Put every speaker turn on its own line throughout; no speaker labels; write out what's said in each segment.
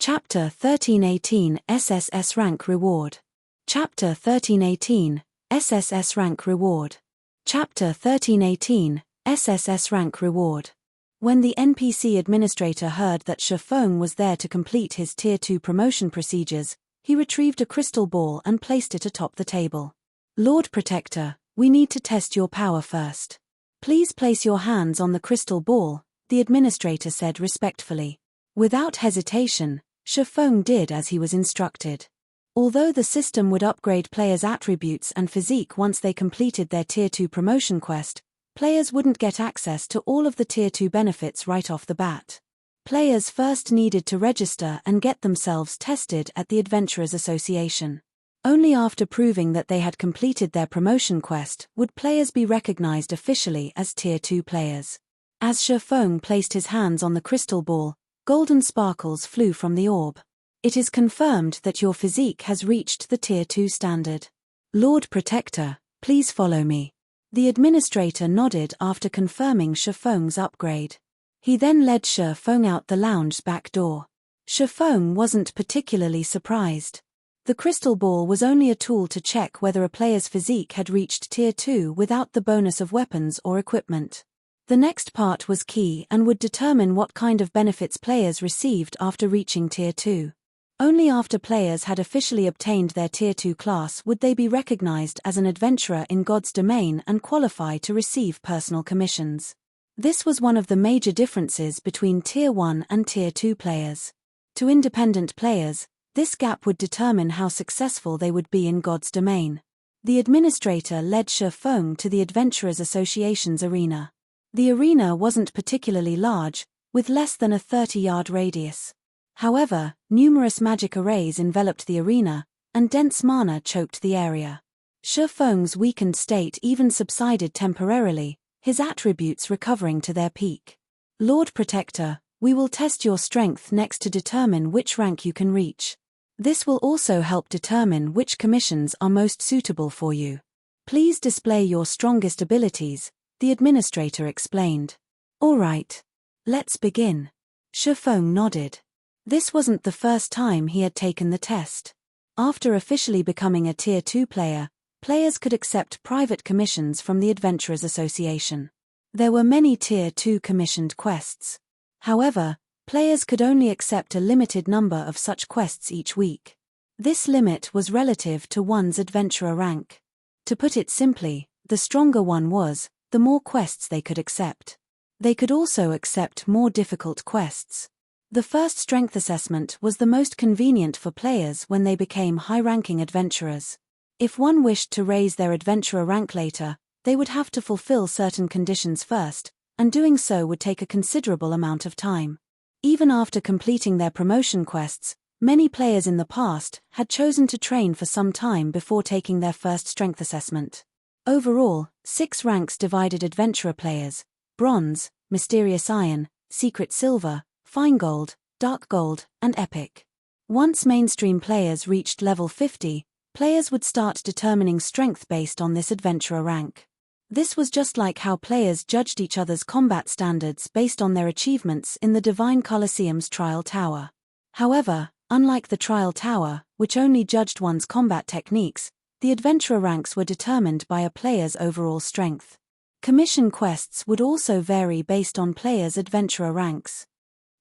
Chapter 1318 SSS Rank Reward. Chapter 1318 SSS Rank Reward. Chapter 1318 SSS Rank Reward. When the NPC administrator heard that Shifeng was there to complete his Tier 2 promotion procedures, he retrieved a crystal ball and placed it atop the table. Lord Protector, we need to test your power first. Please place your hands on the crystal ball, the administrator said respectfully. Without hesitation, Shifeng did as he was instructed. Although the system would upgrade players' attributes and physique once they completed their Tier 2 promotion quest, players wouldn't get access to all of the Tier 2 benefits right off the bat. Players first needed to register and get themselves tested at the Adventurers Association. Only after proving that they had completed their promotion quest would players be recognized officially as Tier 2 players. As Shifeng placed his hands on the crystal ball, golden sparkles flew from the orb. It is confirmed that your physique has reached the Tier 2 standard. Lord Protector, please follow me. The administrator nodded after confirming Shifeng's upgrade. He then led Shifeng out the lounge's back door. Shifeng wasn't particularly surprised. The crystal ball was only a tool to check whether a player's physique had reached Tier 2 without the bonus of weapons or equipment. The next part was key and would determine what kind of benefits players received after reaching Tier 2. Only after players had officially obtained their Tier 2 class would they be recognized as an adventurer in God's domain and qualify to receive personal commissions. This was one of the major differences between Tier 1 and Tier 2 players. To independent players, this gap would determine how successful they would be in God's domain. The administrator led Shifeng to the Adventurers Association's arena. The arena wasn't particularly large, with less than a 30-yard radius. However, numerous magic arrays enveloped the arena, and dense mana choked the area. Shifeng's weakened state even subsided temporarily, his attributes recovering to their peak. Lord Protector, we will test your strength next to determine which rank you can reach. This will also help determine which commissions are most suitable for you. Please display your strongest abilities, the administrator explained. All right. Let's begin. Shifeng nodded. This wasn't the first time he had taken the test. After officially becoming a Tier 2 player, players could accept private commissions from the Adventurers Association. There were many Tier 2 commissioned quests. However, players could only accept a limited number of such quests each week. This limit was relative to one's adventurer rank. To put it simply, the stronger one was, the more quests they could accept. They could also accept more difficult quests. The first strength assessment was the most convenient for players when they became high-ranking adventurers. If one wished to raise their adventurer rank later, they would have to fulfill certain conditions first, and doing so would take a considerable amount of time. Even after completing their promotion quests, many players in the past had chosen to train for some time before taking their first strength assessment. Overall, 6 ranks divided adventurer players: Bronze, Mysterious Iron, Secret Silver, Fine Gold, Dark Gold, and Epic. Once mainstream players reached level 50, players would start determining strength based on this adventurer rank. This was just like how players judged each other's combat standards based on their achievements in the Divine Colosseum's Trial Tower. However, unlike the Trial Tower, which only judged one's combat techniques, the adventurer ranks were determined by a player's overall strength. Commission quests would also vary based on players' adventurer ranks.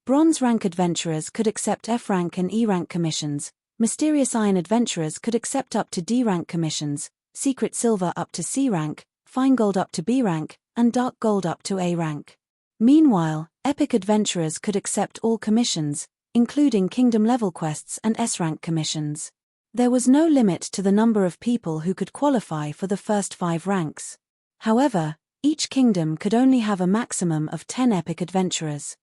Bronze rank adventurers could accept F rank and E rank commissions, Mysterious Iron adventurers could accept up to D rank commissions, Secret Silver up to C rank, Fine Gold up to B rank, and Dark Gold up to A rank. Meanwhile, Epic adventurers could accept all commissions, including Kingdom level quests and S rank commissions. There was no limit to the number of people who could qualify for the first 5 ranks. However, each kingdom could only have a maximum of 10 epic adventurers.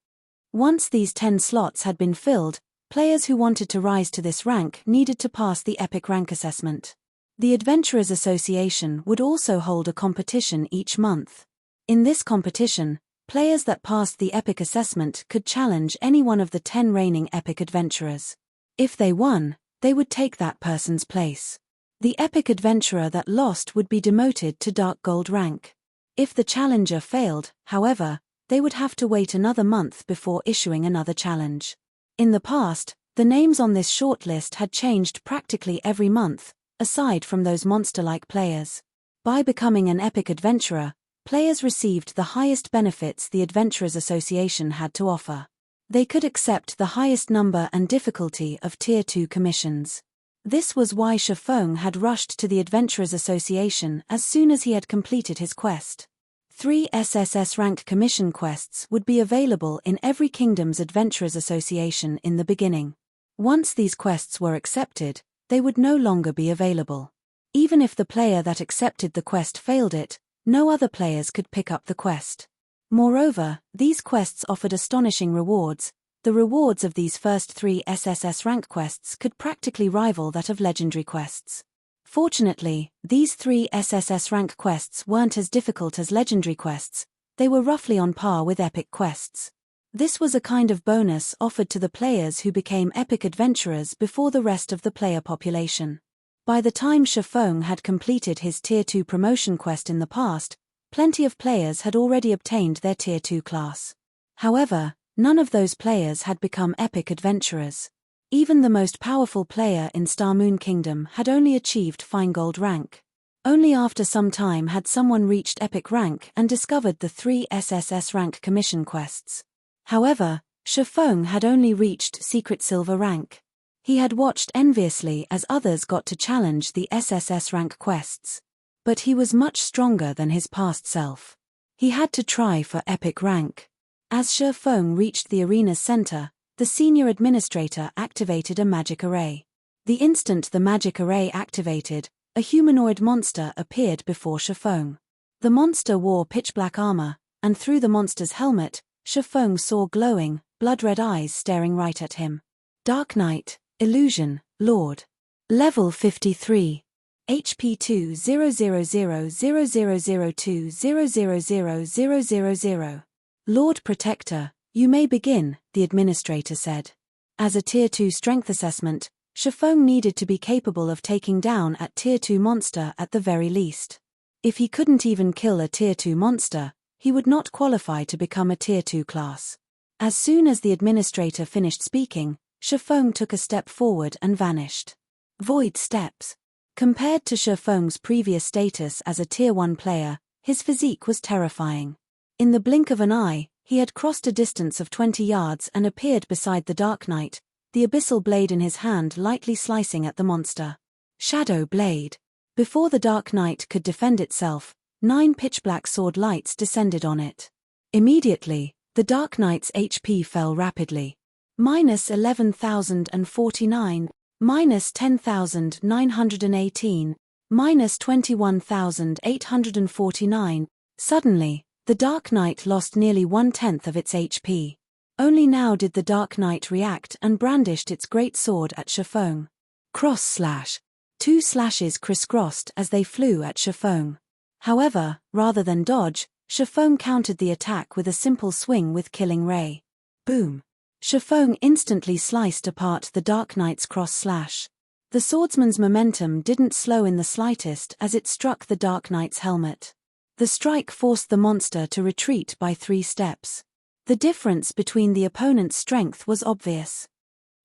Once these 10 slots had been filled, players who wanted to rise to this rank needed to pass the epic rank assessment. The Adventurers Association would also hold a competition each month. In this competition, players that passed the epic assessment could challenge any one of the 10 reigning epic adventurers. If they won, they would take that person's place. The epic adventurer that lost would be demoted to Dark Gold rank. If the challenger failed, however, they would have to wait another month before issuing another challenge. In the past, The names on this shortlist had changed practically every month, aside from those monster-like players. By becoming an epic adventurer, players received the highest benefits the Adventurers Association had to offer. They could accept the highest number and difficulty of Tier 2 commissions. This was why Shifeng had rushed to the Adventurers Association as soon as he had completed his quest. 3 SSS rank commission quests would be available in every kingdom's Adventurers Association in the beginning. Once these quests were accepted, they would no longer be available. Even if the player that accepted the quest failed it, no other players could pick up the quest. Moreover, these quests offered astonishing rewards. The rewards of these first 3 SSS rank quests could practically rival that of legendary quests. Fortunately, these 3 SSS rank quests weren't as difficult as legendary quests, they were roughly on par with epic quests. This was a kind of bonus offered to the players who became epic adventurers before the rest of the player population. By the time Shifeng had completed his Tier 2 promotion quest in the past, plenty of players had already obtained their Tier 2 class. However, none of those players had become epic adventurers. Even the most powerful player in Star Moon Kingdom had only achieved fine gold rank. Only after some time had someone reached epic rank and discovered the 3 SSS rank commission quests. However, Shifeng had only reached secret silver rank. He had watched enviously as others got to challenge the SSS rank quests. But he was much stronger than his past self. He had to try for epic rank. As Shifeng reached the arena's center, the senior administrator activated a magic array. The instant the magic array activated, a humanoid monster appeared before Shifeng. The monster wore pitch-black armor, and through the monster's helmet, Shifeng saw glowing, blood-red eyes staring right at him. Dark Knight, Illusion, Lord. Level 53. HP 2000002000000. Lord Protector, you may begin, the administrator said. As a Tier 2 strength assessment, Shifeng needed to be capable of taking down a Tier 2 monster at the very least. If he couldn't even kill a Tier 2 monster, he would not qualify to become a Tier 2 class. As soon as the administrator finished speaking, Shifeng took a step forward and vanished. Void steps. Compared to Shifeng's previous status as a Tier 1 player, his physique was terrifying. In the blink of an eye, he had crossed a distance of 20 yards and appeared beside the Dark Knight, the abyssal blade in his hand lightly slicing at the monster. Shadow Blade. Before the Dark Knight could defend itself, 9 pitch-black sword lights descended on it. Immediately, the Dark Knight's HP fell rapidly. -11,049, -10,918, -21,849. Suddenly, the Dark Knight lost nearly 1/10 of its HP. Only now did the Dark Knight react and brandished its great sword at Shifeng. Cross slash. 2 slashes crisscrossed as they flew at Shifeng. However, rather than dodge, Shifeng countered the attack with a simple swing with Killing Ray. Boom. Shifeng instantly sliced apart the Dark Knight's cross slash. The swordsman's momentum didn't slow in the slightest as it struck the Dark Knight's helmet. The strike forced the monster to retreat by 3 steps. The difference between the opponent's strength was obvious.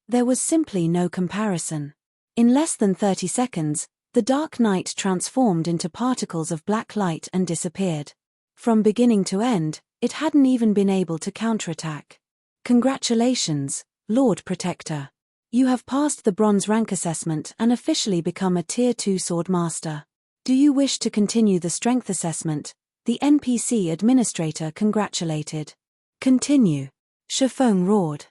There was simply no comparison. In less than 30 seconds, the Dark Knight transformed into particles of black light and disappeared. From beginning to end, it hadn't even been able to counterattack. Congratulations, Lord Protector. You have passed the bronze rank assessment and officially become a Tier 2 sword master. Do you wish to continue the strength assessment? The NPC administrator congratulated. Continue. Shifeng roared.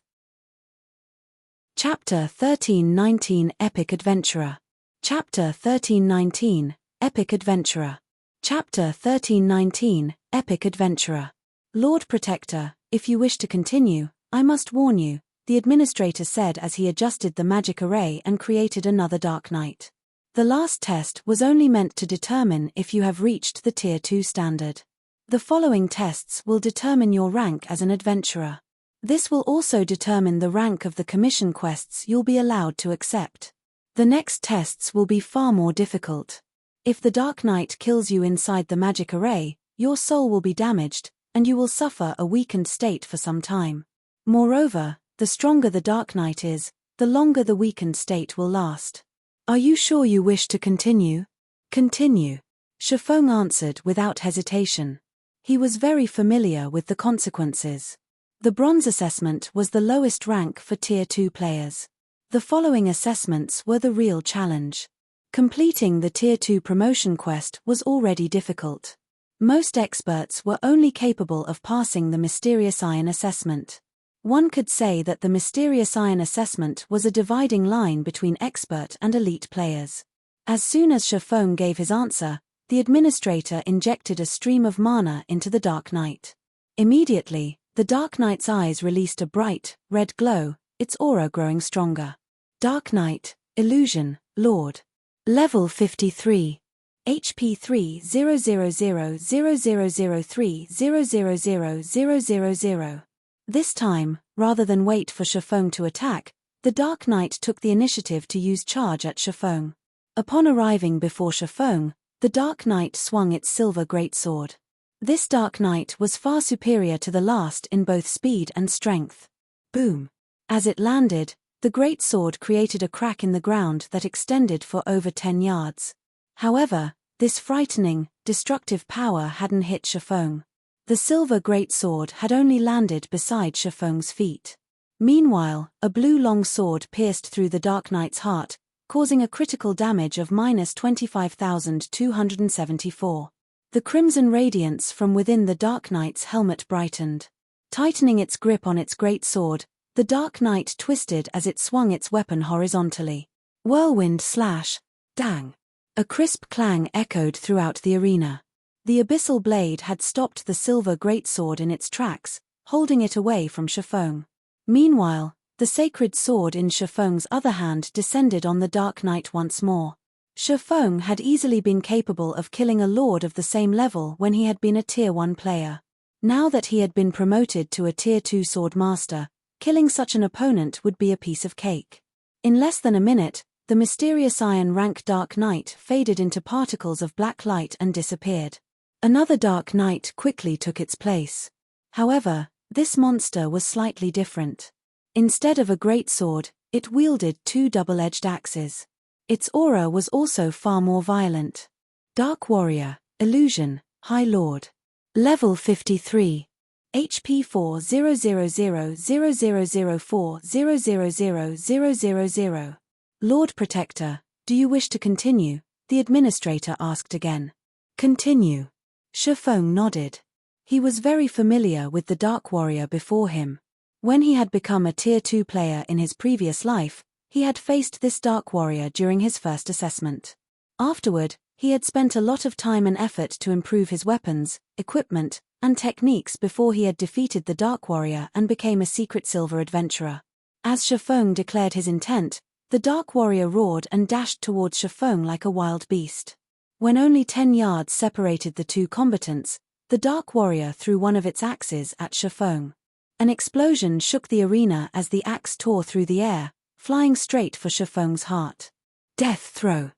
Chapter 1319 Epic Adventurer. Chapter 1319 Epic Adventurer. Chapter 1319 Epic Adventurer. Lord Protector, if you wish to continue, I must warn you, the administrator said as he adjusted the magic array and created another Dark Knight. The last test was only meant to determine if you have reached the Tier 2 standard. The following tests will determine your rank as an adventurer. This will also determine the rank of the commission quests you'll be allowed to accept. The next tests will be far more difficult. If the Dark Knight kills you inside the magic array, your soul will be damaged, and you will suffer a weakened state for some time. Moreover, the stronger the Dark Knight is, the longer the weakened state will last. Are you sure you wish to continue? Continue. Shifeng answered without hesitation. He was very familiar with the consequences. The bronze assessment was the lowest rank for Tier 2 players. The following assessments were the real challenge. Completing the Tier 2 promotion quest was already difficult. Most experts were only capable of passing the Mysterious Iron assessment. One could say that the Mysterious Iron assessment was a dividing line between expert and elite players. As soon as Shifeng gave his answer, the administrator injected a stream of mana into the Dark Knight. Immediately, the Dark Knight's eyes released a bright, red glow, its aura growing stronger. Dark Knight, Illusion, Lord. Level 53. HP 3000030003000. This time, rather than wait for Shifeng to attack, the Dark Knight took the initiative to use charge at Shifeng. Upon arriving before Shifeng, the Dark Knight swung its silver greatsword. This Dark Knight was far superior to the last in both speed and strength. Boom! As it landed, the greatsword created a crack in the ground that extended for over 10 yards. However, this frightening, destructive power hadn't hit Shifeng. The silver greatsword had only landed beside Shifeng's feet. Meanwhile, a blue long sword pierced through the Dark Knight's heart, causing a critical damage of -25,274. The crimson radiance from within the Dark Knight's helmet brightened. Tightening its grip on its greatsword, the Dark Knight twisted as it swung its weapon horizontally. Whirlwind slash! Dang! A crisp clang echoed throughout the arena. The abyssal blade had stopped the silver greatsword in its tracks, holding it away from Shifeng. Meanwhile, the sacred sword in Shifeng's other hand descended on the Dark Knight once more. Shifeng had easily been capable of killing a lord of the same level when he had been a Tier 1 player. Now that he had been promoted to a Tier 2 sword master, killing such an opponent would be a piece of cake. In less than a minute, the Mysterious Iron rank Dark Knight faded into particles of black light and disappeared. Another Dark Knight quickly took its place. However, this monster was slightly different. Instead of a greatsword, it wielded 2 double-edged axes. Its aura was also far more violent. Dark Warrior, Illusion, High Lord. Level 53. HP 4000004000000. Lord Protector, do you wish to continue? The administrator asked again. Continue. Shifeng nodded. He was very familiar with the Dark Warrior before him. When he had become a Tier 2 player in his previous life, he had faced this Dark Warrior during his first assessment. Afterward, he had spent a lot of time and effort to improve his weapons, equipment, and techniques before he had defeated the Dark Warrior and became a secret silver adventurer. As Shifeng declared his intent, the Dark Warrior roared and dashed towards Shifeng like a wild beast. When only 10 yards separated the two combatants, the Dark Warrior threw one of its axes at Shifeng. An explosion shook the arena as the axe tore through the air, flying straight for Shifeng's heart. Death throw.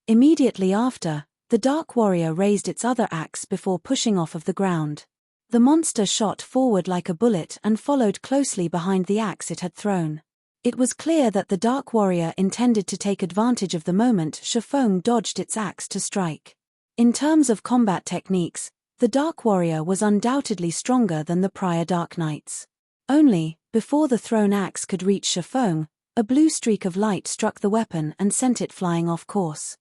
Immediately after, the Dark Warrior raised its other axe before pushing off of the ground. The monster shot forward like a bullet and followed closely behind the axe it had thrown. It was clear that the Dark Warrior intended to take advantage of the moment Shifeng dodged its axe to strike. In terms of combat techniques, the Dark Warrior was undoubtedly stronger than the prior Dark Knights. Only, before the thrown axe could reach Shifeng, a blue streak of light struck the weapon and sent it flying off course.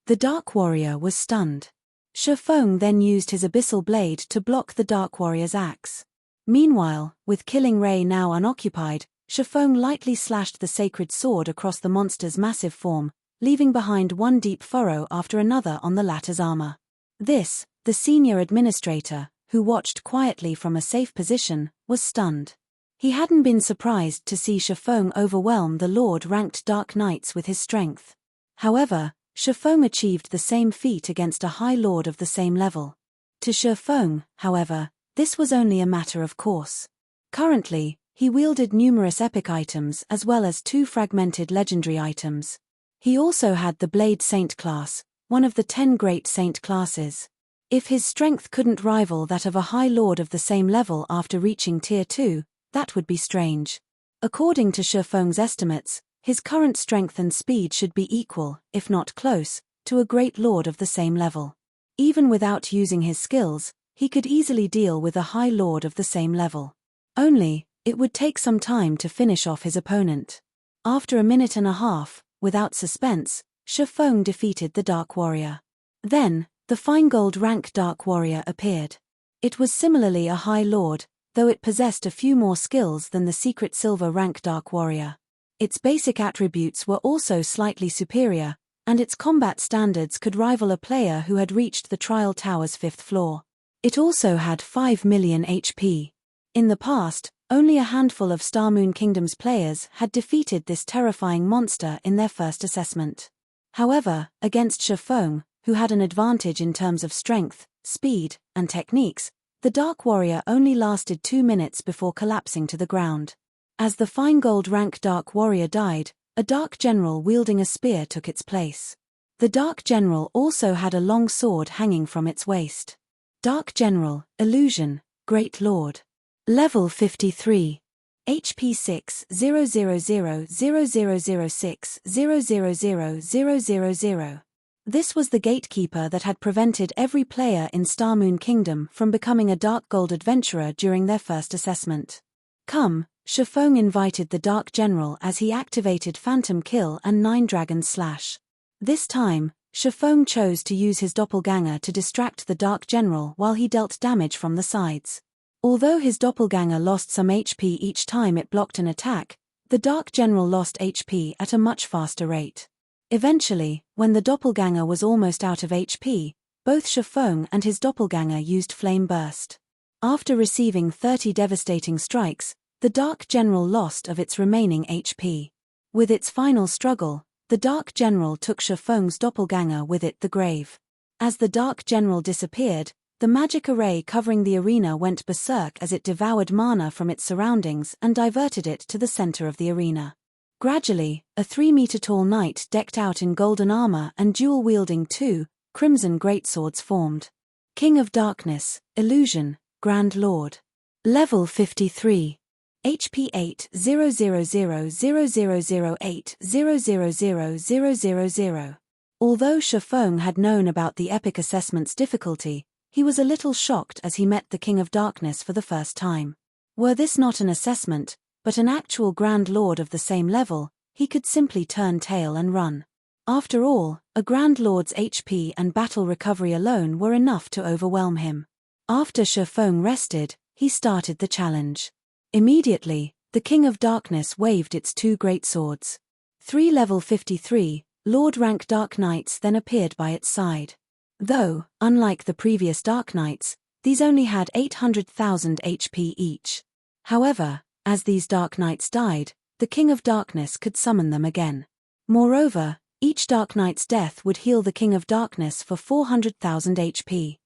The Dark Warrior was stunned. Shifeng then used his abyssal blade to block the Dark Warrior's axe. Meanwhile, with Killing Ray now unoccupied, Shifeng lightly slashed the sacred sword across the monster's massive form, leaving behind one deep furrow after another on the latter's armor. This, the senior administrator, who watched quietly from a safe position, was stunned. He hadn't been surprised to see Shifeng overwhelm the Lord-ranked Dark Knights with his strength. However, Shifeng achieved the same feat against a High Lord of the same level. To Shifeng, however, this was only a matter of course. Currently, he wielded numerous epic items as well as 2 fragmented legendary items. He also had the Blade Saint class, one of the 10 great saint classes. If his strength couldn't rival that of a High Lord of the same level after reaching Tier 2, that would be strange. According to Shifeng's estimates, his current strength and speed should be equal, if not close, to a great lord of the same level. Even without using his skills, he could easily deal with a high lord of the same level. Only, it would take some time to finish off his opponent. After a minute and a half, without suspense, Shifeng defeated the Dark Warrior. Then, the fine gold rank Dark Warrior appeared. It was similarly a high lord, though it possessed a few more skills than the secret silver rank Dark Warrior. Its basic attributes were also slightly superior, and its combat standards could rival a player who had reached the Trial Tower's 5th floor. It also had 5 million HP. In the past, only a handful of Star Moon Kingdom's players had defeated this terrifying monster in their first assessment. However, against Shifeng, who had an advantage in terms of strength, speed, and techniques, the Dark Warrior only lasted 2 minutes before collapsing to the ground. As the fine gold rank Dark Warrior died, a Dark General wielding a spear took its place. The Dark General also had a long sword hanging from its waist. Dark General, Illusion, Great Lord. Level 53. HP 6 000006 000000. This was the gatekeeper that had prevented every player in Star Moon Kingdom from becoming a Dark Gold adventurer during their first assessment. Come, Shifeng invited the Dark General as he activated Phantom Kill and 9 Dragons Slash. This time, Shifeng chose to use his doppelganger to distract the Dark General while he dealt damage from the sides. Although his doppelganger lost some HP each time it blocked an attack, the Dark General lost HP at a much faster rate. Eventually, when the doppelganger was almost out of HP, both Shifeng and his doppelganger used Flame Burst. After receiving 30 devastating strikes, the Dark General lost of its remaining HP. With its final struggle, the Dark General took Shifeng's doppelganger with it the grave. As the Dark General disappeared, the magic array covering the arena went berserk as it devoured mana from its surroundings and diverted it to the center of the arena. Gradually, a 3-meter-tall knight decked out in golden armor and dual-wielding 2 crimson greatswords formed. King of Darkness, Illusion, Grand Lord. Level 53. HP 8 00000008 000000. Although Shifeng had known about the epic assessment's difficulty, he was a little shocked as he met the King of Darkness for the first time. Were this not an assessment, but an actual Grand Lord of the same level, he could simply turn tail and run. After all, a Grand Lord's HP and battle recovery alone were enough to overwhelm him. After Shifeng rested, he started the challenge. Immediately, the King of Darkness waved its 2 great swords. 3 level 53, Lord rank Dark Knights then appeared by its side. Though, unlike the previous Dark Knights, these only had 800,000 HP each. However, as these Dark Knights died, the King of Darkness could summon them again. Moreover, each Dark Knight's death would heal the King of Darkness for 400,000 HP.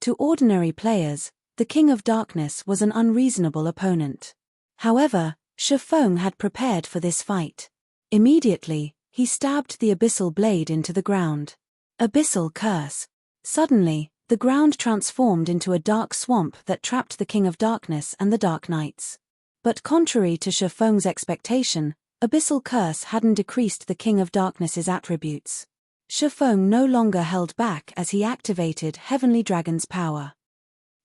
To ordinary players, the King of Darkness was an unreasonable opponent. However, Shifeng had prepared for this fight. Immediately, he stabbed the abyssal blade into the ground. Abyssal Curse. Suddenly, the ground transformed into a dark swamp that trapped the King of Darkness and the Dark Knights. But contrary to Shifeng's expectation, Abyssal Curse hadn't decreased the King of Darkness's attributes. Shifeng no longer held back as he activated Heavenly Dragon's power.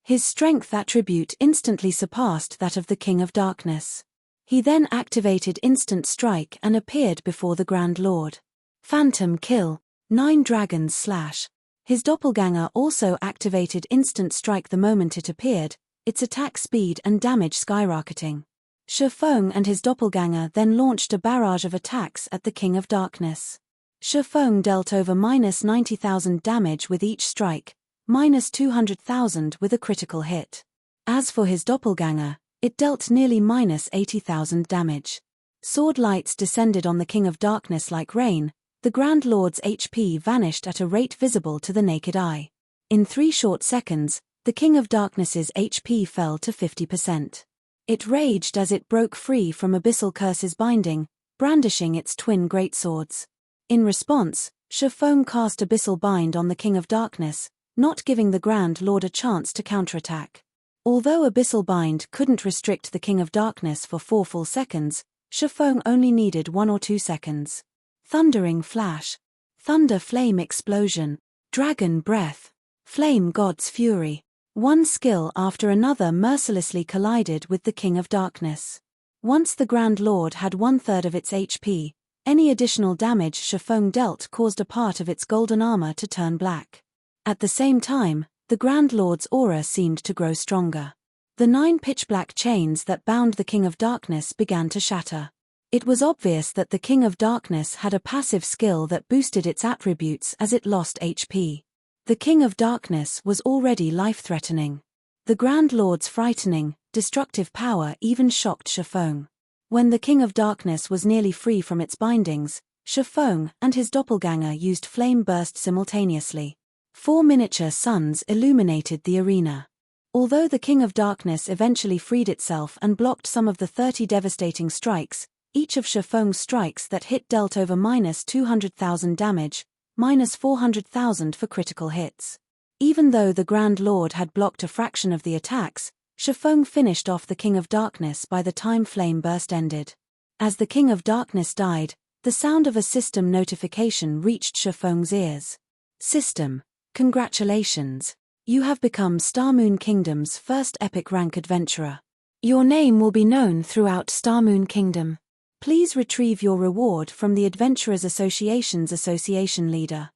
His strength attribute instantly surpassed that of the King of Darkness. He then activated Instant Strike and appeared before the Grand Lord. Phantom Kill, 9 Dragons Slash. His doppelganger also activated Instant Strike the moment it appeared, its attack speed and damage skyrocketing. Shifeng and his doppelganger then launched a barrage of attacks at the King of Darkness. Shifeng dealt over -90,000 damage with each strike, -200,000 with a critical hit. As for his doppelganger, it dealt nearly -80,000 damage. Sword lights descended on the King of Darkness like rain. The Grand Lord's HP vanished at a rate visible to the naked eye. In 3 short seconds, the King of Darkness's HP fell to 50%. It raged as it broke free from Abyssal Curse's binding, brandishing its twin greatswords. In response, Shifeng cast Abyssal Bind on the King of Darkness, not giving the Grand Lord a chance to counterattack. Although Abyssal Bind couldn't restrict the King of Darkness for 4 full seconds, Shifeng only needed 1 or 2 seconds. Thundering Flash. Thunder Flame Explosion. Dragon Breath. Flame God's Fury. One skill after another mercilessly collided with the King of Darkness. Once the Grand Lord had 1/3 of its HP, any additional damage Shifeng dealt caused a part of its golden armor to turn black. At the same time, the Grand Lord's aura seemed to grow stronger. The 9 pitch-black chains that bound the King of Darkness began to shatter. It was obvious that the King of Darkness had a passive skill that boosted its attributes as it lost HP. The King of Darkness was already life-threatening. The Grand Lord's frightening, destructive power even shocked Shifeng. When the King of Darkness was nearly free from its bindings, Shifeng and his doppelganger used Flame Burst simultaneously. 4 miniature suns illuminated the arena. Although the King of Darkness eventually freed itself and blocked some of the 30 devastating strikes, each of Shifeng's strikes that hit dealt over -200,000 damage, -400,000 for critical hits. Even though the Grand Lord had blocked a fraction of the attacks, Shifeng finished off the King of Darkness by the time Flame Burst ended. As the King of Darkness died, the sound of a system notification reached Shifeng's ears. System. Congratulations. You have become Starmoon Kingdom's first epic rank adventurer. Your name will be known throughout Starmoon Kingdom. Please retrieve your reward from the Adventurers Association's Association Leader.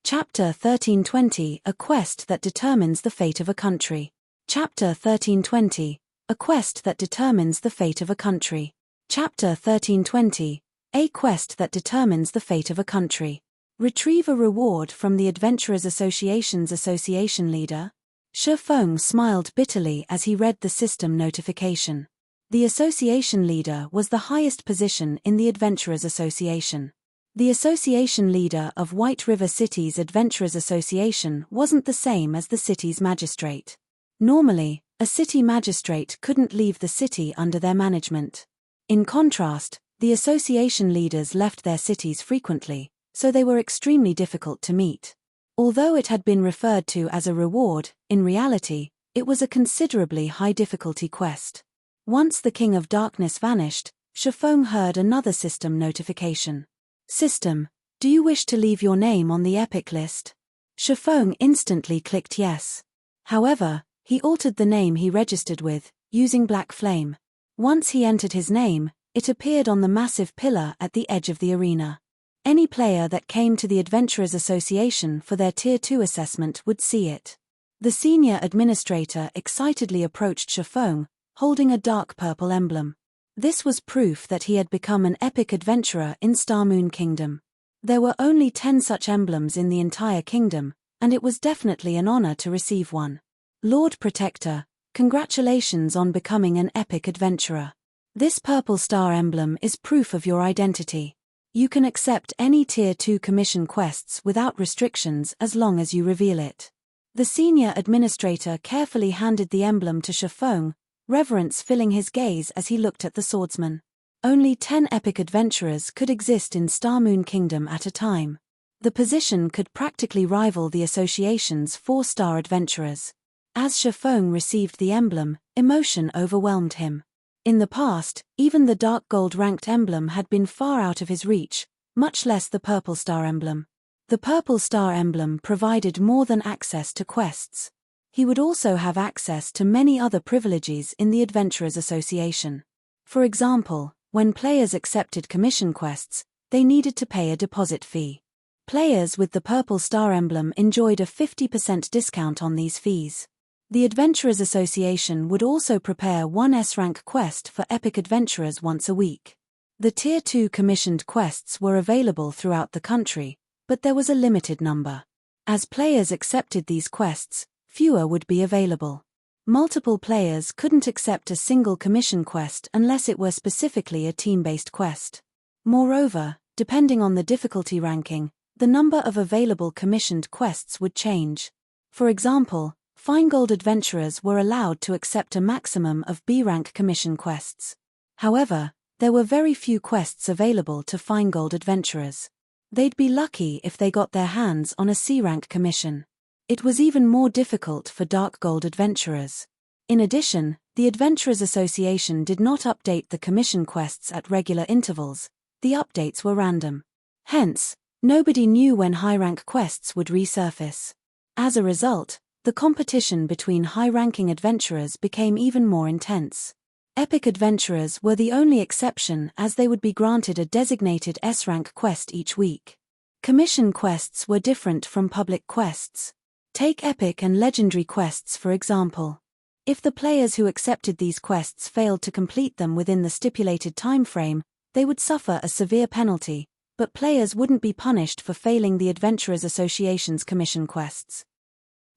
Chapter 1320 – A Quest that Determines the Fate of a Country. Chapter 1320 – A Quest that Determines the Fate of a Country. Chapter 1320 – A Quest that Determines the Fate of a Country. Retrieve a reward from the Adventurers Association's Association Leader. Shifeng smiled bitterly as he read the system notification. The Association Leader was the highest position in the Adventurers Association. The Association Leader of White River City's Adventurers Association wasn't the same as the city's magistrate. Normally, a city magistrate couldn't leave the city under their management. In contrast, the association leaders left their cities frequently, so they were extremely difficult to meet. Although it had been referred to as a reward, in reality, it was a considerably high-difficulty quest. Once the King of Darkness vanished, Shifeng heard another system notification. System, do you wish to leave your name on the epic list? Shifeng instantly clicked yes. However, he altered the name he registered with, using Black Flame. Once he entered his name, it appeared on the massive pillar at the edge of the arena. Any player that came to the Adventurers Association for their Tier 2 assessment would see it. The senior administrator excitedly approached Shifeng, holding a dark purple emblem. This was proof that he had become an epic adventurer in Starmoon Kingdom. There were only 10 such emblems in the entire kingdom, and it was definitely an honor to receive one. Lord Protector, congratulations on becoming an epic adventurer. This purple star emblem is proof of your identity. You can accept any Tier 2 commission quests without restrictions as long as you reveal it. The senior administrator carefully handed the emblem to Shifeng, reverence filling his gaze as he looked at the swordsman. Only 10 epic adventurers could exist in Starmoon Kingdom at a time. The position could practically rival the association's 4-star adventurers. As Shifeng received the emblem, emotion overwhelmed him. In the past, even the dark gold ranked emblem had been far out of his reach, much less the purple star emblem. The purple star emblem provided more than access to quests. He would also have access to many other privileges in the Adventurers Association. For example, when players accepted commission quests, they needed to pay a deposit fee. Players with the purple star emblem enjoyed a 50% discount on these fees. The Adventurers Association would also prepare one S-rank quest for epic adventurers once a week. The Tier 2 commissioned quests were available throughout the country, but there was a limited number. As players accepted these quests, fewer would be available. Multiple players couldn't accept a single commission quest unless it were specifically a team-based quest. Moreover, depending on the difficulty ranking, the number of available commissioned quests would change. For example, Fine-Gold adventurers were allowed to accept a maximum of B-rank commission quests. However, there were very few quests available to Fine-Gold adventurers. They'd be lucky if they got their hands on a C-rank commission. It was even more difficult for Dark Gold adventurers. In addition, the Adventurers Association did not update the commission quests at regular intervals. The updates were random. Hence, nobody knew when high-rank quests would resurface. As a result, the competition between high-ranking adventurers became even more intense. Epic adventurers were the only exception, as they would be granted a designated S-rank quest each week. Commission quests were different from public quests. Take epic and legendary quests for example. If the players who accepted these quests failed to complete them within the stipulated time frame, they would suffer a severe penalty, but players wouldn't be punished for failing the Adventurers Association's commission quests.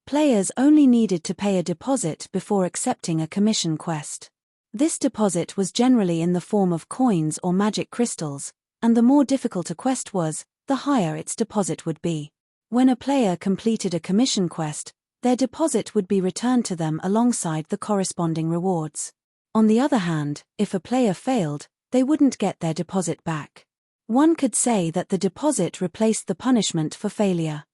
Players only needed to pay a deposit before accepting a commission quest. This deposit was generally in the form of coins or magic crystals, and the more difficult a quest was, the higher its deposit would be. When a player completed a commission quest, their deposit would be returned to them alongside the corresponding rewards. On the other hand, if a player failed, they wouldn't get their deposit back. One could say that the deposit replaced the punishment for failure.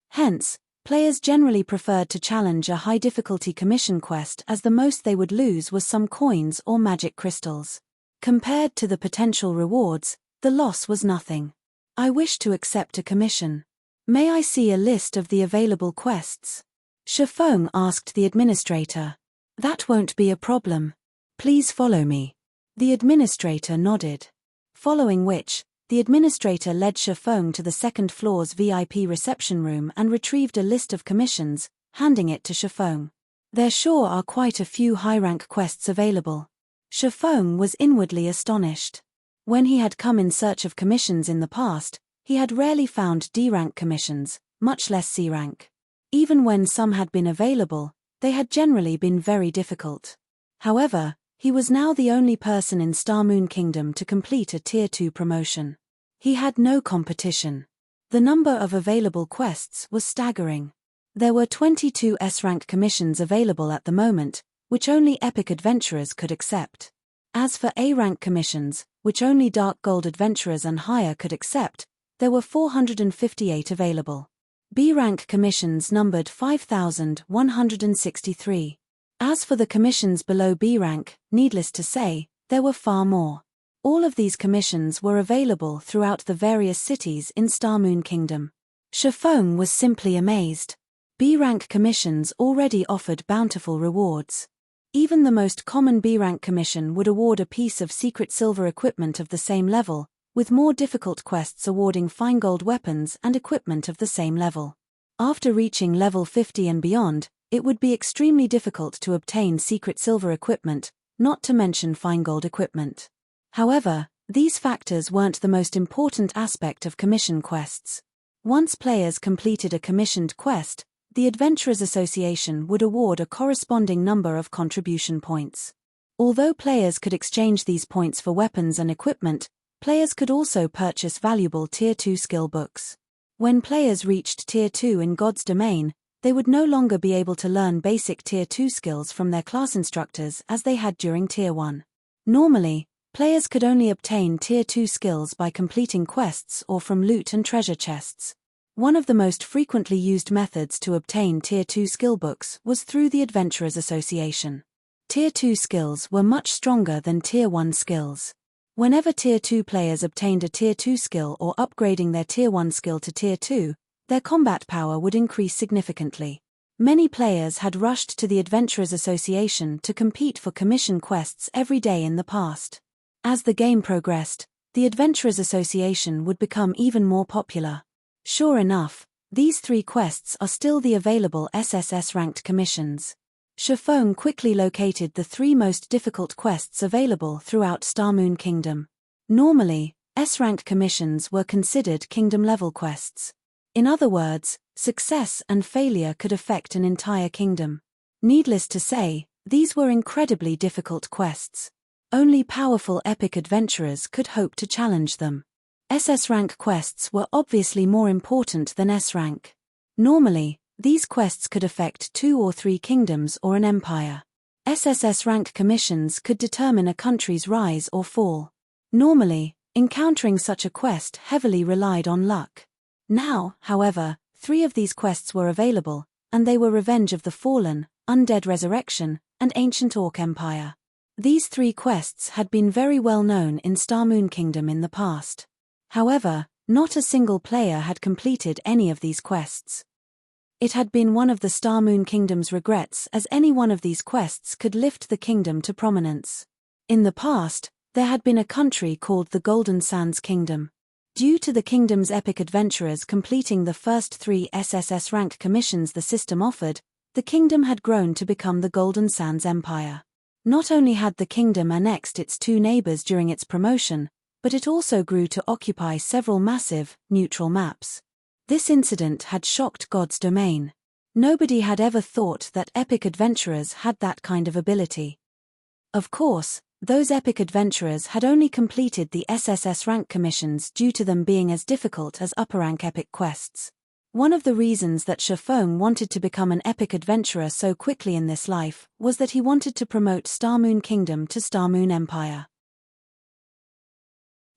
Hence, players generally preferred to challenge a high-difficulty commission quest, as the most they would lose was some coins or magic crystals. Compared to the potential rewards, the loss was nothing. I wish to accept a commission. May I see a list of the available quests? Shifeng asked the administrator. That won't be a problem. Please follow me. The administrator nodded. Following which, the administrator led Shifeng to the second floor's VIP reception room and retrieved a list of commissions, handing it to Shifeng. There sure are quite a few high-rank quests available. Shifeng was inwardly astonished. When he had come in search of commissions in the past, he had rarely found D-rank commissions, much less C-rank. Even when some had been available, they had generally been very difficult. However, he was now the only person in Star Moon Kingdom to complete a Tier 2 promotion. He had no competition. The number of available quests was staggering. There were 22 S-rank commissions available at the moment, which only epic adventurers could accept. As for A-rank commissions, which only Dark Gold adventurers and higher could accept, there were 458 available. B-rank commissions numbered 5,163. As for the commissions below B-rank, needless to say, there were far more. All of these commissions were available throughout the various cities in Star Moon Kingdom. Shifeng was simply amazed. B-rank commissions already offered bountiful rewards. Even the most common B-rank commission would award a piece of secret silver equipment of the same level, with more difficult quests awarding fine gold weapons and equipment of the same level. After reaching level 50 and beyond, it would be extremely difficult to obtain secret silver equipment, not to mention fine gold equipment. However, these factors weren't the most important aspect of commission quests. Once players completed a commissioned quest, the Adventurers Association would award a corresponding number of contribution points. Although players could exchange these points for weapons and equipment, players could also purchase valuable Tier 2 skill books. When players reached Tier 2 in God's Domain, they would no longer be able to learn basic Tier 2 skills from their class instructors as they had during Tier 1. Normally, players could only obtain Tier 2 skills by completing quests or from loot and treasure chests. One of the most frequently used methods to obtain Tier 2 skill books was through the Adventurers Association. Tier 2 skills were much stronger than Tier 1 skills. Whenever Tier 2 players obtained a Tier 2 skill or upgrading their Tier 1 skill to Tier 2, their combat power would increase significantly. Many players had rushed to the Adventurers Association to compete for commission quests every day in the past. As the game progressed, the Adventurers Association would become even more popular. Sure enough, these 3 quests are still the available SSS-ranked commissions. Shifeng quickly located the 3 most difficult quests available throughout Star Moon Kingdom. Normally, S-rank commissions were considered kingdom-level quests. In other words, success and failure could affect an entire kingdom. Needless to say, these were incredibly difficult quests. Only powerful epic adventurers could hope to challenge them. SS-rank quests were obviously more important than S-rank. Normally, these quests could affect 2 or 3 kingdoms or an empire. SSS rank commissions could determine a country's rise or fall. Normally, encountering such a quest heavily relied on luck. Now, however, 3 of these quests were available, and they were Revenge of the Fallen, Undead Resurrection, and Ancient Orc Empire. These 3 quests had been very well known in Star Moon Kingdom in the past. However, not a single player had completed any of these quests. It had been one of the Star Moon Kingdom's regrets, as any one of these quests could lift the kingdom to prominence. In the past, there had been a country called the Golden Sands Kingdom. Due to the kingdom's epic adventurers completing the first 3 SSS rank commissions the system offered, the kingdom had grown to become the Golden Sands Empire. Not only had the kingdom annexed its 2 neighbors during its promotion, but it also grew to occupy several massive, neutral maps. This incident had shocked God's domain. Nobody had ever thought that epic adventurers had that kind of ability. Of course, those epic adventurers had only completed the SSS rank commissions due to them being as difficult as upper rank epic quests. One of the reasons that Shifeng wanted to become an epic adventurer so quickly in this life was that he wanted to promote Star Moon Kingdom to Star Moon Empire.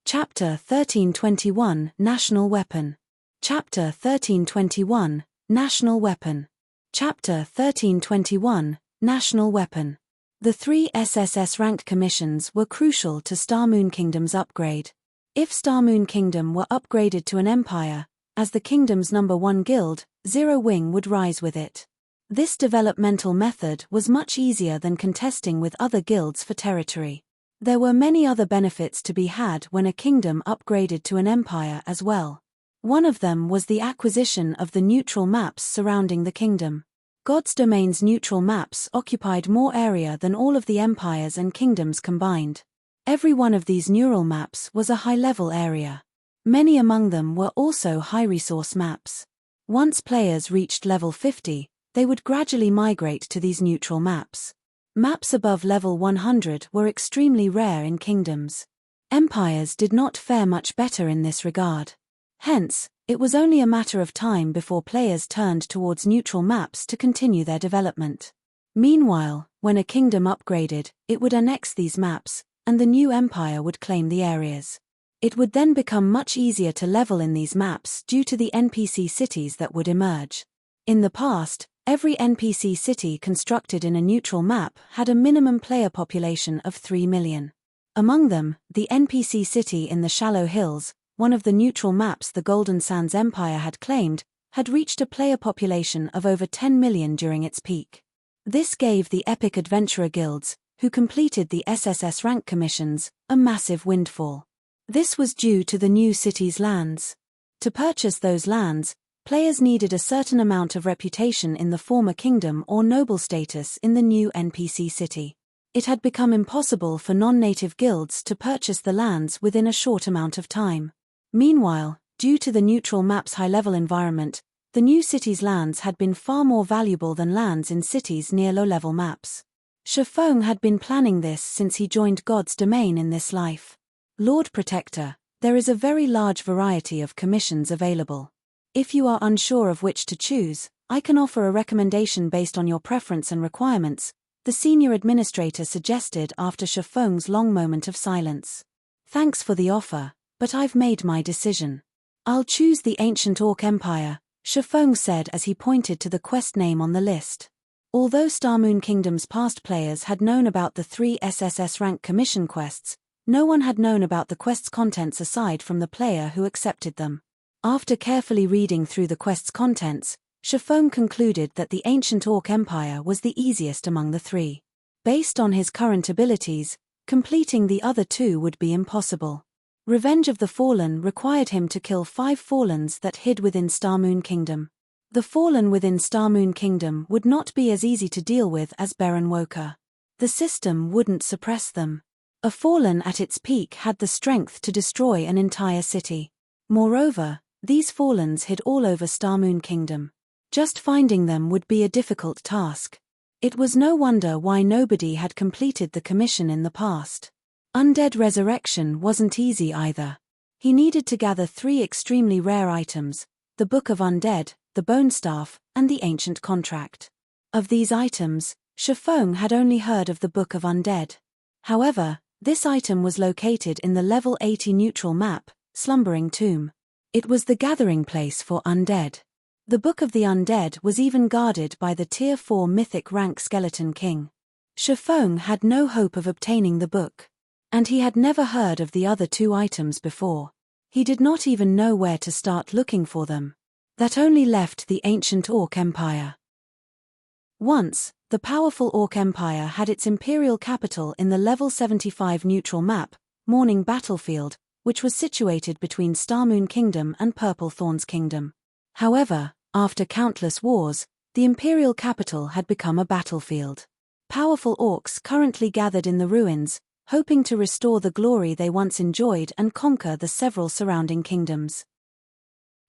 Chapter 1321 National Weapon. Chapter 1321 National Weapon. Chapter 1321 National Weapon. The 3 SSS ranked commissions were crucial to Star Moon Kingdom's upgrade. If Star Moon Kingdom were upgraded to an empire, as the kingdom's number 1 guild, Zero Wing would rise with it. This developmental method was much easier than contesting with other guilds for territory. There were many other benefits to be had when a kingdom upgraded to an empire as well. One of them was the acquisition of the neutral maps surrounding the kingdom. God's domain's neutral maps occupied more area than all of the empires and kingdoms combined. Every one of these neural maps was a high-level area. Many among them were also high-resource maps. Once players reached level 50, they would gradually migrate to these neutral maps. Maps above level 100 were extremely rare in kingdoms. Empires did not fare much better in this regard. Hence, it was only a matter of time before players turned towards neutral maps to continue their development. Meanwhile, when a kingdom upgraded, it would annex these maps, and the new empire would claim the areas. It would then become much easier to level in these maps due to the NPC cities that would emerge. In the past, every NPC city constructed in a neutral map had a minimum player population of 3 million. Among them, the NPC city in the Shallow Hills, one of the neutral maps the Golden Sands Empire had claimed, had reached a player population of over 10 million during its peak. This gave the epic adventurer guilds, who completed the SSS rank commissions, a massive windfall. This was due to the new city's lands. To purchase those lands, players needed a certain amount of reputation in the former kingdom or noble status in the new NPC city. It had become impossible for non-native guilds to purchase the lands within a short amount of time. Meanwhile, due to the neutral map's high-level environment, the new city's lands had been far more valuable than lands in cities near low-level maps. Shifeng had been planning this since he joined God's domain in this life. Lord Protector, there is a very large variety of commissions available. If you are unsure of which to choose, I can offer a recommendation based on your preference and requirements, the senior administrator suggested after Shifeng's long moment of silence. Thanks for the offer, but I've made my decision. I'll choose the Ancient Orc Empire, Shifeng said as he pointed to the quest name on the list. Although Star Moon Kingdom's past players had known about the 3 SSS rank commission quests, no one had known about the quest's contents aside from the player who accepted them. After carefully reading through the quest's contents, Shifeng concluded that the Ancient Orc Empire was the easiest among the 3. Based on his current abilities, completing the other 2 would be impossible. Revenge of the Fallen required him to kill 5 Fallens that hid within Star Moon Kingdom. The Fallen within Star Moon Kingdom would not be as easy to deal with as Baron Woker. The system wouldn't suppress them. A Fallen at its peak had the strength to destroy an entire city. Moreover, these Fallens hid all over Star Moon Kingdom. Just finding them would be a difficult task. It was no wonder why nobody had completed the commission in the past. Undead Resurrection wasn't easy either. He needed to gather 3 extremely rare items, the Book of Undead, the Bone Staff, and the Ancient Contract. Of these items, Shifeng had only heard of the Book of Undead. However, this item was located in the level 80 neutral map, Slumbering Tomb. It was the gathering place for undead. The Book of the Undead was even guarded by the Tier 4 mythic rank Skeleton King. Shifeng had no hope of obtaining the book. And he had never heard of the other two items before. He did not even know where to start looking for them. That only left the ancient Orc Empire. Once, the powerful Orc Empire had its imperial capital in the level 75 neutral map, Morning Battlefield, which was situated between Starmoon Kingdom and Purple Thorns Kingdom. However, after countless wars, the imperial capital had become a battlefield. Powerful orcs currently gathered in the ruins, hoping to restore the glory they once enjoyed and conquer the several surrounding kingdoms.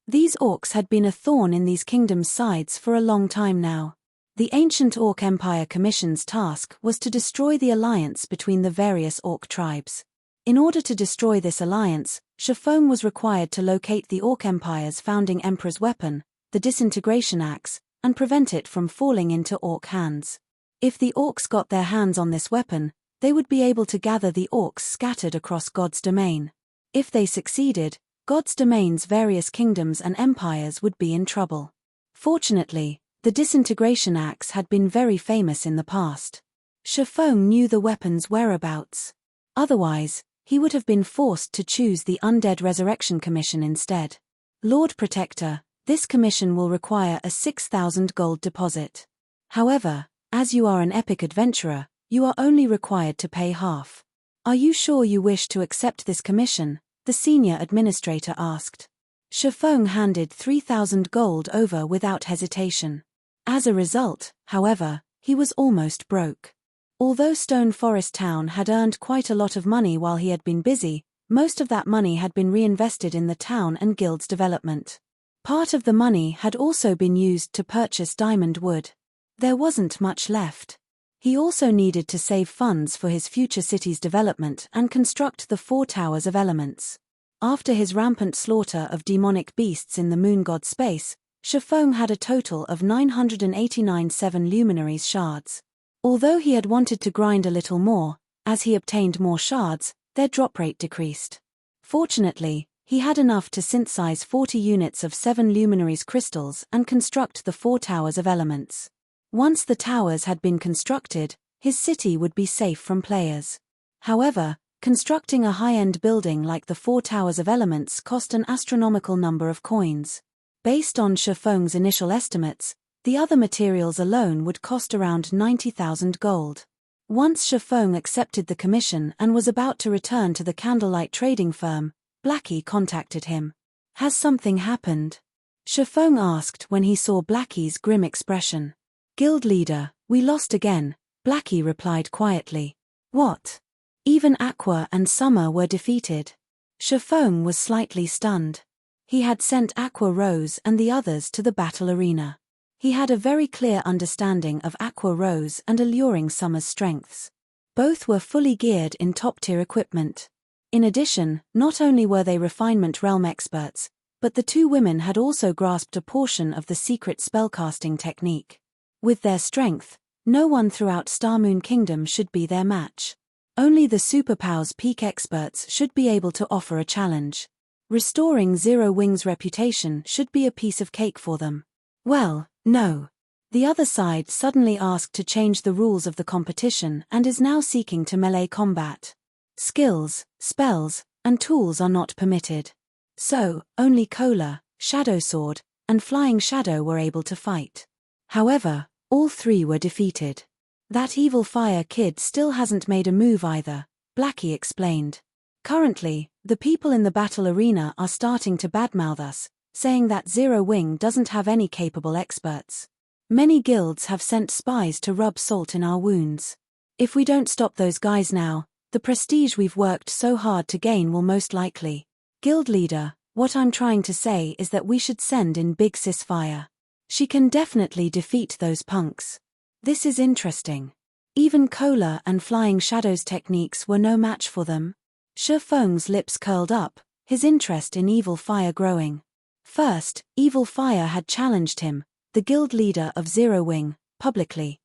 These orcs had been a thorn in these kingdoms' sides for a long time now. The ancient Orc Empire Commission's task was to destroy the alliance between the various orc tribes. In order to destroy this alliance, Shifeng was required to locate the Orc Empire's founding emperor's weapon, the disintegration axe, and prevent it from falling into orc hands. If the orcs got their hands on this weapon, they would be able to gather the orcs scattered across God's domain. If they succeeded, God's domain's various kingdoms and empires would be in trouble. Fortunately, the disintegration axe had been very famous in the past. Shifeng knew the weapon's whereabouts. Otherwise, he would have been forced to choose the Undead Resurrection Commission instead. Lord Protector, this commission will require a 6,000 gold deposit. However, as you are an epic adventurer, you are only required to pay half. Are you sure you wish to accept this commission? The senior administrator asked. Shifeng handed 3,000 gold over without hesitation. As a result, however, he was almost broke. Although Stone Forest Town had earned quite a lot of money while he had been busy, most of that money had been reinvested in the town and guild's development. Part of the money had also been used to purchase diamond wood. There wasn't much left. He also needed to save funds for his future city's development and construct the 4 Towers of Elements. After his rampant slaughter of demonic beasts in the moon god space, Shifeng had a total of 989 7 luminaries shards. Although he had wanted to grind a little more, as he obtained more shards, their drop rate decreased. Fortunately, he had enough to synthesize 40 units of 7 luminaries crystals and construct the 4 Towers of Elements. Once the towers had been constructed, his city would be safe from players. However, constructing a high-end building like the 4 Towers of Elements cost an astronomical number of coins. Based on Shifeng's initial estimates, the other materials alone would cost around 90,000 gold. Once Shifeng accepted the commission and was about to return to the candlelight trading firm, Blackie contacted him. Has something happened? Shifeng asked when he saw Blackie's grim expression. Guild leader, we lost again, Blackie replied quietly. What? Even Aqua and Summer were defeated. Shifeng was slightly stunned. He had sent Aqua Rose and the others to the battle arena. He had a very clear understanding of Aqua Rose and Alluring Summer's strengths. Both were fully geared in top-tier equipment. In addition, not only were they refinement realm experts, but the 2 women had also grasped a portion of the secret spellcasting technique. With their strength, no one throughout Starmoon Kingdom should be their match. Only the Superpow's peak experts should be able to offer a challenge. Restoring Zero Wing's reputation should be a piece of cake for them. Well, no. The other side suddenly asked to change the rules of the competition and is now seeking to melee combat. Skills, spells, and tools are not permitted. So, only Cola, Shadow Sword, and Flying Shadow were able to fight. However, all 3 were defeated. That evil fire kid still hasn't made a move either, Blackie explained. Currently, the people in the battle arena are starting to badmouth us, saying that Zero Wing doesn't have any capable experts. Many guilds have sent spies to rub salt in our wounds. If we don't stop those guys now, the prestige we've worked so hard to gain will most likely. Guild leader, what I'm trying to say is that we should send in Big Sis Fire. She can definitely defeat those punks. This is interesting. Even Cola and Flying Shadow's techniques were no match for them. Shifeng's lips curled up, his interest in Evil Fire growing. First, Evil Fire had challenged him, the guild leader of Zero Wing, publicly.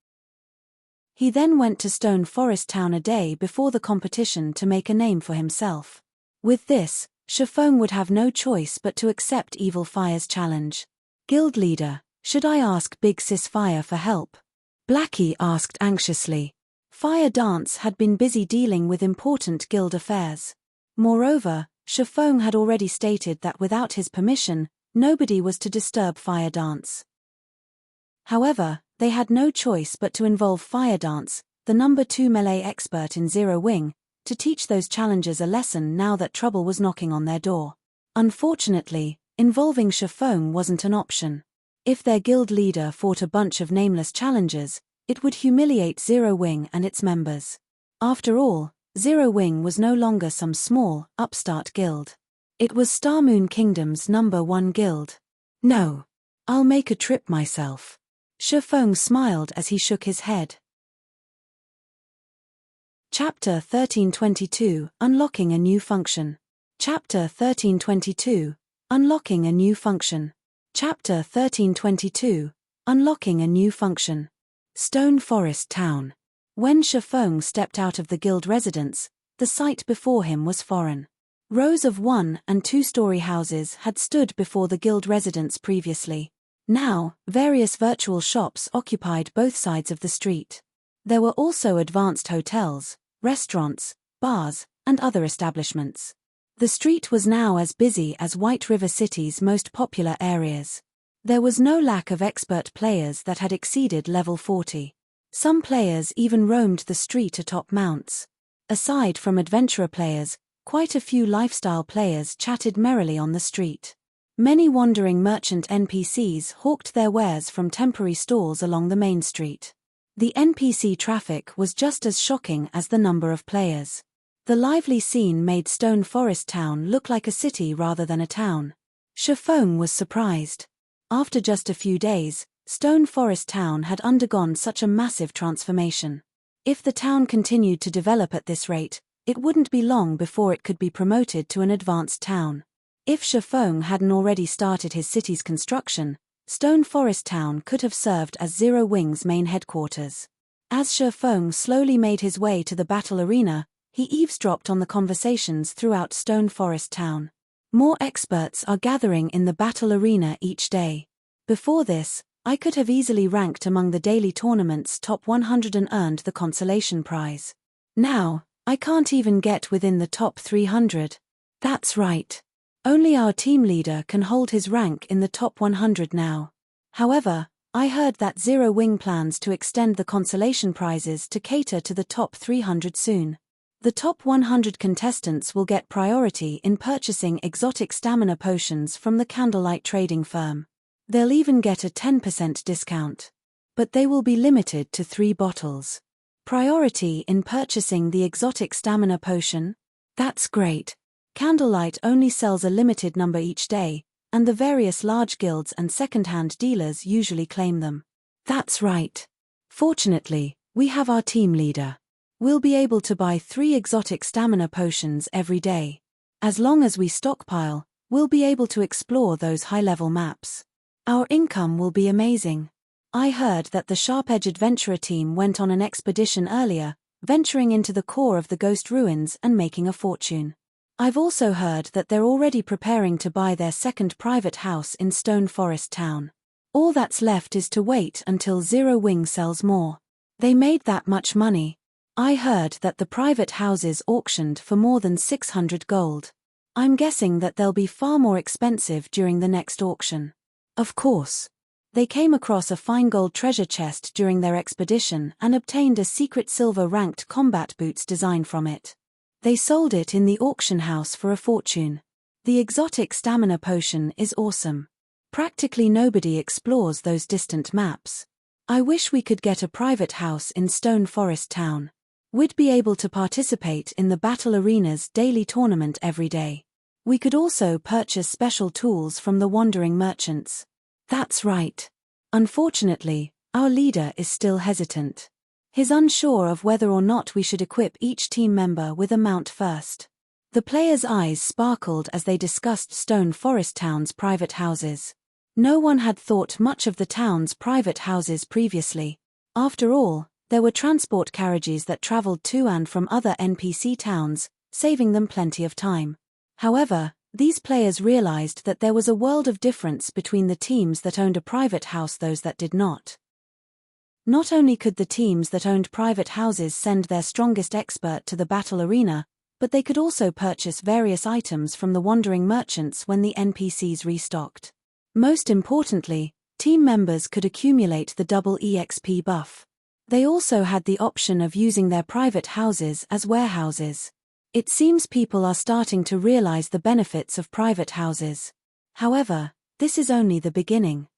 He then went to Stone Forest Town a day before the competition to make a name for himself. With this, Shifeng would have no choice but to accept Evil Fire's challenge. Guild leader, should I ask Big Sis Fire for help? Blackie asked anxiously. Fire Dance had been busy dealing with important guild affairs. Moreover, Shifeng had already stated that without his permission, nobody was to disturb Fire Dance. However, they had no choice but to involve Fire Dance, the number 2 melee expert in Zero Wing, to teach those challengers a lesson now that trouble was knocking on their door. Unfortunately, involving Shifeng wasn't an option. If their guild leader fought a bunch of nameless challengers, it would humiliate Zero Wing and its members. After all, Zero Wing was no longer some small, upstart guild. It was Star Moon Kingdom's number 1 guild. No. I'll make a trip myself. Shifeng smiled as he shook his head. Chapter 1322, Unlocking a New Function. Chapter 1322, Unlocking a New Function. Chapter 1322, Unlocking a New Function. Stone Forest Town. When Shifeng stepped out of the guild residence, the sight before him was foreign. Rows of 1- and 2-story houses had stood before the guild residence previously. Now, various virtual shops occupied both sides of the street. There were also advanced hotels, restaurants, bars, and other establishments. The street was now as busy as White River City's most popular areas. There was no lack of expert players that had exceeded level 40. Some players even roamed the street atop mounts. Aside from adventurer players, quite a few lifestyle players chatted merrily on the street. Many wandering merchant NPCs hawked their wares from temporary stalls along the main street. The NPC traffic was just as shocking as the number of players. The lively scene made Stone Forest Town look like a city rather than a town. Shifeng was surprised. After just a few days, Stone Forest Town had undergone such a massive transformation. If the town continued to develop at this rate, it wouldn't be long before it could be promoted to an advanced town. If Shifeng hadn't already started his city's construction, Stone Forest Town could have served as Zero Wing's main headquarters. As Shifeng slowly made his way to the battle arena, he eavesdropped on the conversations throughout Stone Forest Town. More experts are gathering in the battle arena each day. Before this, I could have easily ranked among the daily tournament's top 100 and earned the consolation prize. Now, I can't even get within the top 300. That's right. Only our team leader can hold his rank in the top 100 now. However, I heard that Zero Wing plans to extend the consolation prizes to cater to the top 300 soon. The top 100 contestants will get priority in purchasing exotic stamina potions from the Candlelight trading firm. They'll even get a 10% discount. But they will be limited to 3 bottles. Priority in purchasing the exotic stamina potion? That's great. Candlelight only sells a limited number each day, and the various large guilds and second-hand dealers usually claim them. That's right. Fortunately, we have our team leader. We'll be able to buy 3 exotic stamina potions every day. As long as we stockpile, we'll be able to explore those high-level maps. Our income will be amazing. I heard that the Sharp Edge Adventurer team went on an expedition earlier, venturing into the core of the Ghost Ruins and making a fortune. I've also heard that they're already preparing to buy their second private house in Stone Forest Town. All that's left is to wait until Zero Wing sells more. They made that much money. I heard that the private houses auctioned for more than 600 gold. I'm guessing that they'll be far more expensive during the next auction. Of course. They came across a fine gold treasure chest during their expedition and obtained a secret silver-ranked combat boots design from it. They sold it in the auction house for a fortune. The exotic stamina potion is awesome. Practically nobody explores those distant maps. I wish we could get a private house in Stone Forest Town. We'd be able to participate in the Battle Arena's daily tournament every day. We could also purchase special tools from the wandering merchants. That's right. Unfortunately, our leader is still hesitant. He's unsure of whether or not we should equip each team member with a mount first. The players' eyes sparkled as they discussed Stone Forest Town's private houses. No one had thought much of the town's private houses previously. After all, there were transport carriages that traveled to and from other NPC towns, saving them plenty of time. However, These players realized that there was a world of difference between the teams that owned a private house those that did not. Not only could the teams that owned private houses send their strongest expert to the battle arena, but they could also purchase various items from the wandering merchants when the NPCs restocked. Most importantly, team members could accumulate the double EXP buff. They also had the option of using their private houses as warehouses. It seems people are starting to realize the benefits of private houses. However, this is only the beginning.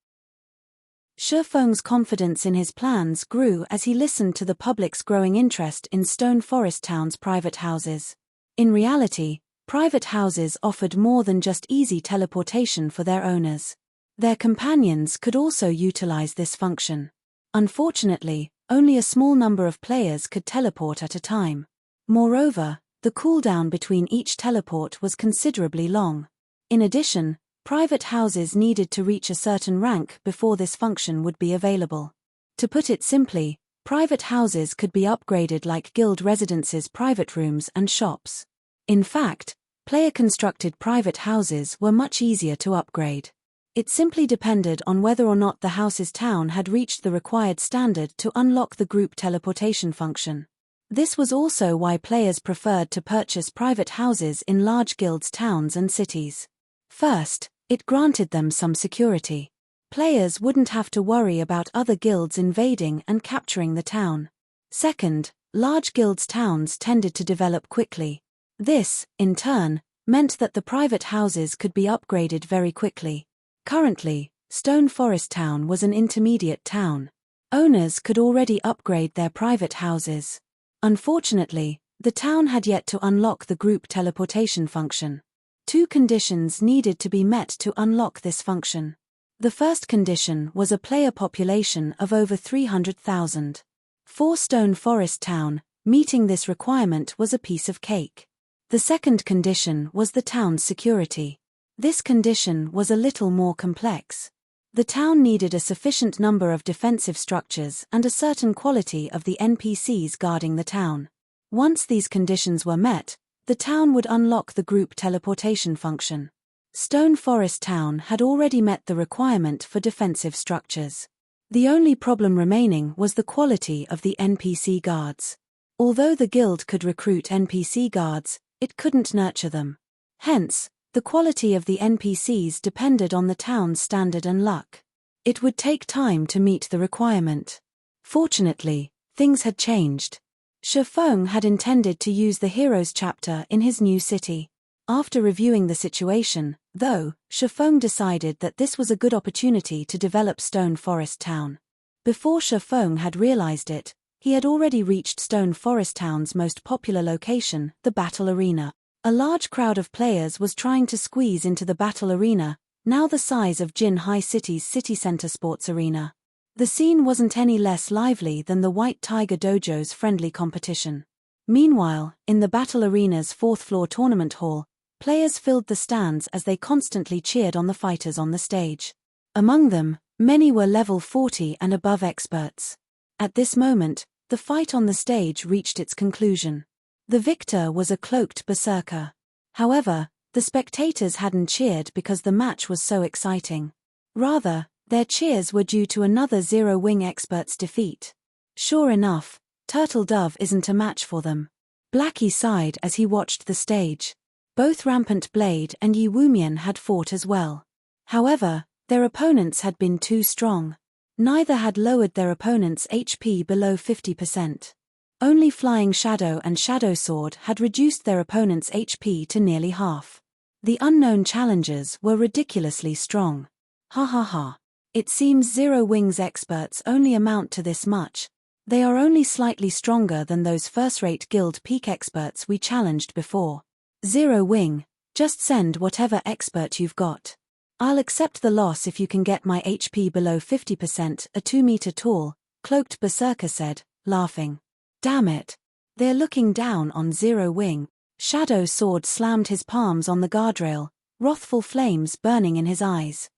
Shifeng's confidence in his plans grew as he listened to the public's growing interest in Stone Forest Town's private houses. In reality, private houses offered more than just easy teleportation for their owners. Their companions could also utilize this function. Unfortunately, only a small number of players could teleport at a time. Moreover, the cooldown between each teleport was considerably long. In addition, private houses needed to reach a certain rank before this function would be available. To put it simply, private houses could be upgraded like guild residences, private rooms, and shops. In fact, player-constructed private houses were much easier to upgrade. It simply depended on whether or not the house's town had reached the required standard to unlock the group teleportation function. This was also why players preferred to purchase private houses in large guilds' towns and cities. First, it granted them some security. Players wouldn't have to worry about other guilds invading and capturing the town. Second, large guilds' towns tended to develop quickly. This, in turn, meant that the private houses could be upgraded very quickly. Currently, Stone Forest Town was an intermediate town. Owners could already upgrade their private houses. Unfortunately, the town had yet to unlock the group teleportation function. Two conditions needed to be met to unlock this function. The first condition was a player population of over 300,000. For Stone Forest Town, meeting this requirement was a piece of cake. The second condition was the town's security. This condition was a little more complex. The town needed a sufficient number of defensive structures and a certain quality of the NPCs guarding the town. Once these conditions were met, the town would unlock the group teleportation function. Stone Forest Town had already met the requirement for defensive structures. The only problem remaining was the quality of the NPC guards. Although the guild could recruit NPC guards, it couldn't nurture them. Hence, the quality of the NPCs depended on the town's standard and luck. It would take time to meet the requirement. Fortunately, things had changed. Shifeng had intended to use the Heroes chapter in his new city. After reviewing the situation, though, Shifeng decided that this was a good opportunity to develop Stone Forest Town. Before Shifeng had realized it, he had already reached Stone Forest Town's most popular location, the battle arena. A large crowd of players was trying to squeeze into the battle arena, now the size of Jin High City's city center sports arena. The scene wasn't any less lively than the White Tiger Dojo's friendly competition. Meanwhile, in the battle arena's fourth-floor tournament hall, players filled the stands as they constantly cheered on the fighters on the stage. Among them, many were level 40 and above experts. At this moment, the fight on the stage reached its conclusion. The victor was a cloaked berserker. However, the spectators hadn't cheered because the match was so exciting. Rather, their cheers were due to another Zero-Wing expert's defeat. Sure enough, Turtle Dove isn't a match for them. Blackie sighed as he watched the stage. Both Rampant Blade and Yi Wumian had fought as well. However, their opponents had been too strong. Neither had lowered their opponent's HP below 50%. Only Flying Shadow and Shadow Sword had reduced their opponent's HP to nearly half. The unknown challengers were ridiculously strong. Ha ha ha. It seems Zero-Wing's experts only amount to this much. They are only slightly stronger than those first-rate guild peak experts we challenged before. Zero-Wing, just send whatever expert you've got. I'll accept the loss if you can get my HP below 50%, a 2-meter tall, cloaked berserker said, laughing. Damn it. They're looking down on Zero-Wing. Shadow Sword slammed his palms on the guardrail, wrathful flames burning in his eyes.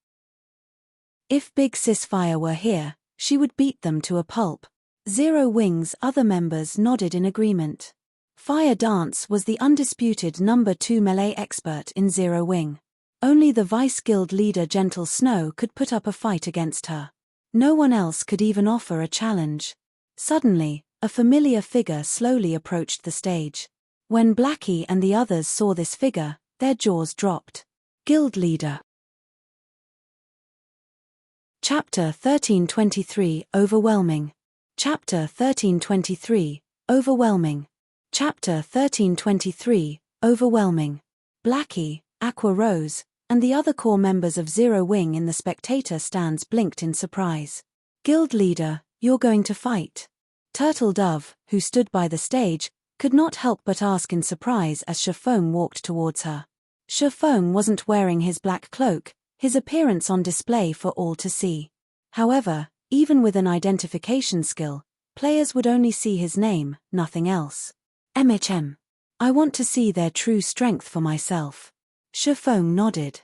If Big Sis Fire were here, she would beat them to a pulp. Zero-Wing's other members nodded in agreement. Fire Dance was the undisputed number 2 melee expert in Zero Wing. Only the Vice Guild leader Gentle Snow could put up a fight against her. No one else could even offer a challenge. Suddenly, a familiar figure slowly approached the stage. When Blackie and the others saw this figure, their jaws dropped. Guild Leader. Chapter 1323 Overwhelming. Chapter 1323 Overwhelming. Chapter 1323 Overwhelming. Blackie, Aqua Rose, and the other core members of Zero Wing in the spectator stands blinked in surprise. Guild Leader, you're going to fight? Turtle Dove, who stood by the stage, could not help but ask in surprise as Chiffon walked towards her. Chiffon wasn't wearing his black cloak, his appearance on display for all to see. However, even with an identification skill, players would only see his name, nothing else. MHM. I want to see their true strength for myself. Chiffon nodded.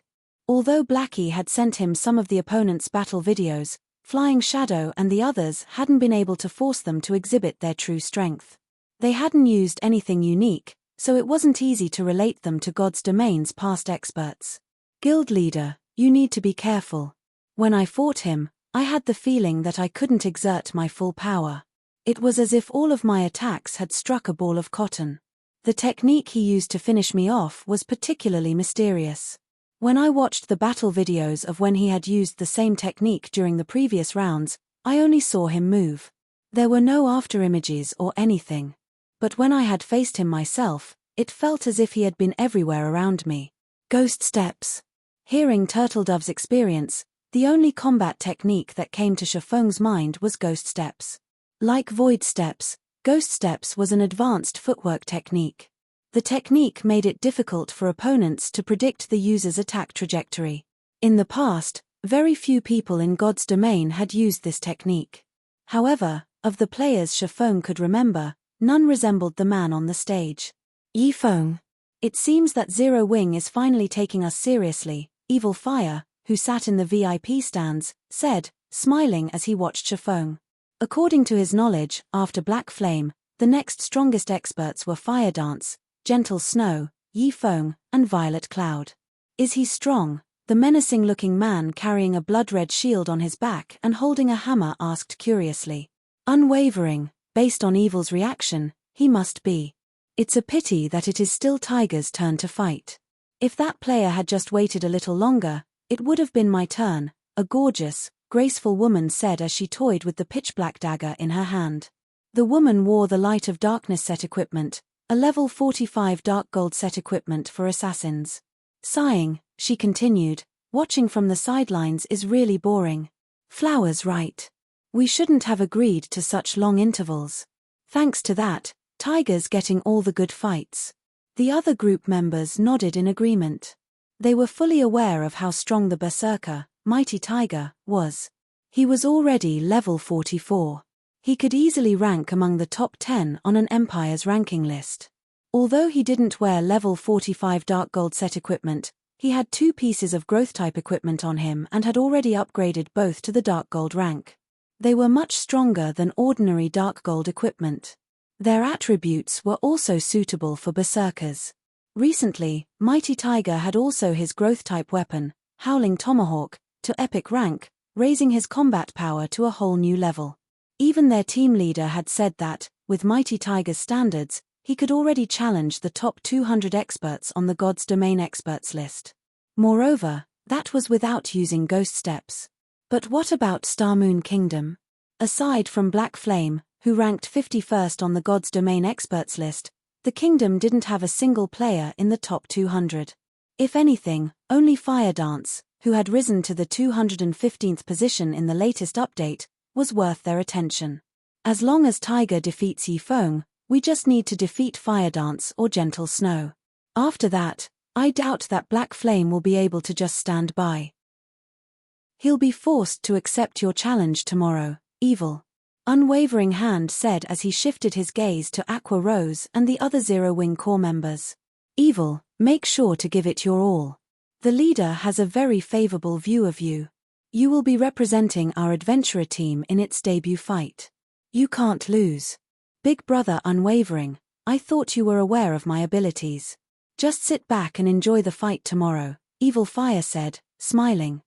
Although Blackie had sent him some of the opponent's battle videos, Flying Shadow and the others hadn't been able to force them to exhibit their true strength. They hadn't used anything unique, so it wasn't easy to relate them to God's Domain's past experts. Guild Leader, you need to be careful. When I fought him, I had the feeling that I couldn't exert my full power. It was as if all of my attacks had struck a ball of cotton. The technique he used to finish me off was particularly mysterious. When I watched the battle videos of when he had used the same technique during the previous rounds, I only saw him move. There were no afterimages or anything. But when I had faced him myself, it felt as if he had been everywhere around me. Ghost steps. Hearing Turtledove's experience, the only combat technique that came to Chiffon's mind was ghost steps. Like void steps, ghost steps was an advanced footwork technique. The technique made it difficult for opponents to predict the user's attack trajectory. In the past, very few people in God's Domain had used this technique. However, of the players Chiffon could remember, none resembled the man on the stage. Yifeng. It seems that Zero Wing is finally taking us seriously, Evil Fire, who sat in the VIP stands, said, smiling as he watched Chiffon. According to his knowledge, after Black Flame, the next strongest experts were Fire Dance, Gentle Snow, Yifeng, and Violet Cloud. Is he strong? The menacing-looking man carrying a blood-red shield on his back and holding a hammer asked curiously. Unwavering, based on Evil's reaction, he must be. It's a pity that it is still Tiger's turn to fight. If that player had just waited a little longer, it would have been my turn, a gorgeous, graceful woman said as she toyed with the pitch-black dagger in her hand. The woman wore the Light of Darkness set equipment, a level 45 dark gold set equipment for assassins. Sighing, she continued, watching from the sidelines is really boring. Flowers right. We shouldn't have agreed to such long intervals. Thanks to that, Tiger's getting all the good fights. The other group members nodded in agreement. They were fully aware of how strong the berserker, Mighty Tiger, was. He was already level 44. He could easily rank among the top 10 on an Empire's ranking list. Although he didn't wear level 45 dark gold set equipment, he had 2 pieces of growth type equipment on him and had already upgraded both to the dark gold rank. They were much stronger than ordinary dark gold equipment. Their attributes were also suitable for berserkers. Recently, Mighty Tiger had also his growth type weapon, Howling Tomahawk, to epic rank, raising his combat power to a whole new level. Even their team leader had said that, with Mighty Tiger's standards, he could already challenge the top 200 experts on the God's Domain experts list. Moreover, that was without using ghost steps. But what about Star Moon Kingdom? Aside from Black Flame, who ranked 51st on the God's Domain experts list, the kingdom didn't have a single player in the top 200. If anything, only Fire Dance, who had risen to the 215th position in the latest update, was worth their attention. As long as Tiger defeats Yifeng, we just need to defeat Fire Dance or Gentle Snow. After that, I doubt that Black Flame will be able to just stand by. He'll be forced to accept your challenge tomorrow, Evil. Unwavering Hand said as he shifted his gaze to Aqua Rose and the other Zero Wing core members. Evil, make sure to give it your all. The leader has a very favorable view of you. You will be representing our adventurer team in its debut fight. You can't lose. Big Brother Unwavering, I thought you were aware of my abilities. Just sit back and enjoy the fight tomorrow, Evil Fire said, smiling.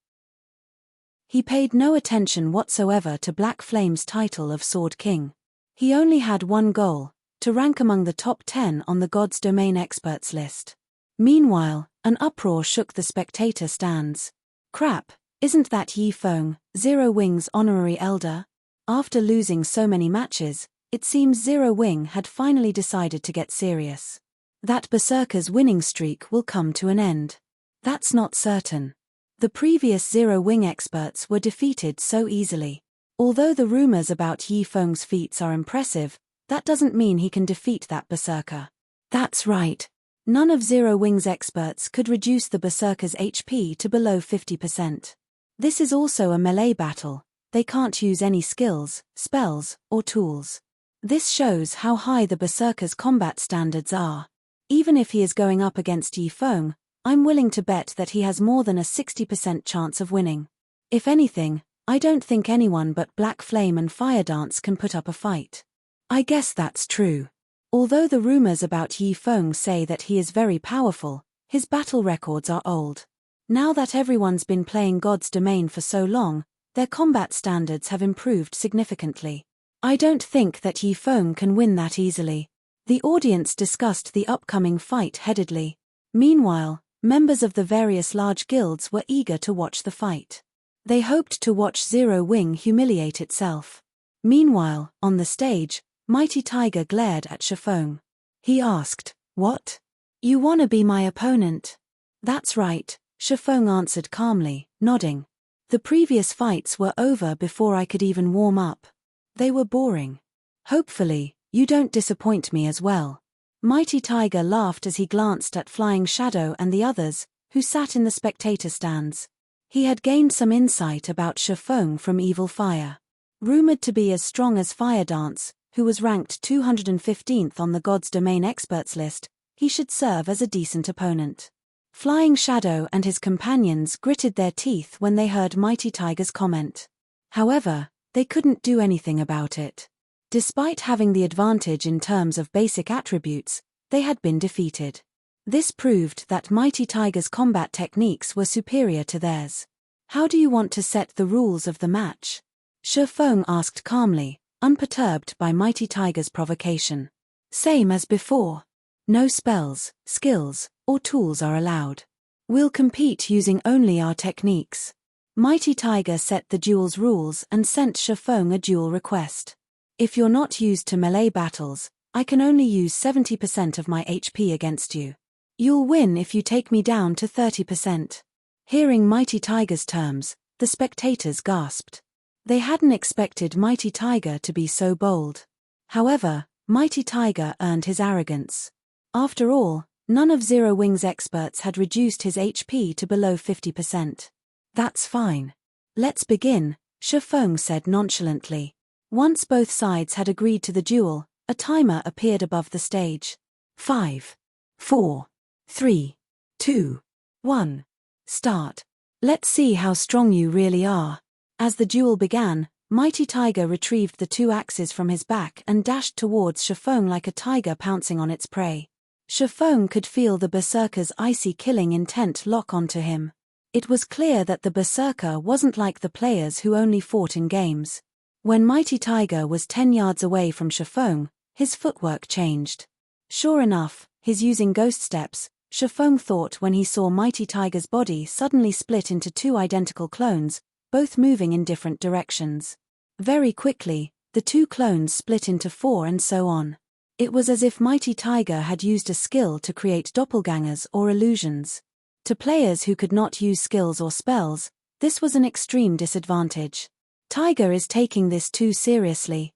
He paid no attention whatsoever to Black Flame's title of Sword King. He only had one goal: to rank among the top 10 on the God's Domain experts list. Meanwhile, an uproar shook the spectator stands. Crap, isn't that Yi Feng, Zero Wing's honorary elder? After losing so many matches, it seems Zero Wing had finally decided to get serious. That Berserker's winning streak will come to an end. That's not certain. The previous Zero Wing experts were defeated so easily. Although the rumors about Yi Feng's feats are impressive, that doesn't mean he can defeat that Berserker. That's right. None of Zero Wing's experts could reduce the Berserker's HP to below 50%. This is also a melee battle. They can't use any skills, spells, or tools. This shows how high the Berserker's combat standards are. Even if he is going up against Yi Feng, I'm willing to bet that he has more than a 60% chance of winning. If anything, I don't think anyone but Black Flame and Fire Dance can put up a fight. I guess that's true. Although the rumors about Yi Feng say that he is very powerful, his battle records are old. Now that everyone's been playing God's Domain for so long, their combat standards have improved significantly. I don't think that Yi Feng can win that easily. The audience discussed the upcoming fight heatedly. Meanwhile, members of the various large guilds were eager to watch the fight. They hoped to watch Zero Wing humiliate itself. Meanwhile, on the stage, Mighty Tiger glared at Shifeng. He asked, "What? You wanna be my opponent?" "That's right," Shifeng answered calmly, nodding. "The previous fights were over before I could even warm up. They were boring. Hopefully, you don't disappoint me as well." Mighty Tiger laughed as he glanced at Flying Shadow and the others, who sat in the spectator stands. He had gained some insight about Shifeng from Evil Fire. Rumored to be as strong as Fire Dance, who was ranked 215th on the God's Domain experts list, he should serve as a decent opponent. Flying Shadow and his companions gritted their teeth when they heard Mighty Tiger's comment. However, they couldn't do anything about it. Despite having the advantage in terms of basic attributes, they had been defeated. This proved that Mighty Tiger's combat techniques were superior to theirs. "How do you want to set the rules of the match?" Shifeng asked calmly, unperturbed by Mighty Tiger's provocation. "Same as before. No spells, skills, or tools are allowed. We'll compete using only our techniques." Mighty Tiger set the duel's rules and sent Shifeng a duel request. "If you're not used to melee battles, I can only use 70% of my HP against you. You'll win if you take me down to 30%. Hearing Mighty Tiger's terms, the spectators gasped. They hadn't expected Mighty Tiger to be so bold. However, Mighty Tiger earned his arrogance. After all, none of Zero Wing's experts had reduced his HP to below 50%. "That's fine. Let's begin," Shifeng said nonchalantly. Once both sides had agreed to the duel, a timer appeared above the stage. 5, 4, 3, 2, 1. Start. Let's see how strong you really are. As the duel began, Mighty Tiger retrieved the two axes from his back and dashed towards Shifeng like a tiger pouncing on its prey. Shifeng could feel the Berserker's icy killing intent lock onto him. It was clear that the Berserker wasn't like the players who only fought in games. When Mighty Tiger was 10 yards away from Shifeng, his footwork changed. Sure enough, he's using ghost steps, Shifeng thought when he saw Mighty Tiger's body suddenly split into two identical clones, both moving in different directions. Very quickly, the two clones split into 4 and so on. It was as if Mighty Tiger had used a skill to create doppelgangers or illusions. To players who could not use skills or spells, this was an extreme disadvantage. Tiger is taking this too seriously.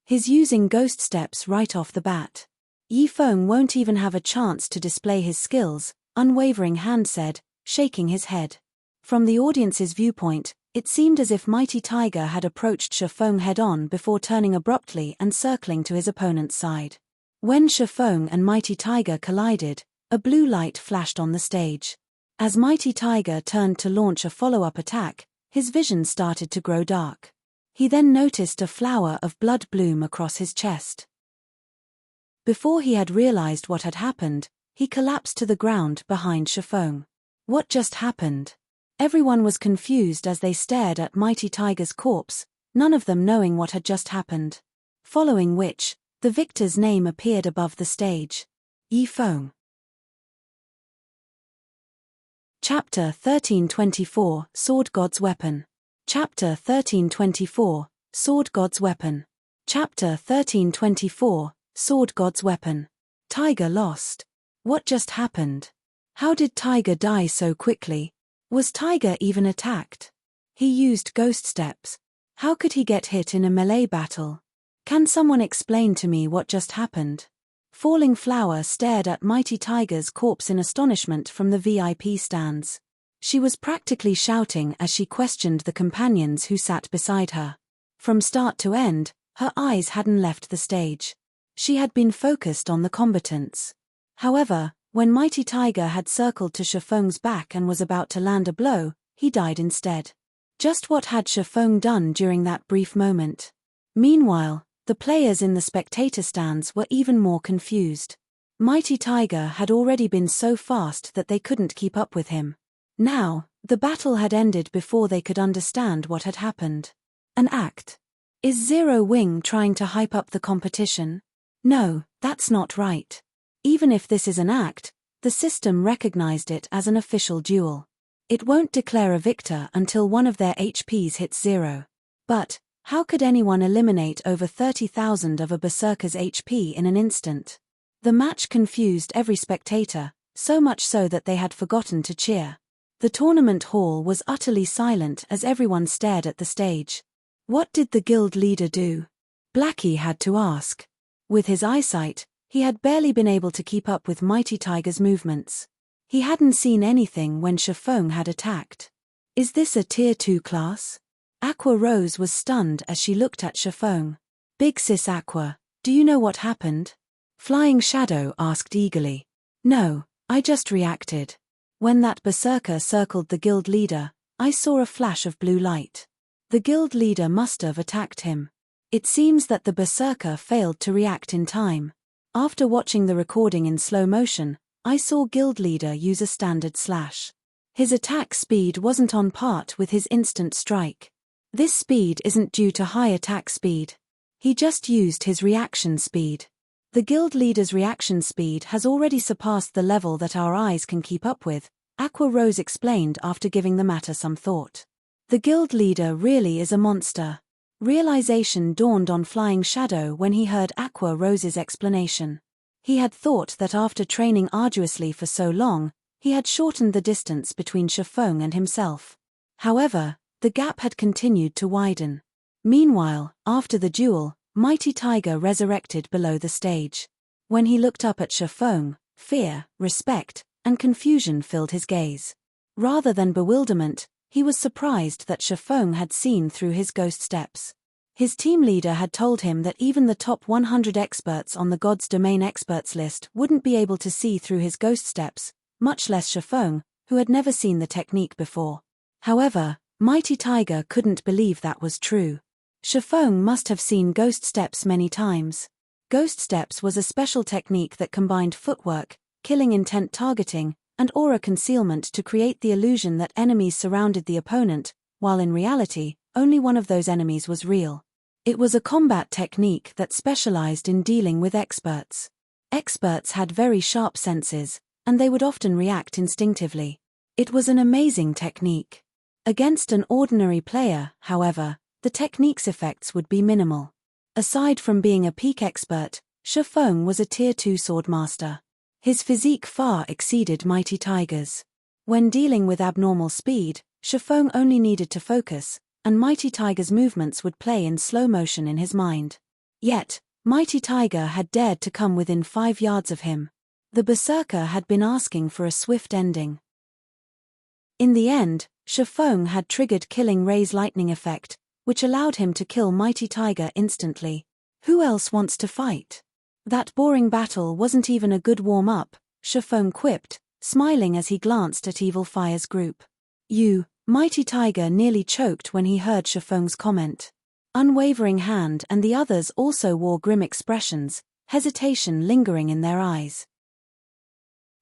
He's using ghost steps right off the bat. Yi Feng won't even have a chance to display his skills, Unwavering Hand said, shaking his head. From the audience's viewpoint, it seemed as if Mighty Tiger had approached Shifeng head-on before turning abruptly and circling to his opponent's side. When Shifeng and Mighty Tiger collided, a blue light flashed on the stage. As Mighty Tiger turned to launch a follow-up attack, his vision started to grow dark. He then noticed a flower of blood bloom across his chest. Before he had realized what had happened, he collapsed to the ground behind Shifeng. What just happened? Everyone was confused as they stared at Mighty Tiger's corpse, none of them knowing what had just happened. Following which, the victor's name appeared above the stage. Yifeng. Chapter 1324, Sword God's Weapon. Chapter 1324, Sword God's Weapon. Chapter 1324, Sword God's Weapon. Tiger lost. What just happened? How did Tiger die so quickly? Was Tiger even attacked? He used ghost steps. How could he get hit in a melee battle? Can someone explain to me what just happened? Falling Flower stared at Mighty Tiger's corpse in astonishment from the VIP stands. She was practically shouting as she questioned the companions who sat beside her. From start to end, her eyes hadn't left the stage. She had been focused on the combatants. However, when Mighty Tiger had circled to Shifeng's back and was about to land a blow, he died instead. Just what had Shifeng done during that brief moment? Meanwhile, the players in the spectator stands were even more confused. Mighty Tiger had already been so fast that they couldn't keep up with him. Now, the battle had ended before they could understand what had happened. An act. Is Zero Wing trying to hype up the competition? No, that's not right. Even if this is an act, the system recognized it as an official duel. It won't declare a victor until one of their HPs hits 0. But, how could anyone eliminate over 30,000 of a berserker's HP in an instant? The match confused every spectator, so much so that they had forgotten to cheer. The tournament hall was utterly silent as everyone stared at the stage. What did the guild leader do? Blackie had to ask. With his eyesight, he had barely been able to keep up with Mighty Tiger's movements. He hadn't seen anything when Shifeng had attacked. Is this a Tier 2 class? Aqua Rose was stunned as she looked at Shifeng. Big sis Aqua, do you know what happened? Flying Shadow asked eagerly. No, I just reacted. When that berserker circled the guild leader, I saw a flash of blue light. The guild leader must have attacked him. It seems that the berserker failed to react in time. After watching the recording in slow motion, I saw guild leader use a standard slash. His attack speed wasn't on par with his instant strike. This speed isn't due to high attack speed. He just used his reaction speed. The guild leader's reaction speed has already surpassed the level that our eyes can keep up with, Aqua Rose explained after giving the matter some thought. The guild leader really is a monster. Realization dawned on Flying Shadow when he heard Aqua Rose's explanation. He had thought that after training arduously for so long, he had shortened the distance between Shifeng and himself. However, the gap had continued to widen. Meanwhile, after the duel, Mighty Tiger resurrected below the stage. When he looked up at Shifeng, fear, respect, and confusion filled his gaze. Rather than bewilderment, he was surprised that Shifeng had seen through his ghost steps. His team leader had told him that even the top 100 experts on the God's Domain experts list wouldn't be able to see through his ghost steps, much less Shifeng, who had never seen the technique before. However, Mighty Tiger couldn't believe that was true. Shifeng must have seen ghost steps many times. Ghost steps was a special technique that combined footwork, killing intent targeting, and aura concealment to create the illusion that enemies surrounded the opponent, while in reality, only one of those enemies was real. It was a combat technique that specialized in dealing with experts. Experts had very sharp senses, and they would often react instinctively. It was an amazing technique. Against an ordinary player, however, the technique's effects would be minimal. Aside from being a peak expert, Shifeng was a Tier 2 swordmaster. His physique far exceeded Mighty Tiger's. When dealing with abnormal speed, Shifeng only needed to focus, and Mighty Tiger's movements would play in slow motion in his mind. Yet, Mighty Tiger had dared to come within 5 yards of him. The berserker had been asking for a swift ending. In the end, Shifeng had triggered Killing Ray's lightning effect, which allowed him to kill Mighty Tiger instantly. Who else wants to fight? That boring battle wasn't even a good warm-up, Shifeng quipped, smiling as he glanced at Evil Fire's group. Mighty Tiger nearly choked when he heard Shifeng's comment. Unwavering Hand and the others also wore grim expressions, hesitation lingering in their eyes.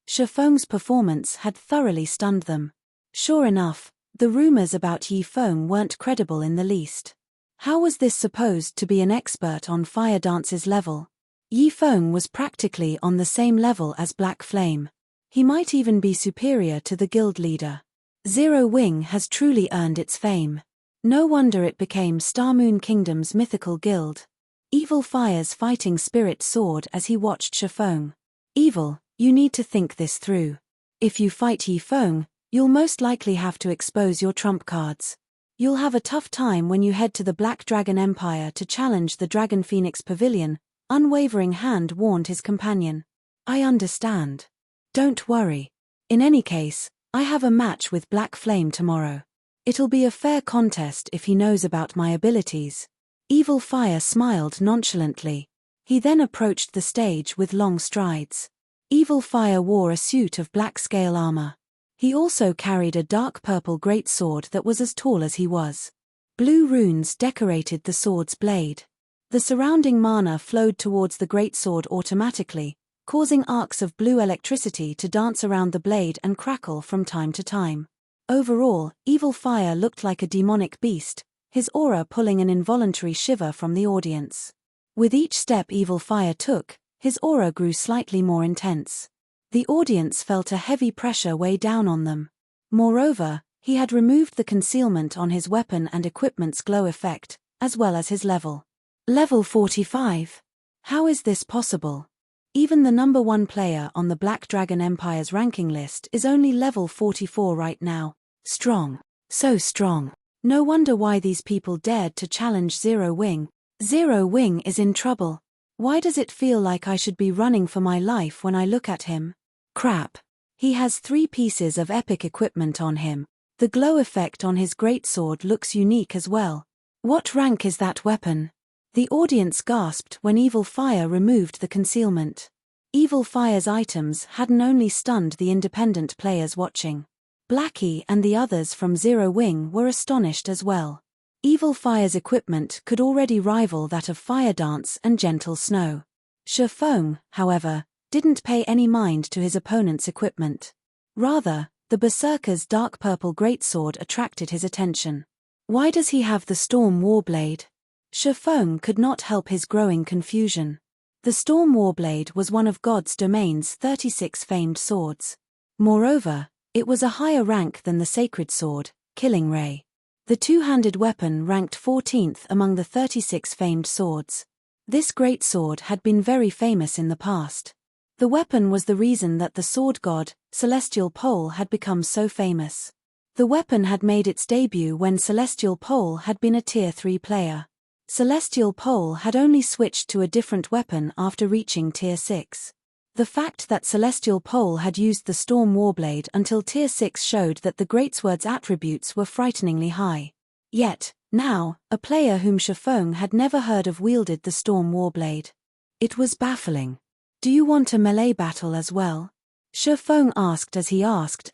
Shifeng's performance had thoroughly stunned them. Sure enough, the rumors about Yifeng weren't credible in the least. How was this supposed to be an expert on fire dance's level? Yifeng was practically on the same level as Black Flame. He might even be superior to the guild leader. Zero Wing has truly earned its fame. No wonder it became Star Moon Kingdom's mythical guild. Evil Fire's fighting spirit soared as he watched Shifeng. Evil, you need to think this through. If you fight Yifeng, you'll most likely have to expose your trump cards. You'll have a tough time when you head to the Black Dragon Empire to challenge the Dragon Phoenix Pavilion, Unwavering Hand warned his companion. I understand. Don't worry. In any case, I have a match with Black Flame tomorrow. It'll be a fair contest if he knows about my abilities. Evil Fire smiled nonchalantly. He then approached the stage with long strides. Evil Fire wore a suit of black scale armor. He also carried a dark purple greatsword that was as tall as he was. Blue runes decorated the sword's blade. The surrounding mana flowed towards the greatsword automatically, causing arcs of blue electricity to dance around the blade and crackle from time to time. Overall, Evil Fire looked like a demonic beast, his aura pulling an involuntary shiver from the audience. With each step Evil Fire took, his aura grew slightly more intense. The audience felt a heavy pressure weigh down on them. Moreover, he had removed the concealment on his weapon and equipment's glow effect, as well as his level. Level 45. How is this possible? Even the number 1 player on the Black Dragon Empire's ranking list is only level 44 right now. Strong. So strong. No wonder why these people dared to challenge Zero Wing. Zero Wing is in trouble. Why does it feel like I should be running for my life when I look at him? Crap. He has 3 pieces of epic equipment on him. The glow effect on his greatsword looks unique as well. What rank is that weapon? The audience gasped when Evil Fire removed the concealment. Evil Fire's items hadn't only stunned the independent players watching. Blackie and the others from Zero Wing were astonished as well. Evil Fire's equipment could already rival that of Fire Dance and Gentle Snow. Shifeng, however, didn't pay any mind to his opponent's equipment. Rather, the Berserker's dark purple greatsword attracted his attention. Why does he have the Storm Warblade? Shifeng could not help his growing confusion. The Storm Warblade was one of God's domain's 36 famed swords. Moreover, it was a higher rank than the Sacred Sword, Killing Ray. The two-handed weapon ranked 14th among the 36 famed swords. This greatsword had been very famous in the past. The weapon was the reason that the sword god, Celestial Pole, had become so famous. The weapon had made its debut when Celestial Pole had been a Tier 3 player. Celestial Pole had only switched to a different weapon after reaching Tier 6. The fact that Celestial Pole had used the Storm Warblade until Tier 6 showed that the greatsword's attributes were frighteningly high. Yet, now, a player whom Shifeng had never heard of wielded the Storm Warblade. It was baffling. Do you want a melee battle as well? Shifeng asked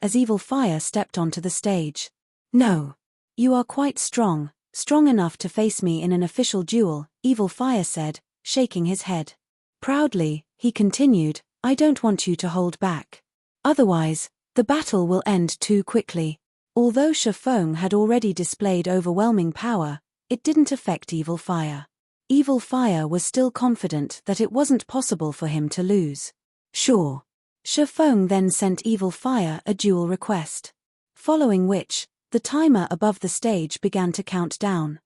as Evil Fire stepped onto the stage. No. You are quite strong enough to face me in an official duel, Evil Fire said, shaking his head. Proudly, he continued, I don't want you to hold back. Otherwise, the battle will end too quickly. Although Shifeng had already displayed overwhelming power, it didn't affect Evil Fire. Evil Fire was still confident that it wasn't possible for him to lose. Sure. Shifeng then sent Evil Fire a duel request. Following which, the timer above the stage began to count down.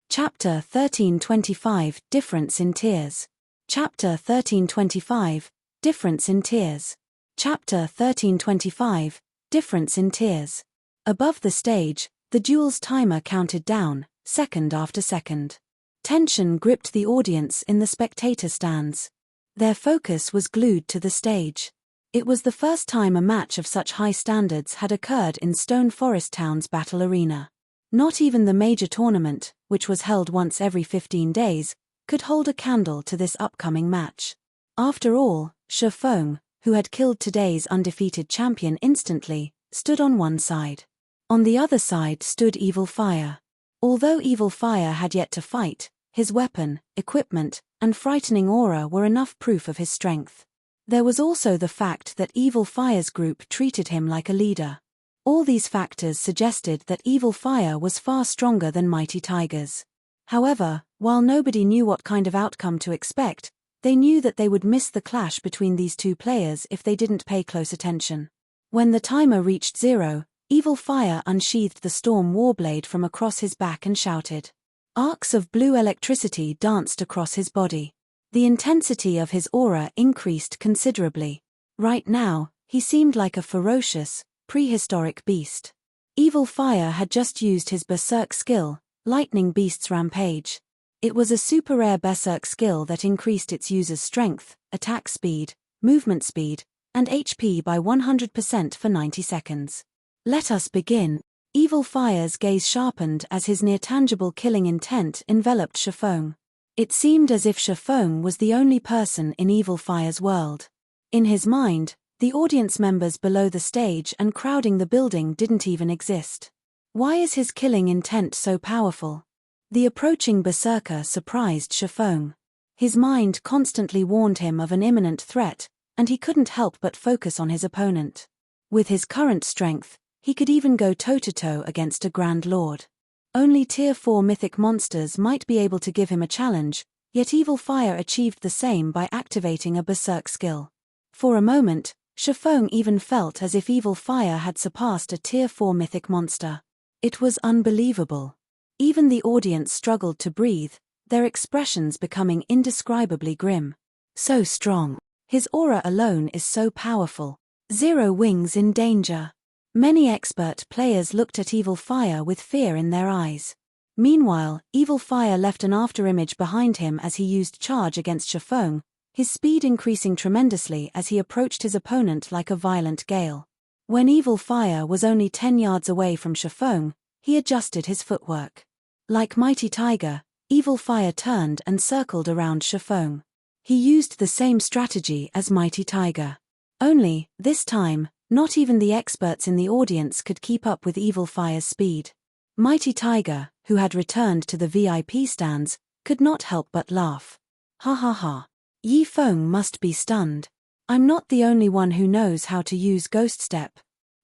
Chapter 1325 – Difference in Tiers. Chapter 1325 – Difference in Tiers. Chapter 1325 – Difference in Tiers. Above the stage, the duel's timer counted down, second after second. Tension gripped the audience in the spectator stands. Their focus was glued to the stage. It was the first time a match of such high standards had occurred in Stone Forest Town's battle arena. Not even the major tournament, which was held once every 15 days, could hold a candle to this upcoming match. After all, Shifeng, who had killed today's undefeated champion instantly, stood on one side. On the other side stood Evil Fire. Although Evil Fire had yet to fight, His weapon, equipment, and frightening aura were enough proof of his strength. There was also the fact that Evil Fire's group treated him like a leader. All these factors suggested that Evil Fire was far stronger than Mighty Tiger's. However, while nobody knew what kind of outcome to expect, they knew that they would miss the clash between these two players if they didn't pay close attention. When the timer reached 0, Evil Fire unsheathed the Storm Warblade from across his back and shouted. Arcs of blue electricity danced across his body. The intensity of his aura increased considerably. Right now, he seemed like a ferocious, prehistoric beast. Evil Fire had just used his Berserk skill, Lightning Beast's Rampage. It was a super rare Berserk skill that increased its user's strength, attack speed, movement speed, and HP by 100% for 90 seconds. Let us begin. Evil Fire's gaze sharpened as his near-tangible killing intent enveloped Shifeng. It seemed as if Shifeng was the only person in Evil Fire's world. In his mind, the audience members below the stage and crowding the building didn't even exist. Why is his killing intent so powerful? The approaching Berserker surprised Shifeng. His mind constantly warned him of an imminent threat, and he couldn't help but focus on his opponent. With his current strength, he could even go toe-to-toe against a Grand Lord. Only Tier 4 mythic monsters might be able to give him a challenge, yet Evil Fire achieved the same by activating a Berserk skill. For a moment, Shifeng even felt as if Evil Fire had surpassed a Tier 4 mythic monster. It was unbelievable. Even the audience struggled to breathe, their expressions becoming indescribably grim. So strong. His aura alone is so powerful. Zero Wings in danger. Many expert players looked at Evil Fire with fear in their eyes. Meanwhile, Evil Fire left an afterimage behind him as he used charge against Shifeng, his speed increasing tremendously as he approached his opponent like a violent gale. When Evil Fire was only 10 yards away from Shifeng, he adjusted his footwork. Like Mighty Tiger, Evil Fire turned and circled around Shifeng. He used the same strategy as Mighty Tiger. Only, this time, not even the experts in the audience could keep up with Evil Fire's speed. Mighty Tiger, who had returned to the VIP stands, could not help but laugh. Ha ha ha. Yi Feng must be stunned. I'm not the only one who knows how to use Ghost Step.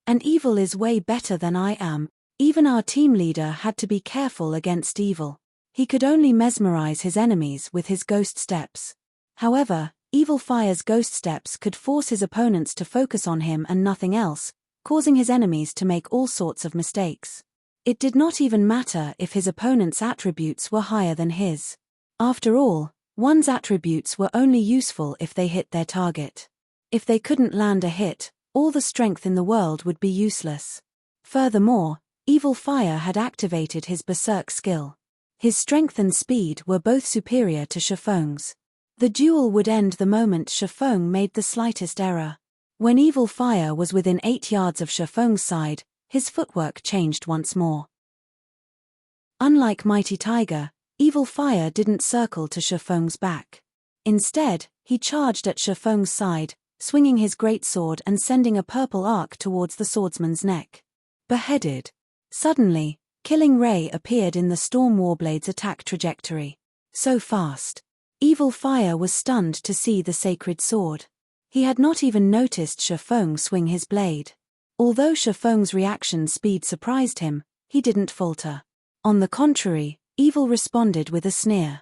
And Evil is way better than I am. Even our team leader had to be careful against Evil. He could only mesmerize his enemies with his Ghost Steps. However, Evil Fire's Ghost Steps could force his opponents to focus on him and nothing else, causing his enemies to make all sorts of mistakes. It did not even matter if his opponent's attributes were higher than his. After all, one's attributes were only useful if they hit their target. If they couldn't land a hit, all the strength in the world would be useless. Furthermore, Evil Fire had activated his Berserk skill. His strength and speed were both superior to Shifeng's. The duel would end the moment Shifeng made the slightest error. When Evil Fire was within 8 yards of Shifeng's side, his footwork changed once more. Unlike Mighty Tiger, Evil Fire didn't circle to Shifeng's back. Instead, he charged at Shifeng's side, swinging his greatsword and sending a purple arc towards the swordsman's neck. Beheaded. Suddenly, Killing Ray appeared in the Storm Warblade's attack trajectory. So fast. Evil Fire was stunned to see the sacred sword. He had not even noticed Shifeng swing his blade. Although Shifeng's reaction speed surprised him, he didn't falter. On the contrary, Evil responded with a sneer.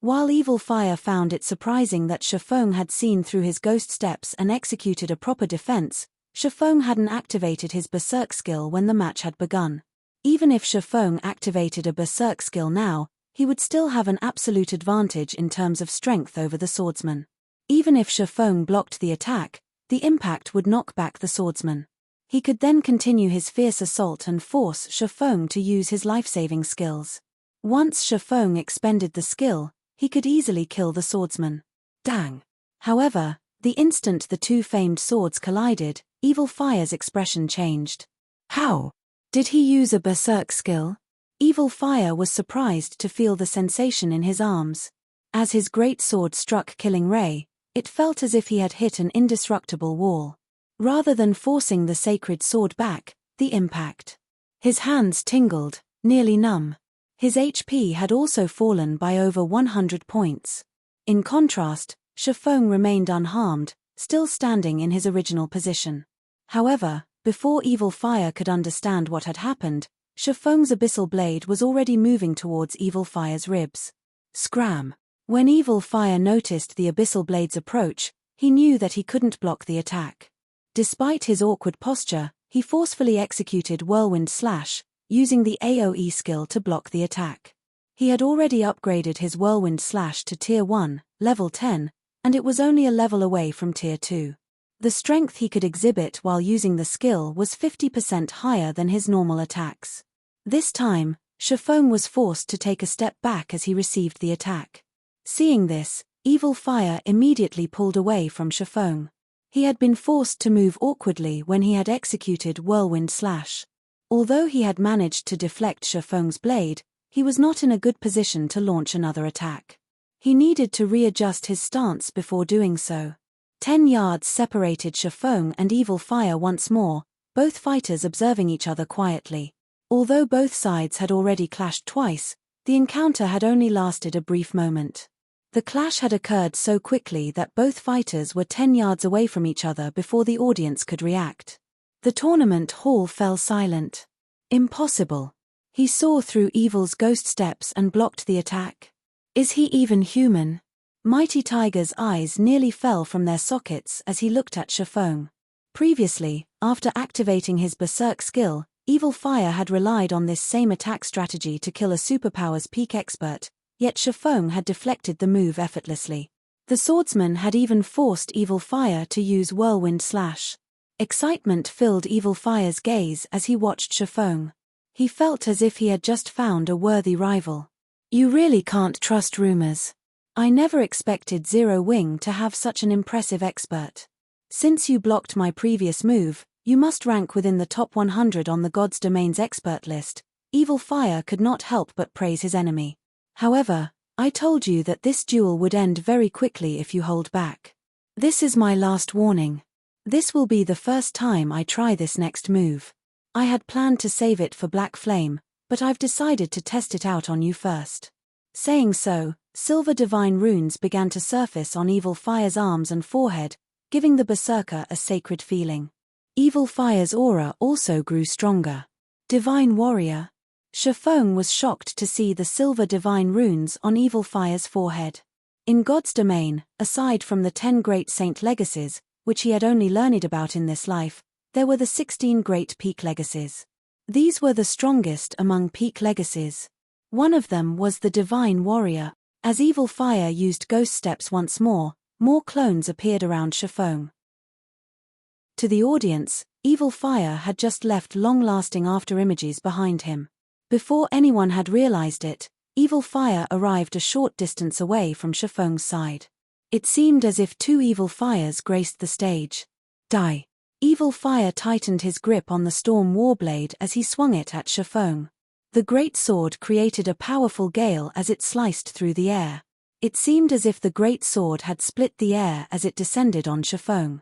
While Evil Fire found it surprising that Shifeng had seen through his Ghost Steps and executed a proper defense, Shifeng hadn't activated his Berserk skill when the match had begun. Even if Shifeng activated a Berserk skill now, he would still have an absolute advantage in terms of strength over the swordsman. Even if Shifeng blocked the attack, the impact would knock back the swordsman. He could then continue his fierce assault and force Shifeng to use his life-saving skills. Once Shifeng expended the skill, he could easily kill the swordsman. Dang! However, the instant the two famed swords collided, Evil Fire's expression changed. How? Did he use a Berserk skill? Evil Fire was surprised to feel the sensation in his arms. As his great sword struck Killing Ray, it felt as if he had hit an indestructible wall. Rather than forcing the sacred sword back, the impact. His hands tingled, nearly numb. His HP had also fallen by over 100 points. In contrast, Shifeng remained unharmed, still standing in his original position. However, before Evil Fire could understand what had happened, Shifeng's abyssal blade was already moving towards Evil Fire's ribs. Scram! When Evil Fire noticed the abyssal blade's approach, he knew that he couldn't block the attack. Despite his awkward posture, he forcefully executed Whirlwind Slash, using the AoE skill to block the attack. He had already upgraded his Whirlwind Slash to Tier 1, level 10, and it was only a level away from Tier 2. The strength he could exhibit while using the skill was 50% higher than his normal attacks. This time, Shifeng was forced to take a step back as he received the attack. Seeing this, Evil Fire immediately pulled away from Shifeng. He had been forced to move awkwardly when he had executed Whirlwind Slash. Although he had managed to deflect Shifeng's blade, he was not in a good position to launch another attack. He needed to readjust his stance before doing so. 10 yards separated Shifeng and Evil Fire once more, both fighters observing each other quietly. Although both sides had already clashed twice, the encounter had only lasted a brief moment. The clash had occurred so quickly that both fighters were 10 yards away from each other before the audience could react. The tournament hall fell silent. Impossible. He saw through Evil's ghost steps and blocked the attack. Is he even human? Mighty Tiger's eyes nearly fell from their sockets as he looked at Shifeng. Previously, after activating his Berserk skill, Evil Fire had relied on this same attack strategy to kill a superpower's peak expert, yet Shifeng had deflected the move effortlessly. The swordsman had even forced Evil Fire to use Whirlwind Slash. Excitement filled Evil Fire's gaze as he watched Shifeng. He felt as if he had just found a worthy rival. You really can't trust rumors. I never expected Zero Wing to have such an impressive expert. Since you blocked my previous move, you must rank within the top 100 on the God's Domain's expert list. Evil Fire could not help but praise his enemy. However, I told you that this duel would end very quickly if you hold back. This is my last warning. This will be the first time I try this next move. I had planned to save it for Black Flame, but I've decided to test it out on you first. Saying so, silver divine runes began to surface on Evil Fire's arms and forehead, giving the Berserker a sacred feeling. Evil Fire's aura also grew stronger. Divine Warrior. Shifeng was shocked to see the silver divine runes on Evil Fire's forehead. In God's Domain, aside from the 10 great saint legacies, which he had only learned about in this life, there were the 16 great peak legacies. These were the strongest among peak legacies. One of them was the Divine Warrior. As Evil Fire used ghost steps once more clones appeared around Shifeng. To the audience, Evil Fire had just left long-lasting afterimages behind him. Before anyone had realized it, Evil Fire arrived a short distance away from Shifeng's side. It seemed as if 2 Evil Fires graced the stage. Die. Evil Fire tightened his grip on the Storm Warblade as he swung it at Shifeng. The great sword created a powerful gale as it sliced through the air. It seemed as if the great sword had split the air as it descended on Shifeng.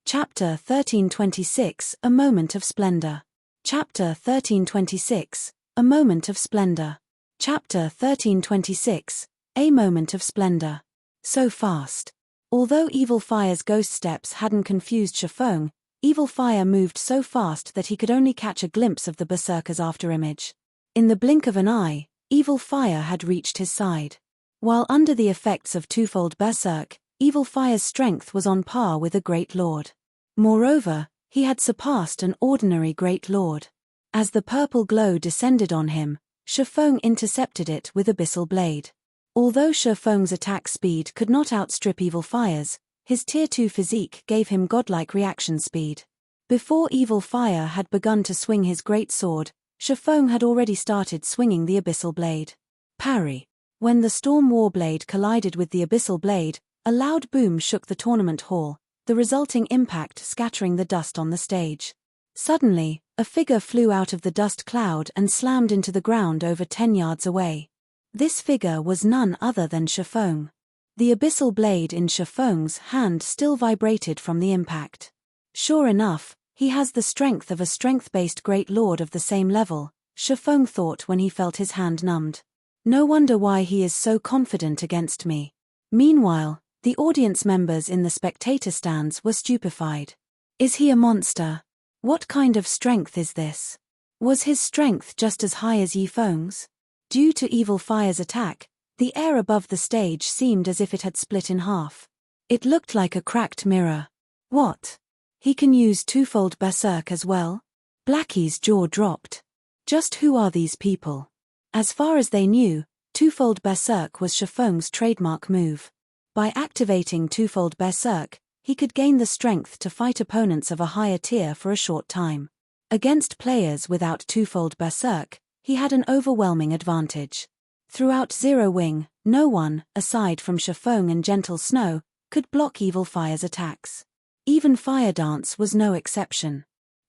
Chapter 1326 A Moment of Splendor. Chapter 1326 A Moment of Splendor. Chapter 1326 A Moment of Splendor. So fast. Although Evil Fire's ghost steps hadn't confused Shifeng, Evil Fire moved so fast that he could only catch a glimpse of the Berserker's afterimage. In the blink of an eye, Evil Fire had reached his side. While under the effects of twofold Berserk, Evil Fire's strength was on par with a Great Lord. Moreover, he had surpassed an ordinary Great Lord. As the purple glow descended on him, Shifeng intercepted it with Abyssal Blade. Although Shifeng's attack speed could not outstrip Evil Fire's, his Tier 2 physique gave him godlike reaction speed. Before Evil Fire had begun to swing his great sword, Shifeng had already started swinging the Abyssal Blade. Parry. When the Storm Warblade collided with the Abyssal Blade, a loud boom shook the tournament hall, the resulting impact scattering the dust on the stage. Suddenly, a figure flew out of the dust cloud and slammed into the ground over 10 yards away. This figure was none other than Shifeng. The Abyssal Blade in Shifeng's hand still vibrated from the impact. Sure enough, He has the strength of a strength-based great lord of the same level, Shifeng thought when he felt his hand numbed. No wonder why he is so confident against me. Meanwhile, the audience members in the spectator stands were stupefied. Is he a monster? What kind of strength is this? Was his strength just as high as Yifeng's? Due to Evil Fire's attack, the air above the stage seemed as if it had split in half. It looked like a cracked mirror. What? He can use twofold berserk as well? Blackie's jaw dropped. Just who are these people? As far as they knew, twofold berserk was Shifeng's trademark move. By activating twofold berserk, he could gain the strength to fight opponents of a higher tier for a short time. Against players without twofold berserk, he had an overwhelming advantage. Throughout Zero Wing, no one, aside from Shifeng and Gentle Snow, could block Evil Fire's attacks. Even Fire Dance was no exception.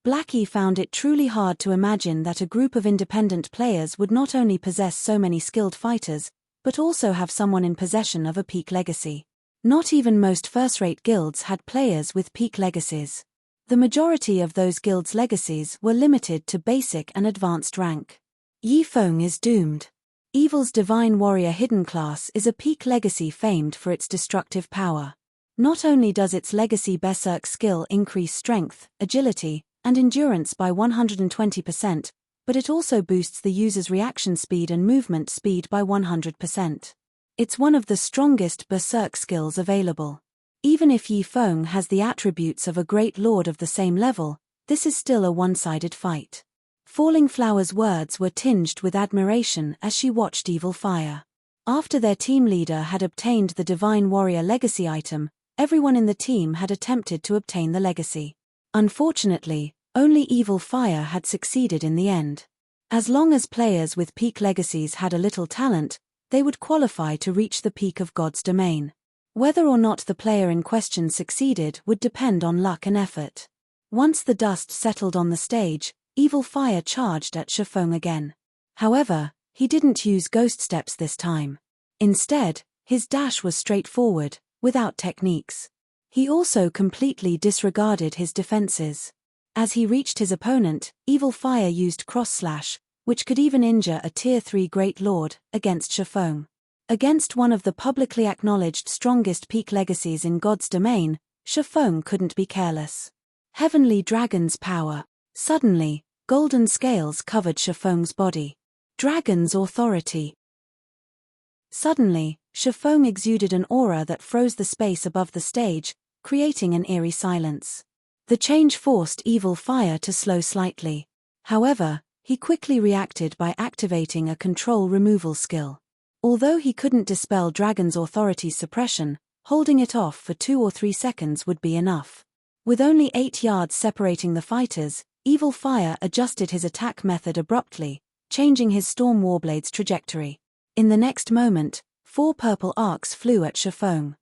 Blackie found it truly hard to imagine that a group of independent players would not only possess so many skilled fighters, but also have someone in possession of a peak legacy. Not even most first-rate guilds had players with peak legacies. The majority of those guilds' legacies were limited to basic and advanced rank. Yifeng is doomed. Evil's Divine Warrior Hidden class is a peak legacy famed for its destructive power. Not only does its legacy berserk skill increase strength, agility, and endurance by 120%, but it also boosts the user's reaction speed and movement speed by 100%. It's one of the strongest berserk skills available. Even if Yifeng has the attributes of a great lord of the same level, this is still a one-sided fight. Falling Flower's words were tinged with admiration as she watched Evil Fire. After their team leader had obtained the Divine Warrior legacy item, everyone in the team had attempted to obtain the legacy. Unfortunately, only Evil Fire had succeeded in the end. As long as players with peak legacies had a little talent, they would qualify to reach the peak of God's domain. Whether or not the player in question succeeded would depend on luck and effort. Once the dust settled on the stage, Evil Fire charged at Shifeng again. However, he didn't use ghost steps this time. Instead, his dash was straightforward, without techniques. He also completely disregarded his defenses. As he reached his opponent, Evil Fire used Cross Slash, which could even injure a Tier 3 Great Lord, against Shifeng. Against one of the publicly acknowledged strongest peak legacies in God's domain, Shifeng couldn't be careless. Heavenly Dragon's power. Suddenly, golden scales covered Shifeng's body. Dragon's authority. Suddenly, Shifeng exuded an aura that froze the space above the stage, creating an eerie silence. The change forced Evil Fire to slow slightly. However, he quickly reacted by activating a control removal skill. Although he couldn't dispel Dragon's authority's suppression, holding it off for 2 or 3 seconds would be enough. With only 8 yards separating the fighters, Evil Fire adjusted his attack method abruptly, changing his Storm Warblade's trajectory. In the next moment, 4 purple arcs flew at Shifeng.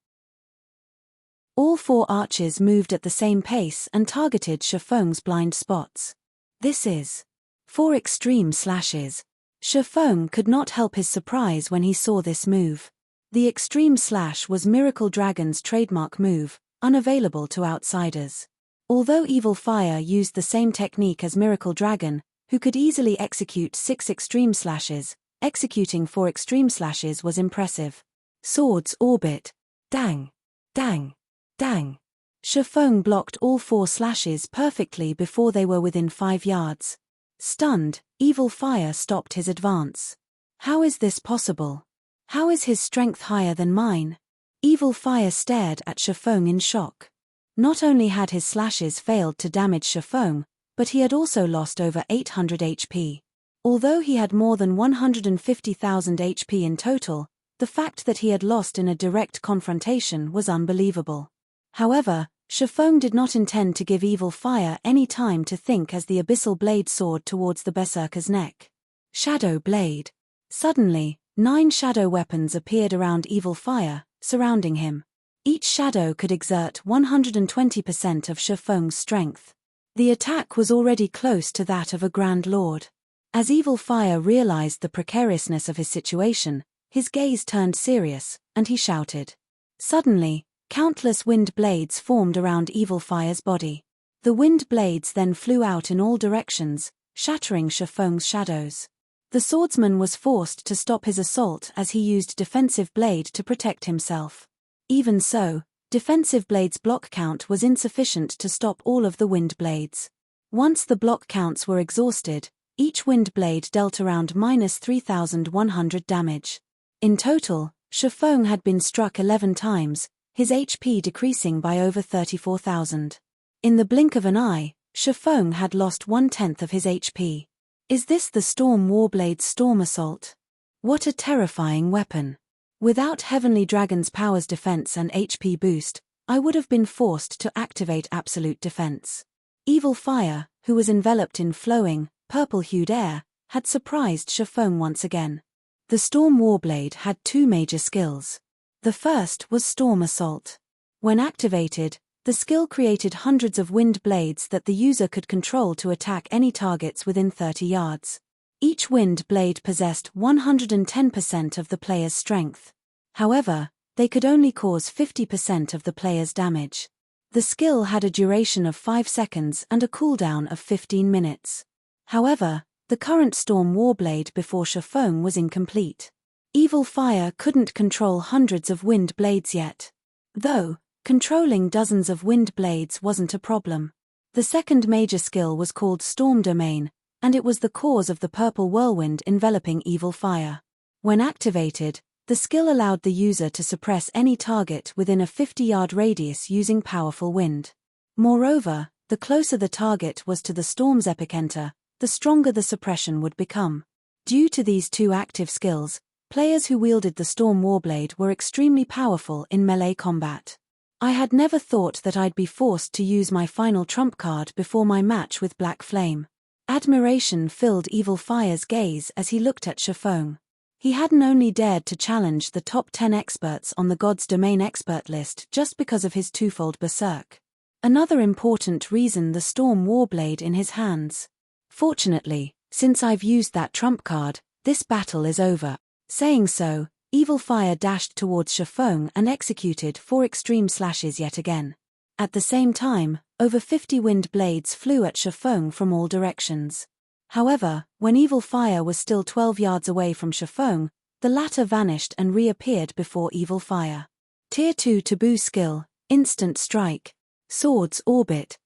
All 4 arches moved at the same pace and targeted Shifeng's blind spots. This is 4 extreme slashes. Shifeng could not help his surprise when he saw this move. The extreme slash was Miracle Dragon's trademark move, unavailable to outsiders. Although Evil Fire used the same technique as Miracle Dragon, who could easily execute 6 extreme slashes, executing 4 extreme slashes was impressive. Swords Orbit. Dang. Dang. Dang. Shifeng blocked all 4 slashes perfectly before they were within 5 yards. Stunned, Evil Fire stopped his advance. How is this possible? How is his strength higher than mine? Evil Fire stared at Shifeng in shock. Not only had his slashes failed to damage Shifeng, but he had also lost over 800 HP. Although he had more than 150,000 HP in total, the fact that he had lost in a direct confrontation was unbelievable. However, Shifeng did not intend to give Evil Fire any time to think as the abyssal blade soared towards the berserker's neck. Shadow Blade. Suddenly, 9 shadow weapons appeared around Evil Fire, surrounding him. Each shadow could exert 120% of Shifeng's strength. The attack was already close to that of a Grand Lord. As Evil Fire realized the precariousness of his situation, his gaze turned serious, and he shouted. Suddenly, countless wind blades formed around Evil Fire's body. The wind blades then flew out in all directions, shattering Shifeng's shadows. The swordsman was forced to stop his assault as he used defensive blade to protect himself. Even so, defensive blade's block count was insufficient to stop all of the wind blades. Once the block counts were exhausted, each wind blade dealt around -3,100 damage. In total, Shifeng had been struck 11 times, his HP decreasing by over 34,000. In the blink of an eye, Shifeng had lost 1/10 of his HP. Is this the Storm Warblade's Storm Assault? What a terrifying weapon. Without Heavenly Dragon's powers defense and HP boost, I would have been forced to activate absolute defense. Evil Fire, who was enveloped in flowing, purple-hued air, had surprised Shifeng once again. The Storm Warblade had two major skills. The first was Storm Assault. When activated, the skill created hundreds of wind blades that the user could control to attack any targets within 30 yards. Each wind blade possessed 110% of the player's strength. However, they could only cause 50% of the player's damage. The skill had a duration of 5 seconds and a cooldown of 15 minutes. However, the current Storm Warblade before Shifeng was incomplete. Evil Fire couldn't control hundreds of wind blades yet. Though, controlling dozens of wind blades wasn't a problem. The second major skill was called Storm Domain, and it was the cause of the purple whirlwind enveloping Evil Fire. When activated, the skill allowed the user to suppress any target within a 50-yard radius using powerful wind. Moreover, the closer the target was to the storm's epicenter, the stronger the suppression would become. Due to these two active skills, players who wielded the Storm Warblade were extremely powerful in melee combat. I had never thought that I'd be forced to use my final trump card before my match with Black Flame. Admiration filled Evil Fire's gaze as he looked at Shifeng. He hadn't only dared to challenge the top 10 experts on the God's Domain expert list just because of his twofold berserk. Another important reason, the Storm Warblade in his hands. Fortunately, since I've used that trump card, this battle is over. Saying so, Evil Fire dashed towards Shifeng and executed 4 extreme slashes yet again. At the same time, over 50 wind blades flew at Shifeng from all directions. However, when Evil Fire was still 12 yards away from Shifeng, the latter vanished and reappeared before Evil Fire. Tier 2 Taboo Skill, Instant Strike. Swords Orbit.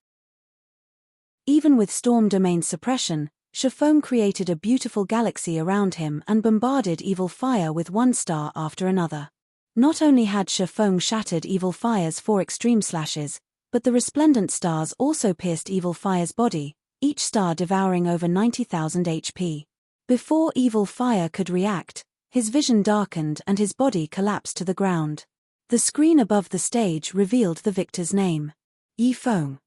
Even with Storm Domain suppression, Shifeng created a beautiful galaxy around him and bombarded Evil Fire with one star after another. Not only had Shifeng shattered Evil Fire's 4 extreme slashes, but the resplendent stars also pierced Evil Fire's body, each star devouring over 90,000 HP. Before Evil Fire could react, his vision darkened and his body collapsed to the ground. The screen above the stage revealed the victor's name. Yifeng.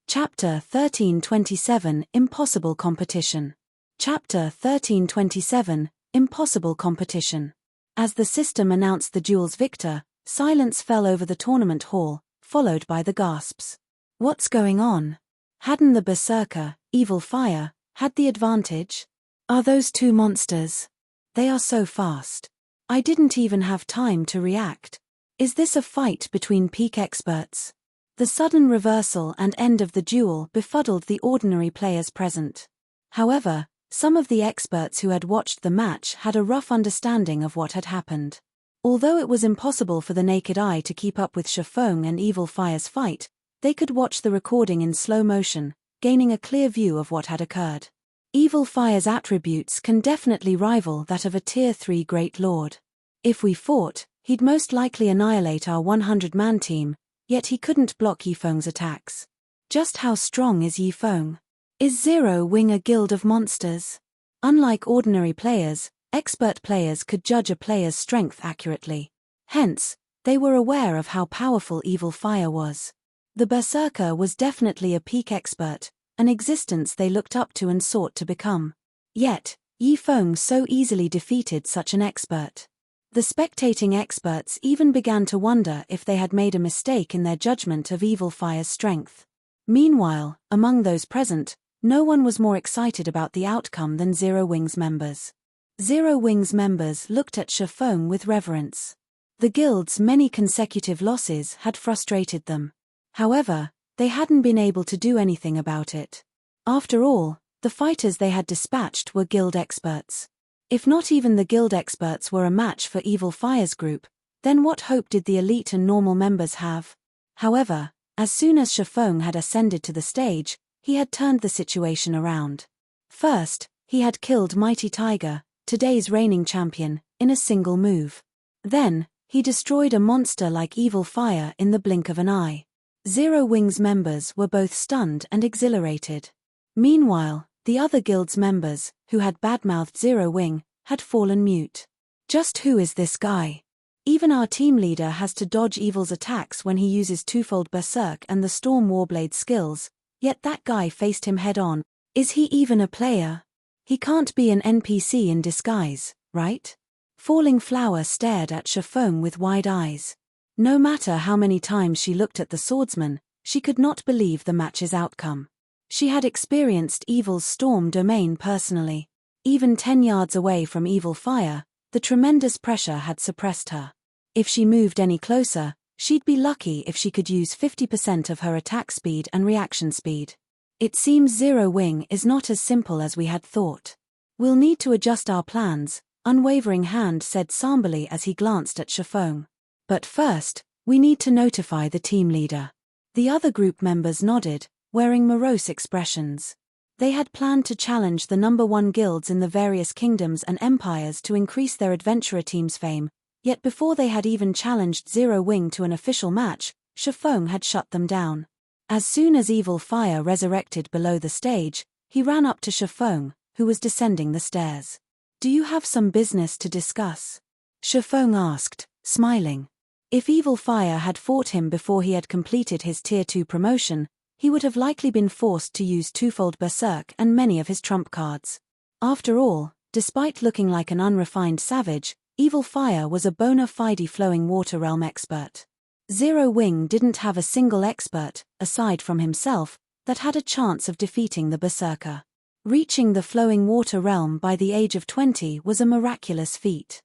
Chapter 1327 Impossible Competition. Chapter 1327 Impossible Competition. As the system announced the duel's victor, silence fell over the tournament hall, followed by the gasps. What's going on? Hadn't the berserker, Evil Fire, had the advantage? Are those two monsters? They are so fast. I didn't even have time to react. Is this a fight between peak experts? The sudden reversal and end of the duel befuddled the ordinary players present. However, some of the experts who had watched the match had a rough understanding of what had happened. Although it was impossible for the naked eye to keep up with Shifeng and Evil Fire's fight, they could watch the recording in slow motion, gaining a clear view of what had occurred. Evil Fire's attributes can definitely rival that of a Tier 3 Great Lord. If we fought, he'd most likely annihilate our 100-man team, yet he couldn't block Yifeng's attacks. Just how strong is Yifeng? Is Zero Wing a guild of monsters? Unlike ordinary players, expert players could judge a player's strength accurately. Hence, they were aware of how powerful Evil Fire was. The Berserker was definitely a peak expert, an existence they looked up to and sought to become. Yet, Yifeng so easily defeated such an expert. The spectating experts even began to wonder if they had made a mistake in their judgment of Evil Fire's strength. Meanwhile, among those present, no one was more excited about the outcome than Zero Wing's members. Zero Wing's members looked at Shifeng with reverence. The guild's many consecutive losses had frustrated them. However, they hadn't been able to do anything about it. After all, the fighters they had dispatched were guild experts. If not even the guild experts were a match for Evil Fire's group, then what hope did the elite and normal members have? However, as soon as Shifeng had ascended to the stage, he had turned the situation around. First, he had killed Mighty Tiger, today's reigning champion, in a single move. Then, he destroyed a monster like Evil Fire in the blink of an eye. Zero Wing's members were both stunned and exhilarated. Meanwhile, the other guild's members, who had badmouthed Zero Wing, had fallen mute. Just who is this guy? Even our team leader has to dodge Evil's attacks when he uses twofold Berserk and the Storm Warblade skills, yet that guy faced him head-on. Is he even a player? He can't be an NPC in disguise, right? Falling Flower stared at Shifeng with wide eyes. No matter how many times she looked at the swordsman, she could not believe the match's outcome. She had experienced Evil's storm domain personally. Even 10 yards away from Evil Fire, the tremendous pressure had suppressed her. If she moved any closer, she'd be lucky if she could use 50% of her attack speed and reaction speed. It seems Zero Wing is not as simple as we had thought. We'll need to adjust our plans, Unwavering Hand said somberly as he glanced at Shifeng. But first, we need to notify the team leader. The other group members nodded, wearing morose expressions. They had planned to challenge the #1 guilds in the various kingdoms and empires to increase their adventurer team's fame, yet before they had even challenged Zero Wing to an official match, Shifeng had shut them down. As soon as Evil Fire resurrected below the stage, he ran up to Shifeng, who was descending the stairs. "Do you have some business to discuss?" Shifeng asked, smiling. If Evil Fire had fought him before he had completed his Tier 2 promotion, he would have likely been forced to use twofold Berserk and many of his trump cards. After all, despite looking like an unrefined savage, Evil Fire was a bona fide flowing water realm expert. Zero Wing didn't have a single expert, aside from himself, that had a chance of defeating the Berserker. Reaching the flowing water realm by the age of 20 was a miraculous feat.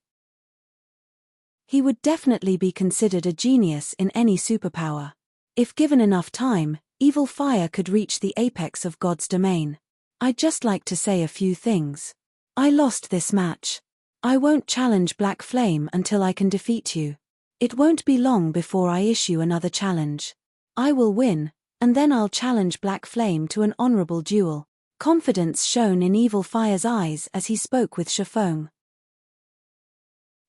He would definitely be considered a genius in any superpower. If given enough time, Evil Fire could reach the apex of God's domain. I'd just like to say a few things. I lost this match. I won't challenge Black Flame until I can defeat you. It won't be long before I issue another challenge. I will win, and then I'll challenge Black Flame to an honorable duel. Confidence shone in Evil Fire's eyes as he spoke with Shifeng.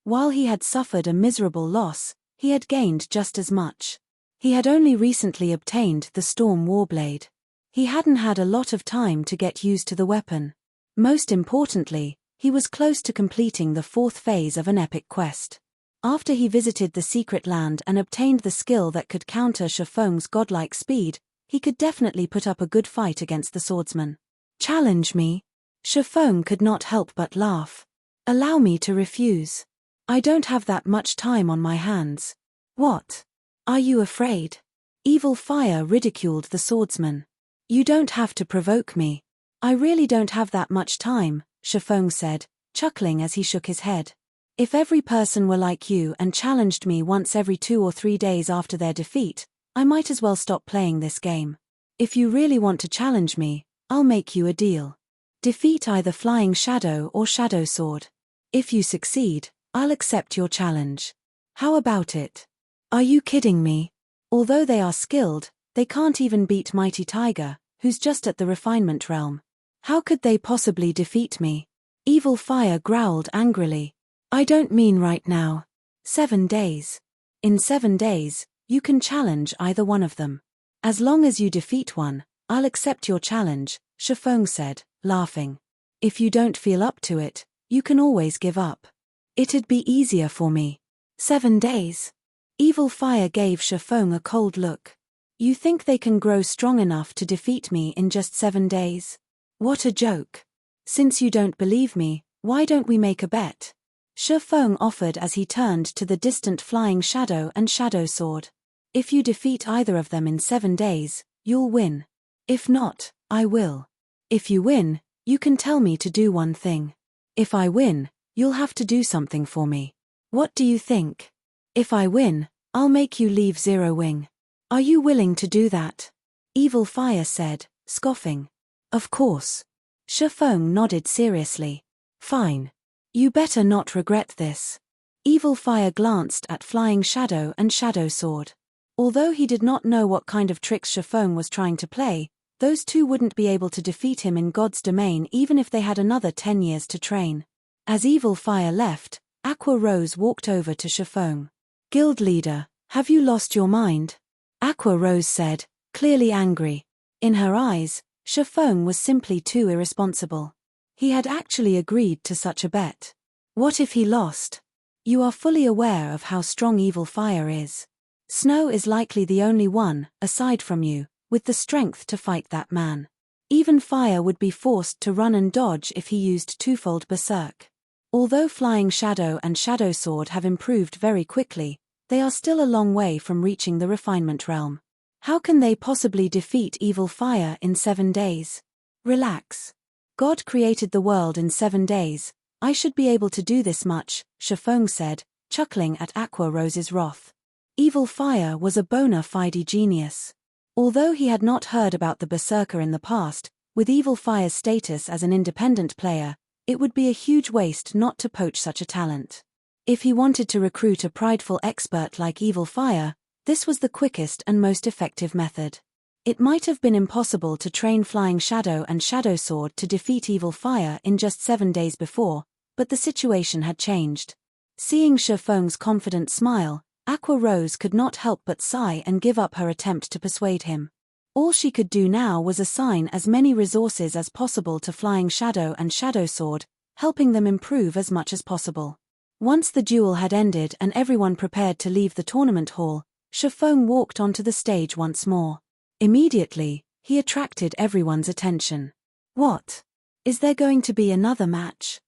While he had suffered a miserable loss, he had gained just as much. He had only recently obtained the Storm Warblade. He hadn't had a lot of time to get used to the weapon. Most importantly, he was close to completing the 4th phase of an epic quest. After he visited the secret land and obtained the skill that could counter Shifeng's godlike speed, he could definitely put up a good fight against the swordsman. "Challenge me?" Shifeng could not help but laugh. "Allow me to refuse. I don't have that much time on my hands." "What? Are you afraid?" Evil Fire ridiculed the swordsman. "You don't have to provoke me. I really don't have that much time," Shifeng said, chuckling as he shook his head. "If every person were like you and challenged me once every 2 or 3 days after their defeat, I might as well stop playing this game. If you really want to challenge me, I'll make you a deal. Defeat either Flying Shadow or Shadow Sword. If you succeed, I'll accept your challenge. How about it?" "Are you kidding me? Although they are skilled, they can't even beat Mighty Tiger, who's just at the refinement realm. How could they possibly defeat me?" Evil Fire growled angrily. "I don't mean right now. 7 days. In 7 days, you can challenge either one of them. As long as you defeat one, I'll accept your challenge," Shifeng said, laughing. "If you don't feel up to it, you can always give up. It'd be easier for me." 7 days? Evil Fire gave Shifeng a cold look. "You think they can grow strong enough to defeat me in just 7 days? What a joke. Since you don't believe me, why don't we make a bet?" Shifeng offered as he turned to the distant Flying Shadow and Shadow Sword. "If you defeat either of them in 7 days, you'll win. If not, I will. If you win, you can tell me to do one thing. If I win, you'll have to do something for me. What do you think?" If I win, I'll make you leave Zero Wing. Are you willing to do that? Evil Fire said, scoffing. Of course. Shifeng nodded seriously. Fine. You better not regret this. Evil Fire glanced at Flying Shadow and Shadow Sword. Although he did not know what kind of tricks Shifeng was trying to play, those two wouldn't be able to defeat him in God's domain even if they had another 10 years to train. As Evil Fire left, Aqua Rose walked over to Shifeng. Guild leader, have you lost your mind? Aqua Rose said, clearly angry. In her eyes, Shifeng was simply too irresponsible. He had actually agreed to such a bet. What if he lost? You are fully aware of how strong Evil Fire is. Snow is likely the only one, aside from you, with the strength to fight that man. Even Fire would be forced to run and dodge if he used twofold berserk. Although Flying Shadow and Shadow Sword have improved very quickly, they are still a long way from reaching the refinement realm. How can they possibly defeat Evil Fire in 7 days? Relax. God created the world in 7 days. I should be able to do this much, Shifeng said, chuckling at Aqua Rose's wrath. Evil Fire was a bona fide genius. Although he had not heard about the Berserker in the past, with Evil Fire's status as an independent player, it would be a huge waste not to poach such a talent. If he wanted to recruit a prideful expert like Evil Fire, this was the quickest and most effective method. It might have been impossible to train Flying Shadow and Shadow Sword to defeat Evil Fire in just 7 days before, but the situation had changed. Seeing Shifeng's confident smile, Aqua Rose could not help but sigh and give up her attempt to persuade him. All she could do now was assign as many resources as possible to Flying Shadow and Shadow Sword, helping them improve as much as possible. Once the duel had ended and everyone prepared to leave the tournament hall, Shifeng walked onto the stage once more. Immediately, he attracted everyone's attention. What? Is there going to be another match?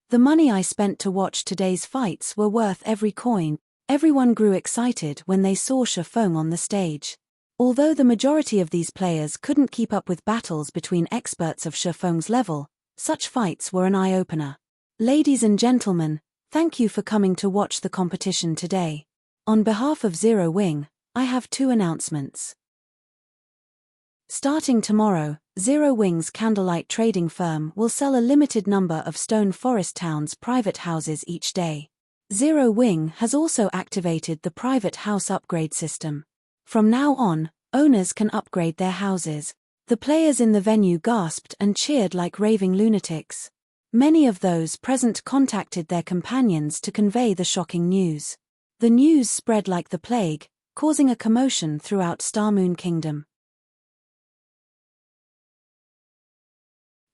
The money I spent to watch today's fights were worth every coin. Everyone grew excited when they saw Shifeng on the stage. Although the majority of these players couldn't keep up with battles between experts of Shifeng's level, such fights were an eye-opener. Ladies and gentlemen, thank you for coming to watch the competition today. On behalf of Zero Wing, I have 2 announcements. Starting tomorrow, Zero Wing's candlelight trading firm will sell a limited number of Stone Forest Town's private houses each day. Zero Wing has also activated the private house upgrade system. From now on, owners can upgrade their houses. The players in the venue gasped and cheered like raving lunatics. Many of those present contacted their companions to convey the shocking news. The news spread like the plague, causing a commotion throughout Starmoon Kingdom.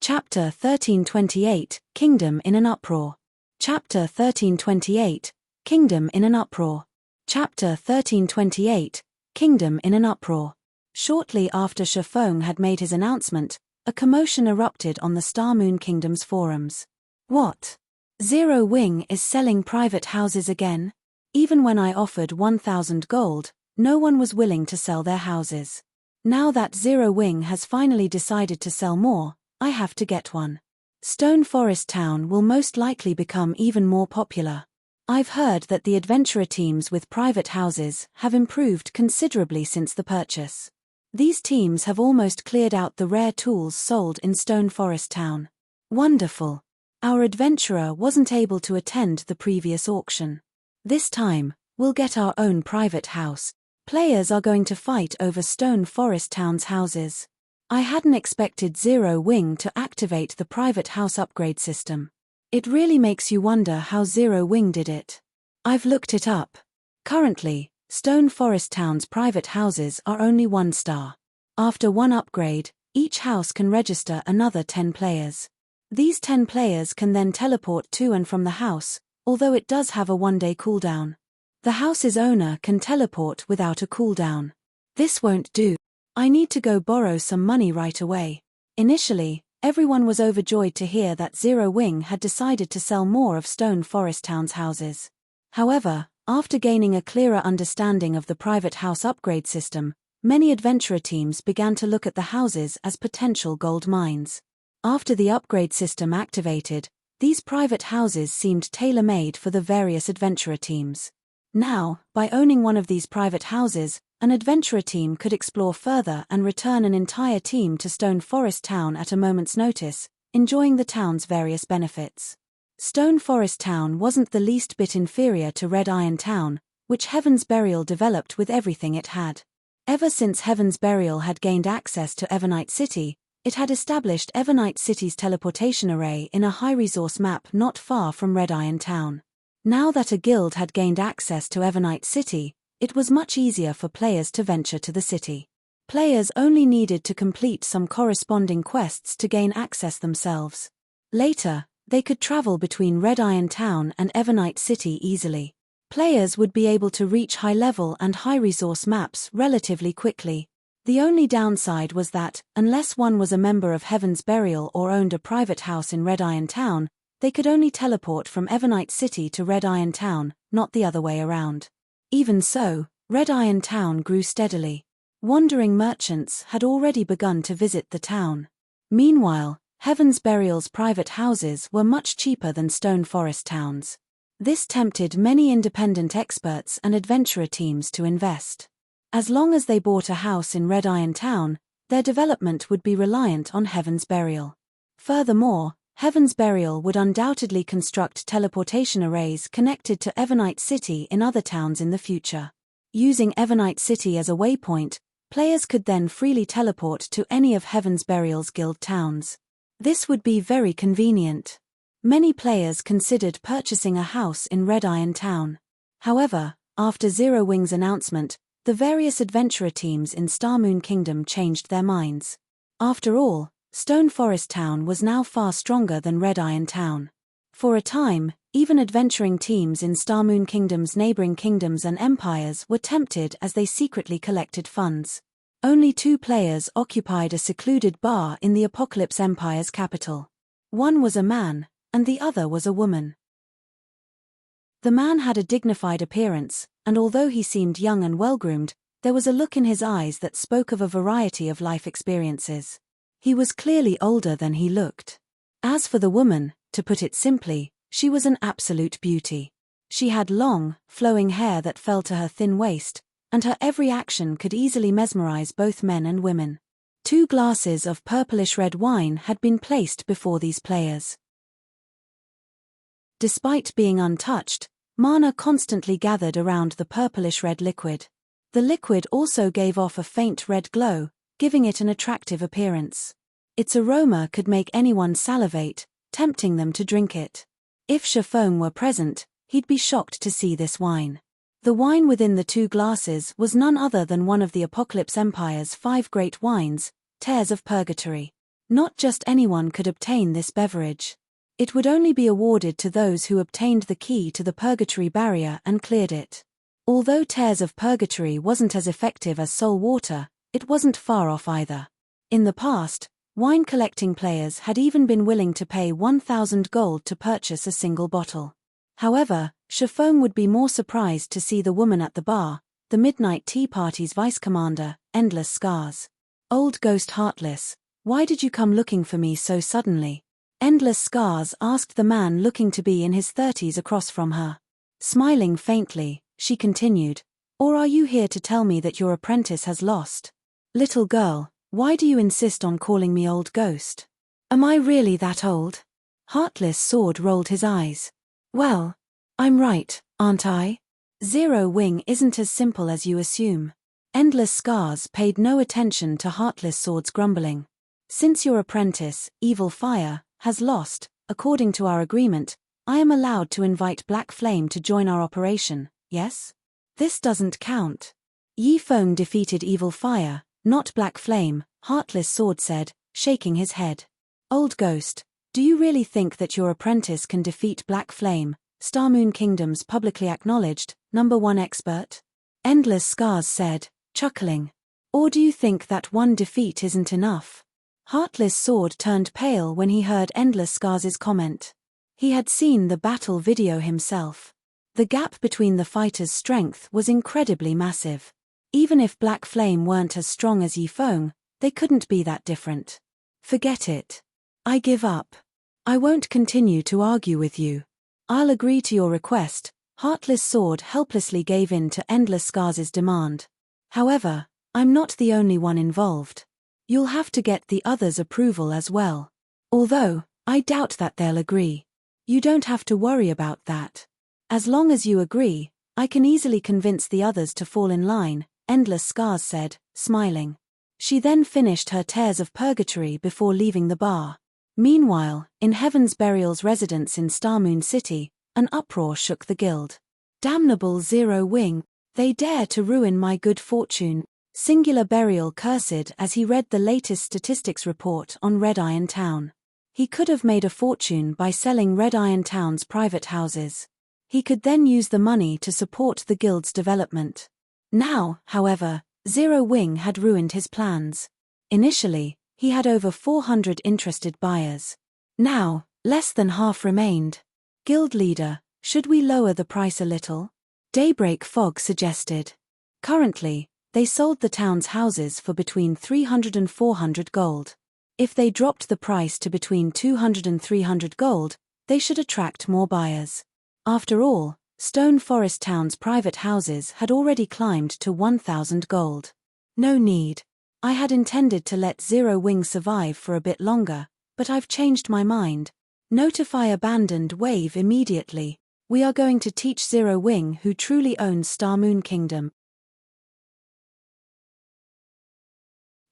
Chapter 1328, Kingdom in an Uproar. Chapter 1328, Kingdom in an Uproar. Chapter 1328, Kingdom in an Uproar. Shortly after Shifeng had made his announcement, a commotion erupted on the Starmoon Kingdom's forums. What? Zero Wing is selling private houses again? Even when I offered 1,000 gold, no one was willing to sell their houses. Now that Zero Wing has finally decided to sell more, I have to get one. Stone Forest Town will most likely become even more popular. I've heard that the adventurer teams with private houses have improved considerably since the purchase. These teams have almost cleared out the rare tools sold in Stone Forest Town. Wonderful. Our adventurer wasn't able to attend the previous auction. This time, we'll get our own private house. Players are going to fight over Stone Forest Town's houses. I hadn't expected Zero Wing to activate the private house upgrade system. It really makes you wonder how Zero Wing did it. I've looked it up. Currently, Stone Forest Town's private houses are only 1 star. After one upgrade, each house can register another 10 players. These 10 players can then teleport to and from the house, although it does have a 1-day cooldown. The house's owner can teleport without a cooldown. This won't do. I need to go borrow some money right away. Initially, everyone was overjoyed to hear that Zero Wing had decided to sell more of Stone Forest Town's houses. However, after gaining a clearer understanding of the private house upgrade system, many adventurer teams began to look at the houses as potential gold mines. After the upgrade system activated, These private houses seemed tailor-made for the various adventurer teams. Now, by owning one of these private houses, an adventurer team could explore further and return an entire team to Stone Forest Town at a moment's notice, enjoying the town's various benefits. Stone Forest Town wasn't the least bit inferior to Red Iron Town, which Heaven's Burial developed with everything it had. Ever since Heaven's Burial had gained access to Evernight City, it had established Evernight City's teleportation array in a high-resource map not far from Red Iron Town. Now that a guild had gained access to Evernight City, it was much easier for players to venture to the city. Players only needed to complete some corresponding quests to gain access themselves. Later, they could travel between Red Iron Town and Evernight City easily. Players would be able to reach high-level and high-resource maps relatively quickly. The only downside was that, unless one was a member of Heaven's Burial or owned a private house in Red Iron Town, they could only teleport from Evernight City to Red Iron Town, not the other way around. Even so, Red Iron Town grew steadily. Wandering merchants had already begun to visit the town. Meanwhile, Heaven's Burial's private houses were much cheaper than Stone Forest Town's. This tempted many independent experts and adventurer teams to invest. As long as they bought a house in Red Iron Town, their development would be reliant on Heaven's Burial. Furthermore, Heaven's Burial would undoubtedly construct teleportation arrays connected to Evernight City in other towns in the future. Using Evernight City as a waypoint, players could then freely teleport to any of Heaven's Burial's guild towns. This would be very convenient. Many players considered purchasing a house in Red Iron Town. However, after Zero Wing's announcement, the various adventurer teams in Starmoon Kingdom changed their minds. After all, Stone Forest Town was now far stronger than Red Iron Town. For a time, even adventuring teams in Starmoon Kingdom's neighboring kingdoms and empires were tempted as they secretly collected funds. Only 2 players occupied a secluded bar in the Apocalypse Empire's capital. One was a man, and the other was a woman. The man had a dignified appearance, and although he seemed young and well-groomed, there was a look in his eyes that spoke of a variety of life experiences. He was clearly older than he looked. As for the woman, to put it simply, she was an absolute beauty. She had long, flowing hair that fell to her thin waist, and her every action could easily mesmerize both men and women. 2 glasses of purplish-red wine had been placed before these players. Despite being untouched, mana constantly gathered around the purplish-red liquid. The liquid also gave off a faint red glow, giving it an attractive appearance. Its aroma could make anyone salivate, tempting them to drink it. If Shafong were present, he'd be shocked to see this wine. The wine within the 2 glasses was none other than one of the Apocalypse Empire's 5 great wines, Tears of Purgatory. Not just anyone could obtain this beverage. It would only be awarded to those who obtained the key to the Purgatory barrier and cleared it. Although Tears of Purgatory wasn't as effective as Soul Water, it wasn't far off either. In the past, wine-collecting players had even been willing to pay 1,000 gold to purchase a single bottle. However, Shafong would be more surprised to see the woman at the bar, the Midnight Tea Party's vice-commander, Endless Scars. "Old Ghost Heartless, why did you come looking for me so suddenly?" Endless Scars asked the man looking to be in his 30s across from her. Smiling faintly, she continued, "Or are you here to tell me that your apprentice has lost? Little girl, why do you insist on calling me Old Ghost? Am I really that old?" Heartless Sword rolled his eyes. "Well, I'm right, aren't I? Zero Wing isn't as simple as you assume." Endless Scars paid no attention to Heartless Sword's grumbling. "Since your apprentice, Evil Fire, has lost, according to our agreement, I am allowed to invite Black Flame to join our operation, yes? This doesn't count." Yi Feng defeated Evil Fire, not Black Flame, Heartless Sword said, shaking his head. "Old Ghost, do you really think that your apprentice can defeat Black Flame, Starmoon Kingdom's publicly acknowledged, #1 expert?" Endless Scars said, chuckling. "Or do you think that one defeat isn't enough?" Heartless Sword turned pale when he heard Endless Scars' comment. He had seen the battle video himself. The gap between the fighters' strength was incredibly massive. Even if Black Flame weren't as strong as Yi Feng, they couldn't be that different. "Forget it. I give up." I won't continue to argue with you. I'll agree to your request. Heartless Sword helplessly gave in to Endless Scars' demand. However, I'm not the only one involved. You'll have to get the others' approval as well. Although, I doubt that they'll agree. You don't have to worry about that. As long as you agree, I can easily convince the others to fall in line, Endless Scars said, smiling. She then finished her tears of purgatory before leaving the bar. Meanwhile, in Heaven's Burial's residence in Starmoon City, an uproar shook the guild. Damnable Zero Wing, they dare to ruin my good fortune, Singular Burial cursed as he read the latest statistics report on Red Iron Town. He could have made a fortune by selling Red Iron Town's private houses. He could then use the money to support the guild's development. Now, however, Zero Wing had ruined his plans. Initially, he had over 400 interested buyers. Now, less than half remained. Guild leader, should we lower the price a little? Daybreak Fog suggested. Currently, they sold the town's houses for between 300 and 400 gold. If they dropped the price to between 200 and 300 gold, they should attract more buyers. After all, Stone Forest Town's private houses had already climbed to 1,000 gold. No need. I had intended to let Zero Wing survive for a bit longer, but I've changed my mind. Notify Abandoned Wave immediately. We are going to teach Zero Wing who truly owns Starmoon Kingdom.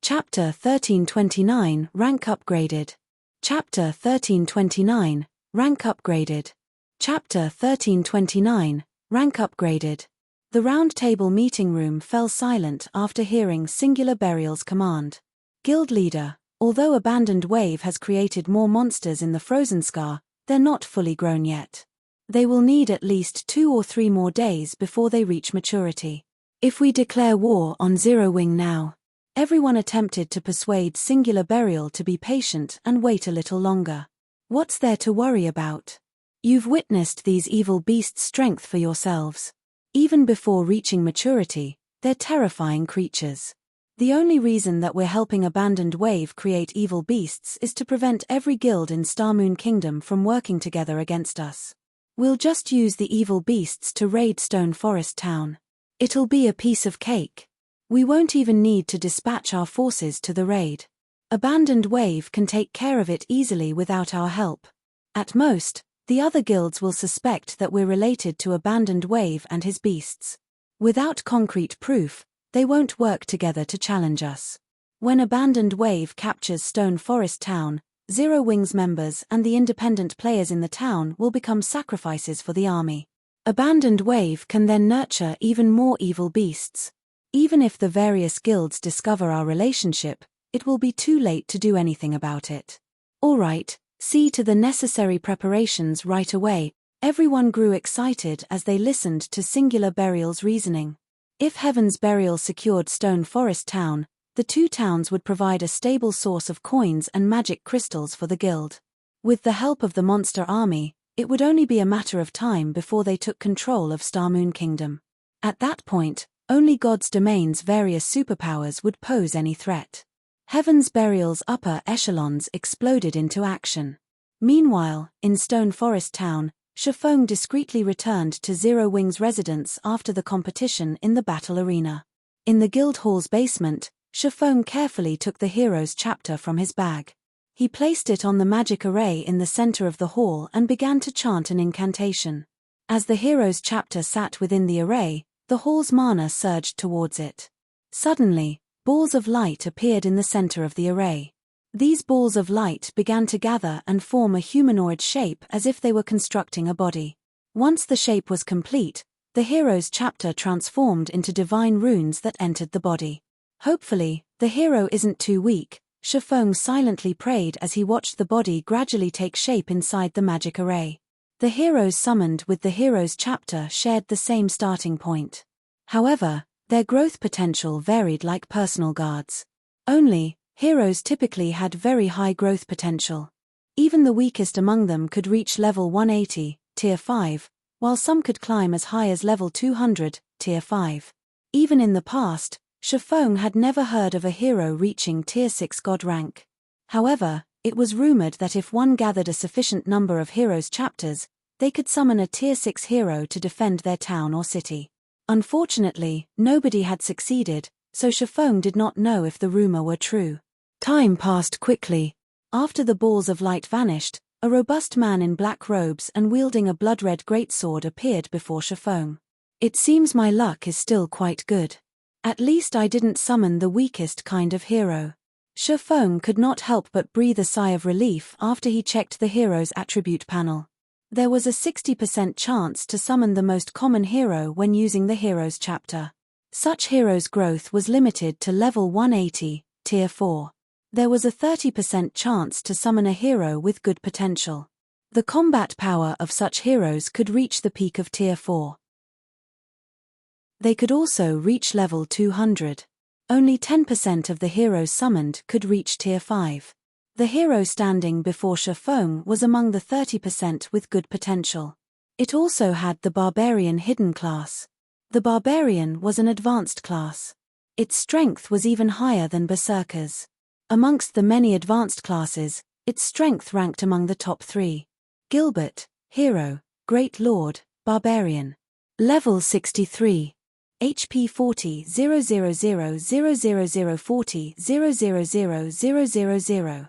Chapter 1329 Rank Upgraded. Chapter 1329 Rank Upgraded. Chapter 1329 Rank Upgraded. The round table meeting room fell silent after hearing Singular Burial's command. Guild leader, although Abandoned Wave has created more monsters in the Frozen Scar, they're not fully grown yet. They will need at least 2 or 3 more days before they reach maturity. If we declare war on Zero Wing now, everyone attempted to persuade Singular Burial to be patient and wait a little longer. What's there to worry about? You've witnessed these evil beasts' strength for yourselves. Even before reaching maturity, they're terrifying creatures. The only reason that we're helping Abandoned Wave create evil beasts is to prevent every guild in Starmoon Kingdom from working together against us. We'll just use the evil beasts to raid Stone Forest Town. It'll be a piece of cake. We won't even need to dispatch our forces to the raid. Abandoned Wave can take care of it easily without our help. At most, the other guilds will suspect that we're related to Abandoned Wave and his beasts. Without concrete proof, they won't work together to challenge us. When Abandoned Wave captures Stone Forest Town, Zero Wing's members and the independent players in the town will become sacrifices for the army. Abandoned Wave can then nurture even more evil beasts. Even if the various guilds discover our relationship, it will be too late to do anything about it. All right, see to the necessary preparations right away. Everyone grew excited as they listened to Singular Burial's reasoning. If Heaven's Burial secured Stone Forest Town, the 2 towns would provide a stable source of coins and magic crystals for the guild. With the help of the monster army, it would only be a matter of time before they took control of Starmoon Kingdom. At that point, only God's Domain's various superpowers would pose any threat. Heaven's Burial's upper echelons exploded into action. Meanwhile, in Stone Forest Town, Shifeng discreetly returned to Zero Wing's residence after the competition in the battle arena. In the guild hall's basement, Shifeng carefully took the hero's chapter from his bag. He placed it on the magic array in the center of the hall and began to chant an incantation. As the hero's chapter sat within the array, the hall's mana surged towards it. Suddenly, balls of light appeared in the center of the array. These balls of light began to gather and form a humanoid shape as if they were constructing a body. Once the shape was complete, the hero's chapter transformed into divine runes that entered the body. Hopefully, the hero isn't too weak, Shifeng silently prayed as he watched the body gradually take shape inside the magic array. The heroes summoned with the hero's chapter shared the same starting point. However, their growth potential varied like personal guards. Only, heroes typically had very high growth potential. Even the weakest among them could reach level 180, tier 5, while some could climb as high as level 200, tier 5. Even in the past, Shifeng had never heard of a hero reaching tier 6 god rank. However, It was rumored that if one gathered a sufficient number of heroes' chapters, they could summon a Tier 6 hero to defend their town or city. Unfortunately, nobody had succeeded, so Shifeng did not know if the rumor were true. Time passed quickly. After the balls of light vanished, a robust man in black robes and wielding a blood-red greatsword appeared before Shifeng. It seems my luck is still quite good. At least I didn't summon the weakest kind of hero. Shifeng could not help but breathe a sigh of relief after he checked the hero's attribute panel. There was a 60% chance to summon the most common hero when using the hero's chapter. Such hero's growth was limited to level 180, tier 4. There was a 30% chance to summon a hero with good potential. The combat power of such heroes could reach the peak of tier 4. They could also reach level 200. Only 10% of the heroes summoned could reach tier 5. The hero standing before Shifeng was among the 30% with good potential. It also had the Barbarian hidden class. The Barbarian was an advanced class. Its strength was even higher than Berserker's. Amongst the many advanced classes, its strength ranked among the top 3. Gilbert, Hero, Great Lord, Barbarian. Level 63. HP 40 000 000 40 000 000.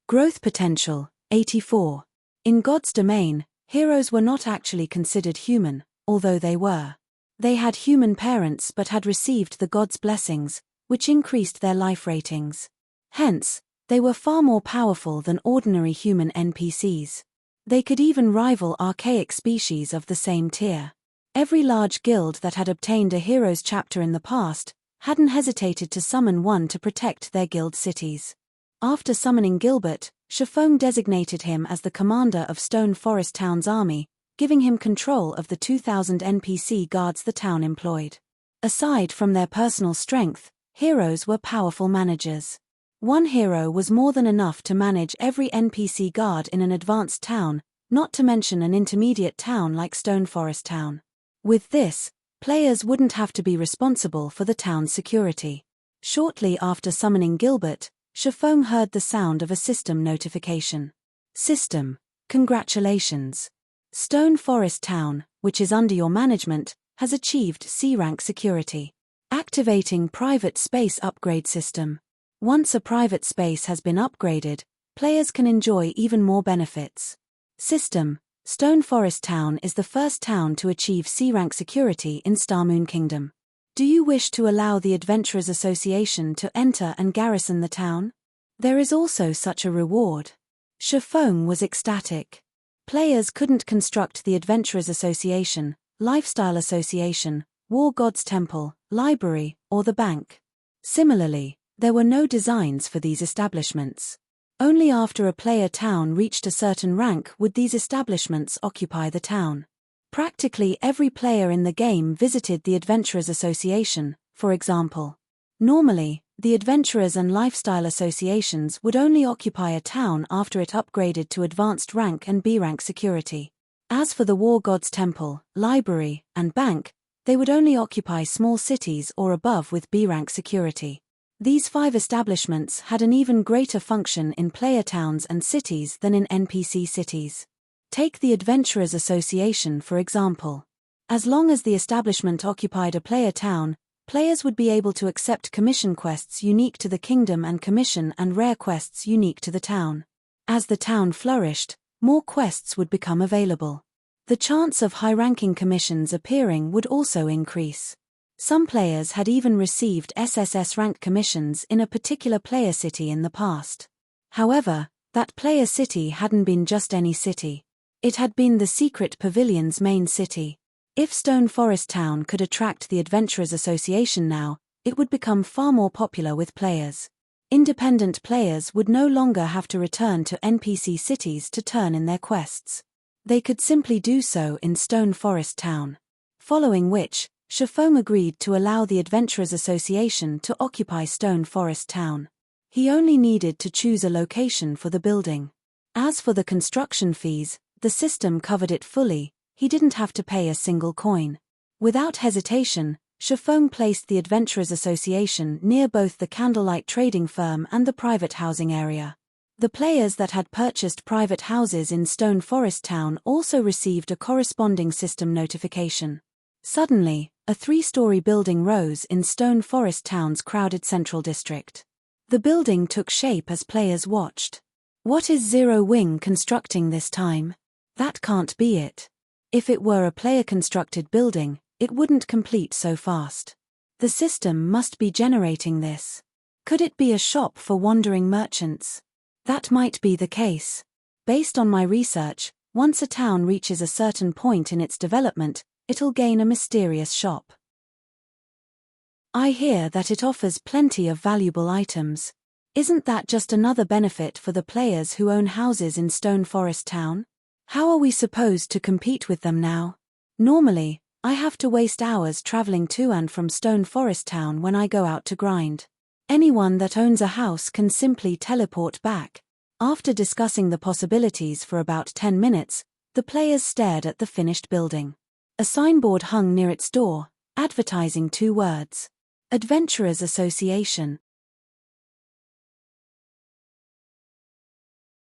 Growth potential, 84. In God's domain, heroes were not actually considered human, although they were. They had human parents but had received the God's blessings, which increased their life ratings. Hence, they were far more powerful than ordinary human NPCs. They could even rival archaic species of the same tier. Every large guild that had obtained a hero's chapter in the past hadn't hesitated to summon one to protect their guild cities. After summoning Gilbert, Shifeng designated him as the commander of Stone Forest Town's army, giving him control of the 2,000 NPC guards the town employed. Aside from their personal strength, heroes were powerful managers. One hero was more than enough to manage every NPC guard in an advanced town, not to mention an intermediate town like Stone Forest Town. With this, players wouldn't have to be responsible for the town's security. Shortly after summoning Gilbert, Shifeng heard the sound of a system notification. System, congratulations. Stone Forest Town, which is under your management, has achieved C-rank security. Activating private space upgrade system. Once a private space has been upgraded, players can enjoy even more benefits. System, Stone Forest Town is the first town to achieve C-rank security in Starmoon Kingdom. Do you wish to allow the Adventurers Association to enter and garrison the town? There is also such a reward. Shifeng was ecstatic. Players couldn't construct the Adventurers Association, Lifestyle Association, War God's Temple, Library, or the Bank. Similarly, there were no designs for these establishments. Only after a player town reached a certain rank would these establishments occupy the town. Practically every player in the game visited the Adventurers Association, for example. Normally, the Adventurers and Lifestyle Associations would only occupy a town after it upgraded to advanced rank and B-rank security. As for the War God's Temple, Library, and Bank, they would only occupy small cities or above with B-rank security. These 5 establishments had an even greater function in player towns and cities than in NPC cities. Take the Adventurers Association for example. As long as the establishment occupied a player town, players would be able to accept commission quests unique to the kingdom and commission and rare quests unique to the town. As the town flourished, more quests would become available. The chance of high-ranking commissions appearing would also increase. Some players had even received SSS rank commissions in a particular player city in the past. However, that player city hadn't been just any city. It had been the Secret Pavilion's main city. If Stone Forest Town could attract the Adventurers Association now, it would become far more popular with players. Independent players would no longer have to return to NPC cities to turn in their quests. They could simply do so in Stone Forest Town. Following which, Shifeng agreed to allow the Adventurers Association to occupy Stone Forest Town. He only needed to choose a location for the building. As for the construction fees, the system covered it fully, he didn't have to pay a single coin. Without hesitation, Shifeng placed the Adventurers Association near both the candlelight trading firm and the private housing area. The players that had purchased private houses in Stone Forest Town also received a corresponding system notification. Suddenly, a 3-story building rose in Stone Forest Town's crowded central district. The building took shape as players watched. What is Zero Wing constructing this time? That can't be it. If it were a player-constructed building, it wouldn't complete so fast. The system must be generating this. Could it be a shop for wandering merchants? That might be the case. Based on my research, once a town reaches a certain point in its development, it'll gain a mysterious shop. I hear that it offers plenty of valuable items. Isn't that just another benefit for the players who own houses in Stone Forest Town? How are we supposed to compete with them now? Normally, I have to waste hours traveling to and from Stone Forest Town when I go out to grind. Anyone that owns a house can simply teleport back. After discussing the possibilities for about 10 minutes, the players stared at the finished building. A signboard hung near its door, advertising 2 words. Adventurers Association.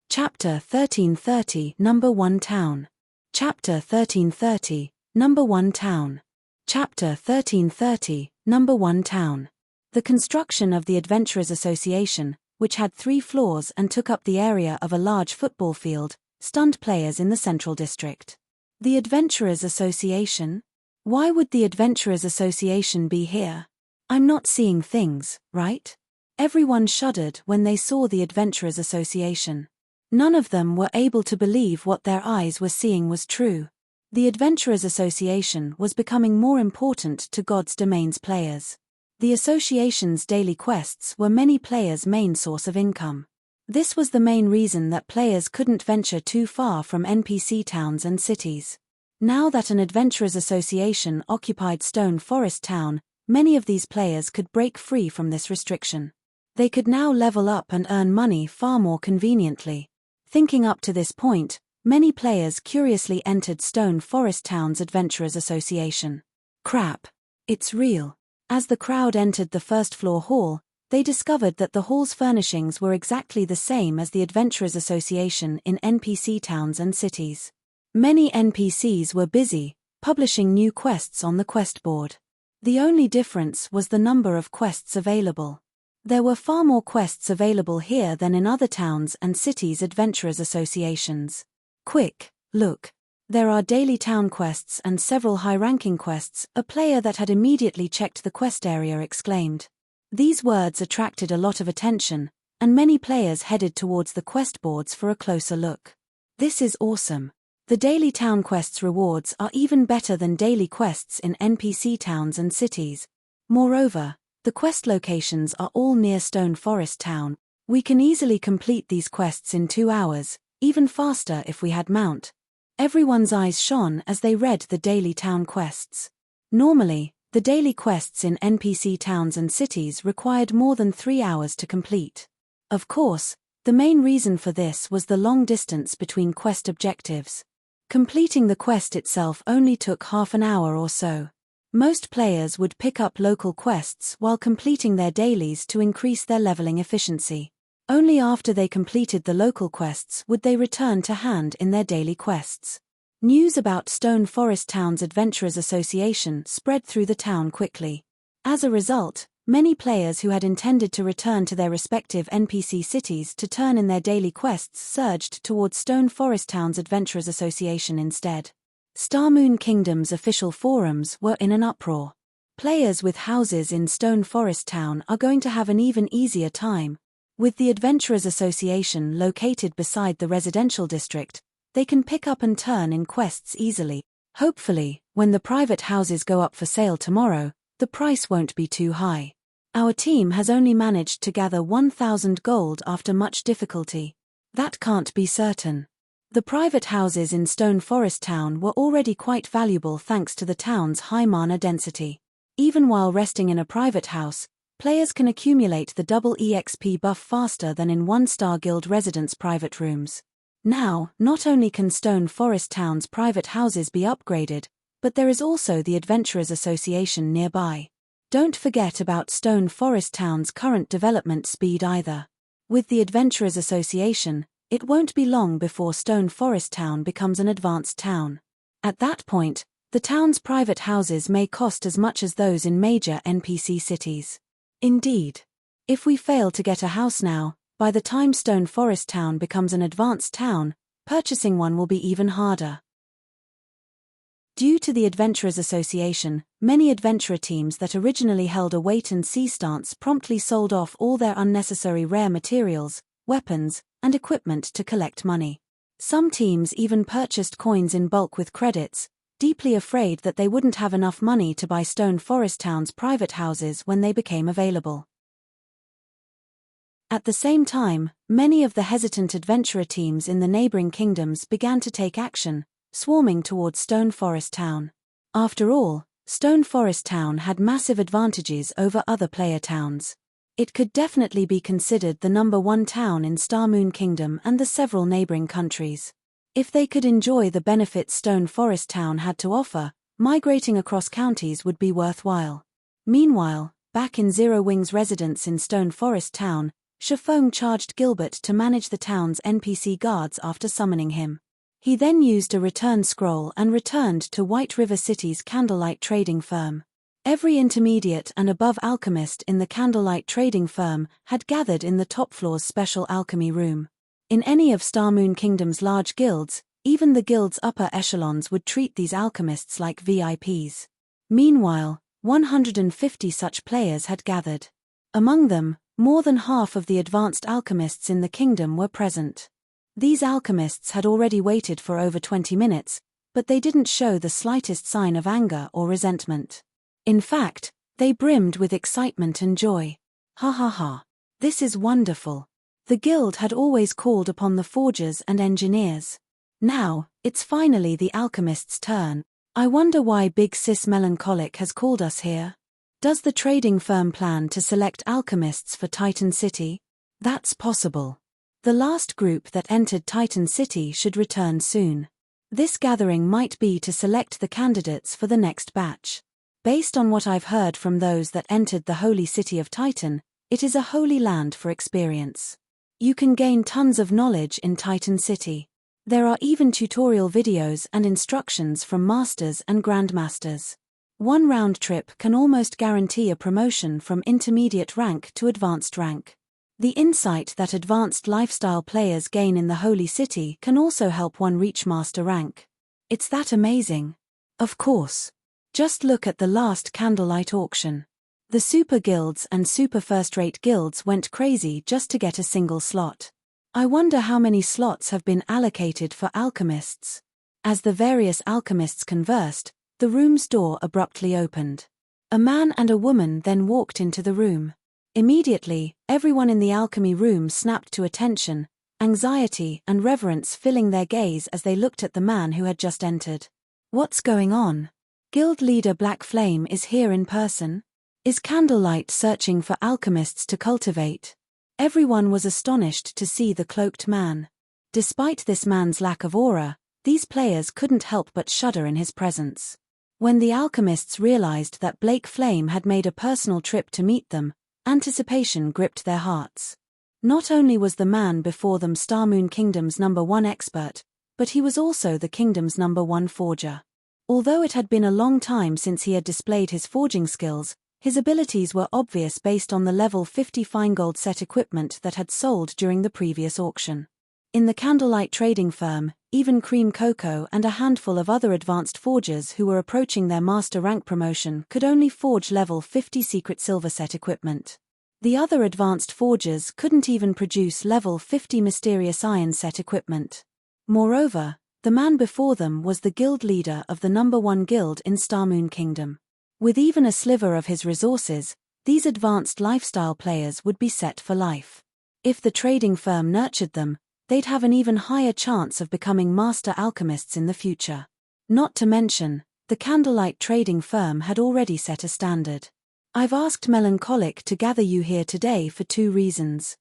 Chapter 1330, Number 1 Town. Chapter 1330, Number 1 Town. Chapter 1330, Number 1 Town. The construction of the Adventurers Association, which had 3 floors and took up the area of a large football field, stunned players in the central district. The Adventurers Association? Why would the Adventurers Association be here? I'm not seeing things, right? Everyone shuddered when they saw the Adventurers Association. None of them were able to believe what their eyes were seeing was true. The Adventurers Association was becoming more important to God's Domain's players. The association's daily quests were many players' main source of income. This was the main reason that players couldn't venture too far from NPC towns and cities. Now that an Adventurers Association occupied Stone Forest Town, many of these players could break free from this restriction. They could now level up and earn money far more conveniently. Thinking up to this point, many players curiously entered Stone Forest Town's Adventurers Association. Crap. It's real. As the crowd entered the first-floor hall, they discovered that the hall's furnishings were exactly the same as the Adventurers Association in NPC towns and cities. Many NPCs were busy, publishing new quests on the quest board. The only difference was the number of quests available. There were far more quests available here than in other towns and cities' Adventurers Associations. Quick, look. There are daily town quests and several high-ranking quests, a player that had immediately checked the quest area exclaimed. These words attracted a lot of attention, and many players headed towards the quest boards for a closer look. This is awesome. The daily town quests rewards are even better than daily quests in NPC towns and cities. Moreover, the quest locations are all near Stone Forest Town. We can easily complete these quests in 2 hours, even faster if we had mount. Everyone's eyes shone as they read the daily town quests. Normally, the daily quests in NPC towns and cities required more than 3 hours to complete. Of course, the main reason for this was the long distance between quest objectives. Completing the quest itself only took half an hour or so. Most players would pick up local quests while completing their dailies to increase their leveling efficiency. Only after they completed the local quests would they return to hand in their daily quests. News about Stone Forest Town's Adventurers Association spread through the town quickly. As a result, many players who had intended to return to their respective NPC cities to turn in their daily quests surged towards Stone Forest Town's Adventurers Association instead. Starmoon Kingdom's official forums were in an uproar. Players with houses in Stone Forest Town are going to have an even easier time. With the Adventurers Association located beside the residential district, they can pick up and turn in quests easily. Hopefully, when the private houses go up for sale tomorrow, the price won't be too high. Our team has only managed to gather 1,000 gold after much difficulty. That can't be certain. The private houses in Stone Forest Town were already quite valuable thanks to the town's high mana density. Even while resting in a private house, players can accumulate the double EXP buff faster than in 1-star guild residents' private rooms. Now, not only can Stone Forest Town's private houses be upgraded, But there is also the Adventurers Association nearby. Don't forget about Stone Forest Town's current development speed either. With the Adventurers Association, it won't be long before Stone Forest Town becomes an advanced town. At that point, the town's private houses may cost as much as those in major NPC cities. Indeed. If we fail to get a house now, by the time Stone Forest Town becomes an advanced town, purchasing one will be even harder. Due to the Adventurers Association, many adventurer teams that originally held a wait-and-see stance promptly sold off all their unnecessary rare materials, weapons, and equipment to collect money. Some teams even purchased coins in bulk with credits, deeply afraid that they wouldn't have enough money to buy Stone Forest Town's private houses when they became available. At the same time, many of the hesitant adventurer teams in the neighboring kingdoms began to take action, swarming towards Stone Forest Town. After all, Stone Forest Town had massive advantages over other player towns. It could definitely be considered the #1 town in Star Moon Kingdom and the several neighboring countries. If they could enjoy the benefits Stone Forest Town had to offer, migrating across counties would be worthwhile. Meanwhile, back in Zero Wing's residence in Stone Forest Town, Shafong charged Gilbert to manage the town's NPC guards after summoning him. He then used a return scroll and returned to White River City's Candlelight Trading Firm. Every intermediate and above alchemist in the Candlelight Trading Firm had gathered in the top floor's special alchemy room. In any of Star Moon Kingdom's large guilds, even the guild's upper echelons would treat these alchemists like VIPs. Meanwhile, 150 such players had gathered. Among them, more than half of the advanced alchemists in the kingdom were present. These alchemists had already waited for over 20 minutes, but they didn't show the slightest sign of anger or resentment. In fact, they brimmed with excitement and joy. Ha ha ha. This is wonderful. The guild had always called upon the forgers and engineers. Now, it's finally the alchemist's turn. I wonder why Big Sis Melancholic has called us here. Does the trading firm plan to select alchemists for Titan City? That's possible. The last group that entered Titan City should return soon. This gathering might be to select the candidates for the next batch. Based on what I've heard from those that entered the holy city of Titan, it is a holy land for experience. You can gain tons of knowledge in Titan City. There are even tutorial videos and instructions from masters and grandmasters. One round trip can almost guarantee a promotion from intermediate rank to advanced rank. The insight that advanced lifestyle players gain in the Holy City can also help one reach master rank. It's that amazing. Of course. Just look at the last Candlelight auction. The super guilds and super first-rate guilds went crazy just to get a single slot. I wonder how many slots have been allocated for alchemists. As the various alchemists conversed, the room's door abruptly opened. A man and a woman then walked into the room. Immediately, everyone in the alchemy room snapped to attention, anxiety and reverence filling their gaze as they looked at the man who had just entered. What's going on? Guild leader Black Flame is here in person? Is Candlelight searching for alchemists to cultivate? Everyone was astonished to see the cloaked man. Despite this man's lack of aura, these players couldn't help but shudder in his presence. When the alchemists realized that Blake Flame had made a personal trip to meet them, anticipation gripped their hearts. Not only was the man before them Star Moon Kingdom's #1 expert, but he was also the kingdom's #1 forger. Although it had been a long time since he had displayed his forging skills, his abilities were obvious based on the level 50 fine-gold set equipment that had sold during the previous auction. In the Candlelight Trading Firm, even Cream Cocoa and a handful of other advanced forgers who were approaching their master rank promotion could only forge level 50 secret silver set equipment. The other advanced forgers couldn't even produce level 50 mysterious iron set equipment. Moreover, the man before them was the guild leader of the #1 guild in Star Moon Kingdom. With even a sliver of his resources, these advanced lifestyle players would be set for life. If the trading firm nurtured them, they'd have an even higher chance of becoming master alchemists in the future. Not to mention, the Candlelight Trading Firm had already set a standard. I've asked Melancholic to gather you here today for 2 reasons.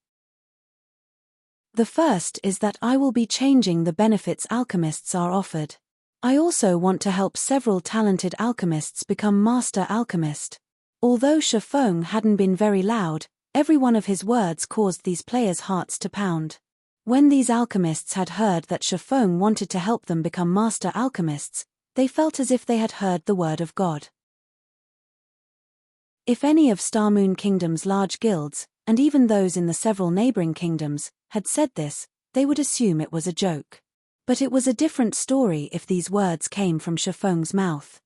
The first is that I will be changing the benefits alchemists are offered. I also want to help several talented alchemists become master alchemist. Although Shifeng hadn't been very loud, every one of his words caused these players' hearts to pound. When these alchemists had heard that Shifeng wanted to help them become master alchemists, they felt as if they had heard the word of God. If any of Star Moon Kingdom's large guilds, and even those in the several neighboring kingdoms, had said this, they would assume it was a joke. But it was a different story if these words came from Shifeng's mouth.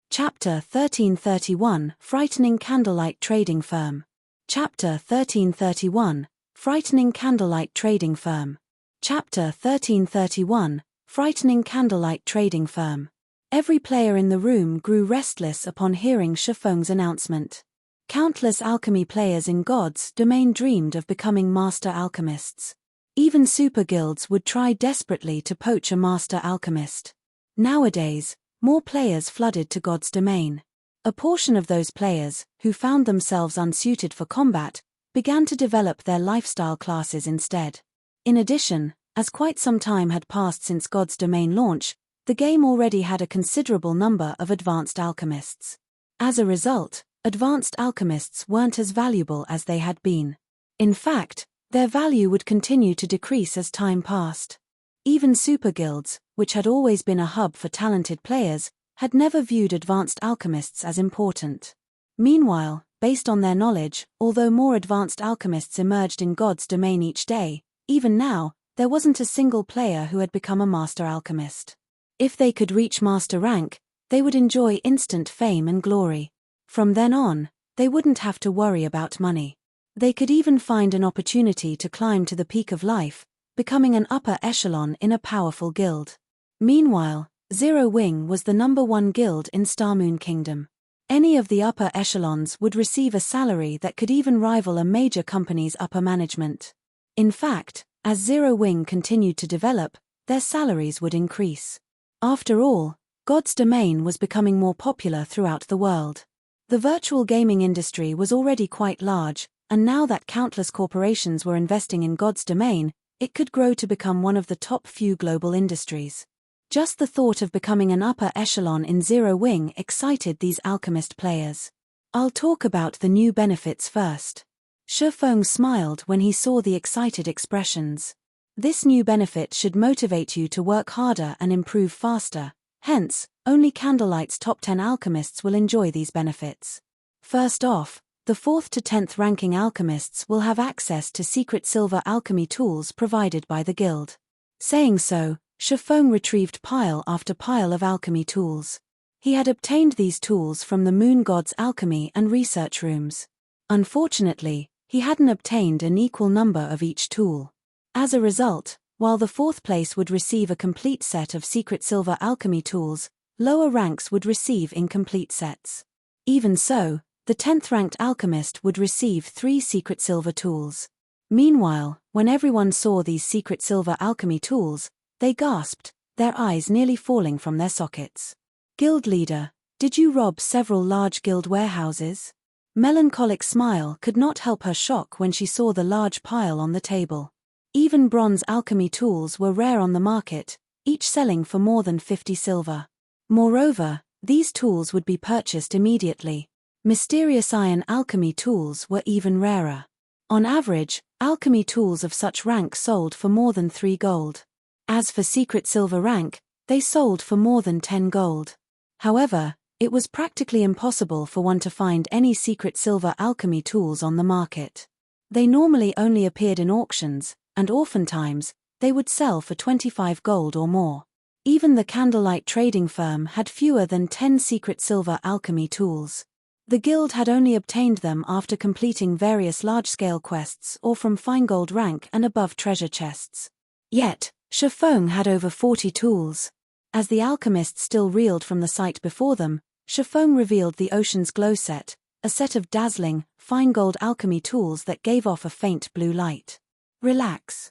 Chapter 1331, Frightening Candlelight Trading Firm. Chapter 1331, Frightening Candlelight Trading Firm. Chapter 1331, Frightening Candlelight Trading Firm. Every player in the room grew restless upon hearing Shifeng's announcement. Countless alchemy players in God's domain dreamed of becoming master alchemists. Even super guilds would try desperately to poach a master alchemist. Nowadays, more players flooded to God's domain. A portion of those players, who found themselves unsuited for combat, began to develop their lifestyle classes instead. In addition, as quite some time had passed since God's domain launch, the game already had a considerable number of advanced alchemists. As a result, advanced alchemists weren't as valuable as they had been. In fact, their value would continue to decrease as time passed. Even super guilds, which had always been a hub for talented players, had never viewed advanced alchemists as important. Meanwhile, based on their knowledge, although more advanced alchemists emerged in God's domain each day, even now, there wasn't a single player who had become a master alchemist. If they could reach master rank, they would enjoy instant fame and glory. From then on, they wouldn't have to worry about money. They could even find an opportunity to climb to the peak of life, becoming an upper echelon in a powerful guild. Meanwhile, Zero Wing was the #1 guild in Star Moon Kingdom. Any of the upper echelons would receive a salary that could even rival a major company's upper management. In fact, as Zero Wing continued to develop, their salaries would increase. After all, God's domain was becoming more popular throughout the world. The virtual gaming industry was already quite large, and now that countless corporations were investing in God's domain, it could grow to become one of the top few global industries. Just the thought of becoming an upper echelon in Zero Wing excited these alchemist players. I'll talk about the new benefits first. Shifeng smiled when he saw the excited expressions. This new benefit should motivate you to work harder and improve faster. Hence, only Candlelight's top 10 alchemists will enjoy these benefits. First off, the 4th to 10th ranking alchemists will have access to secret silver alchemy tools provided by the guild. Saying so, Shifeng retrieved pile after pile of alchemy tools. He had obtained these tools from the Moon God's alchemy and research rooms. Unfortunately, he hadn't obtained an equal number of each tool. As a result, while the 4th place would receive a complete set of secret silver alchemy tools, lower ranks would receive incomplete sets. Even so, the 10th ranked alchemist would receive 3 secret silver tools. Meanwhile, when everyone saw these secret silver alchemy tools, they gasped, their eyes nearly falling from their sockets. Guild leader, did you rob several large guild warehouses? Melancholic smile could not help her shock when she saw the large pile on the table. Even bronze alchemy tools were rare on the market, each selling for more than 50 silver. Moreover, these tools would be purchased immediately. Mysterious iron alchemy tools were even rarer. On average, alchemy tools of such rank sold for more than 3 gold. As for secret silver rank, they sold for more than 10 gold. However, it was practically impossible for one to find any secret silver alchemy tools on the market. They normally only appeared in auctions, and oftentimes, they would sell for 25 gold or more. Even the Candlelight trading firm had fewer than 10 secret silver alchemy tools. The guild had only obtained them after completing various large-scale quests or from fine gold rank and above treasure chests. Yet, Shifeng had over 40 tools. As the alchemists still reeled from the sight before them, Shifeng revealed the Ocean's Glow set, a set of dazzling, fine gold alchemy tools that gave off a faint blue light. Relax.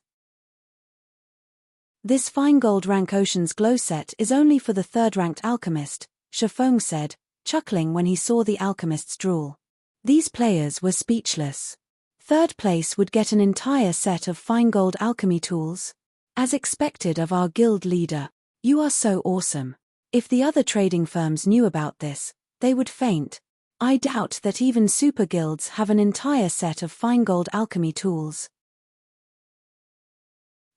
This fine gold rank Ocean's Glow set is only for the 3rd-ranked alchemist, Shifeng said, chuckling when he saw the alchemists drool. These players were speechless. Third place would get an entire set of fine gold alchemy tools. As expected of our guild leader. You are so awesome. If the other trading firms knew about this, they would faint. I doubt that even super guilds have an entire set of fine gold alchemy tools.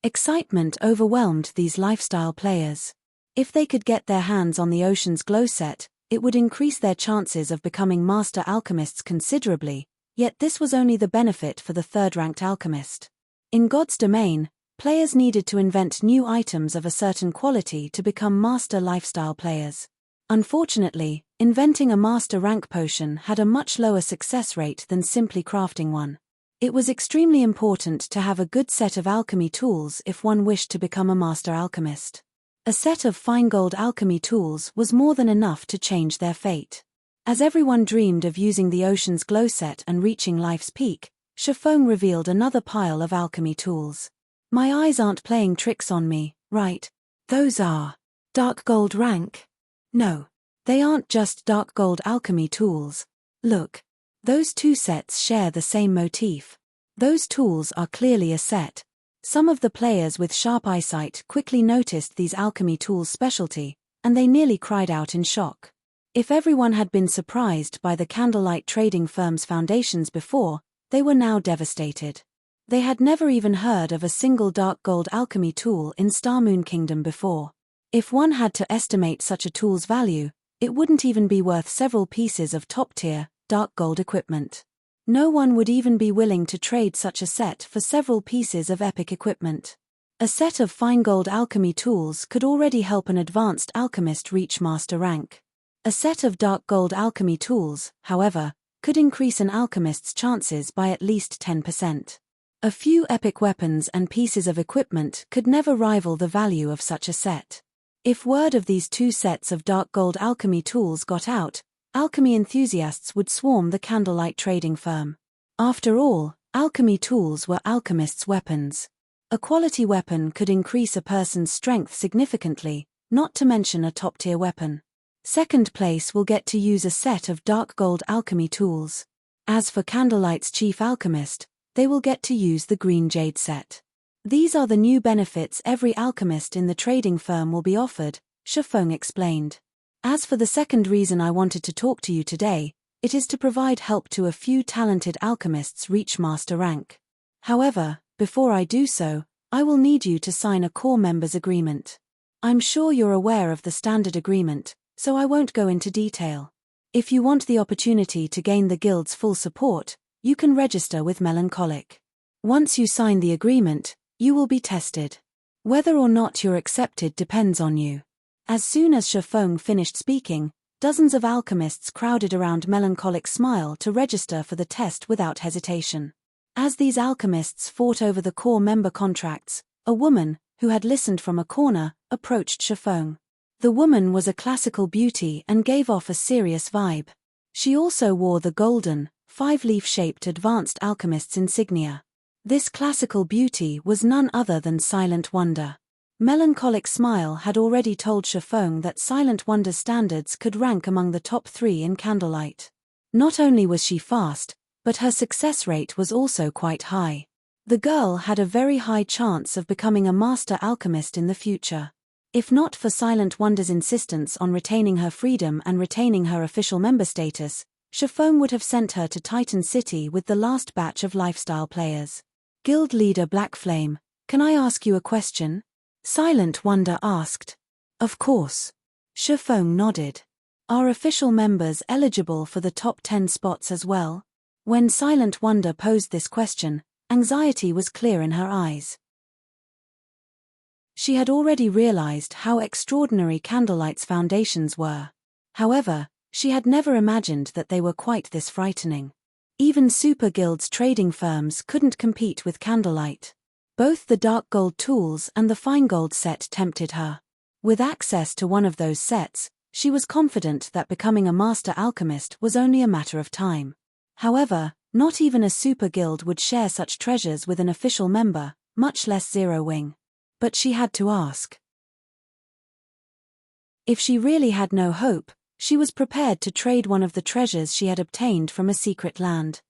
Excitement overwhelmed these lifestyle players. If they could get their hands on the Ocean's Glow set, it would increase their chances of becoming master alchemists considerably, yet this was only the benefit for the third-ranked alchemist. In God's domain, players needed to invent new items of a certain quality to become master lifestyle players. Unfortunately, inventing a master rank potion had a much lower success rate than simply crafting one. It was extremely important to have a good set of alchemy tools if one wished to become a master alchemist. A set of fine gold alchemy tools was more than enough to change their fate. As everyone dreamed of using the Ocean's Glow set and reaching life's peak, Shifeng revealed another pile of alchemy tools. My eyes aren't playing tricks on me, right? Those are dark gold rank? No. They aren't just dark gold alchemy tools. Look. Those two sets share the same motif. Those tools are clearly a set. Some of the players with sharp eyesight quickly noticed these alchemy tools' specialty, and they nearly cried out in shock. If everyone had been surprised by the candlelight trading firm's foundations before, they were now devastated. They had never even heard of a single dark gold alchemy tool in Starmoon Kingdom before. If one had to estimate such a tool's value, it wouldn't even be worth several pieces of top-tier, dark gold equipment. No one would even be willing to trade such a set for several pieces of epic equipment. A set of fine gold alchemy tools could already help an advanced alchemist reach master rank. A set of dark gold alchemy tools, however, could increase an alchemist's chances by at least 10%. A few epic weapons and pieces of equipment could never rival the value of such a set. If word of these two sets of dark gold alchemy tools got out, alchemy enthusiasts would swarm the candlelight trading firm. After all, alchemy tools were alchemists' weapons. A quality weapon could increase a person's strength significantly, not to mention a top-tier weapon. Second place will get to use a set of dark gold alchemy tools. As for Candlelight's chief alchemist, they will get to use the green jade set. These are the new benefits every alchemist in the trading firm will be offered, Shifeng explained. As for the second reason I wanted to talk to you today, it is to provide help to a few talented alchemists reach master rank. However, before I do so, I will need you to sign a core members agreement. I'm sure you're aware of the standard agreement, so I won't go into detail. If you want the opportunity to gain the guild's full support, you can register with Melancholic. Once you sign the agreement, you will be tested. Whether or not you're accepted depends on you. As soon as Shifeng finished speaking, dozens of alchemists crowded around Melancholic's smile to register for the test without hesitation. As these alchemists fought over the core member contracts, a woman, who had listened from a corner, approached Shifeng. The woman was a classical beauty and gave off a serious vibe. She also wore the golden, five-leaf-shaped advanced alchemist's insignia. This classical beauty was none other than Silent Wonder. Melancholic Smile had already told Shifeng that Silent Wonder's standards could rank among the top 3 in Candlelight. Not only was she fast, but her success rate was also quite high. The girl had a very high chance of becoming a master alchemist in the future. If not for Silent Wonder's insistence on retaining her freedom and retaining her official member status, Shifeng would have sent her to Titan City with the last batch of lifestyle players. Guild leader Blackflame, can I ask you a question? Silent Wonder asked. Of course. Shifeng nodded. Are official members eligible for the top 10 spots as well? When Silent Wonder posed this question, anxiety was clear in her eyes. She had already realized how extraordinary Candlelight's foundations were. However, she had never imagined that they were quite this frightening. Even super guilds trading firms couldn't compete with Candlelight. Both the dark gold tools and the fine gold set tempted her. With access to one of those sets, she was confident that becoming a master alchemist was only a matter of time. However, not even a super guild would share such treasures with an official member, much less Zero Wing. But she had to ask. If she really had no hope, she was prepared to trade one of the treasures she had obtained from a secret land.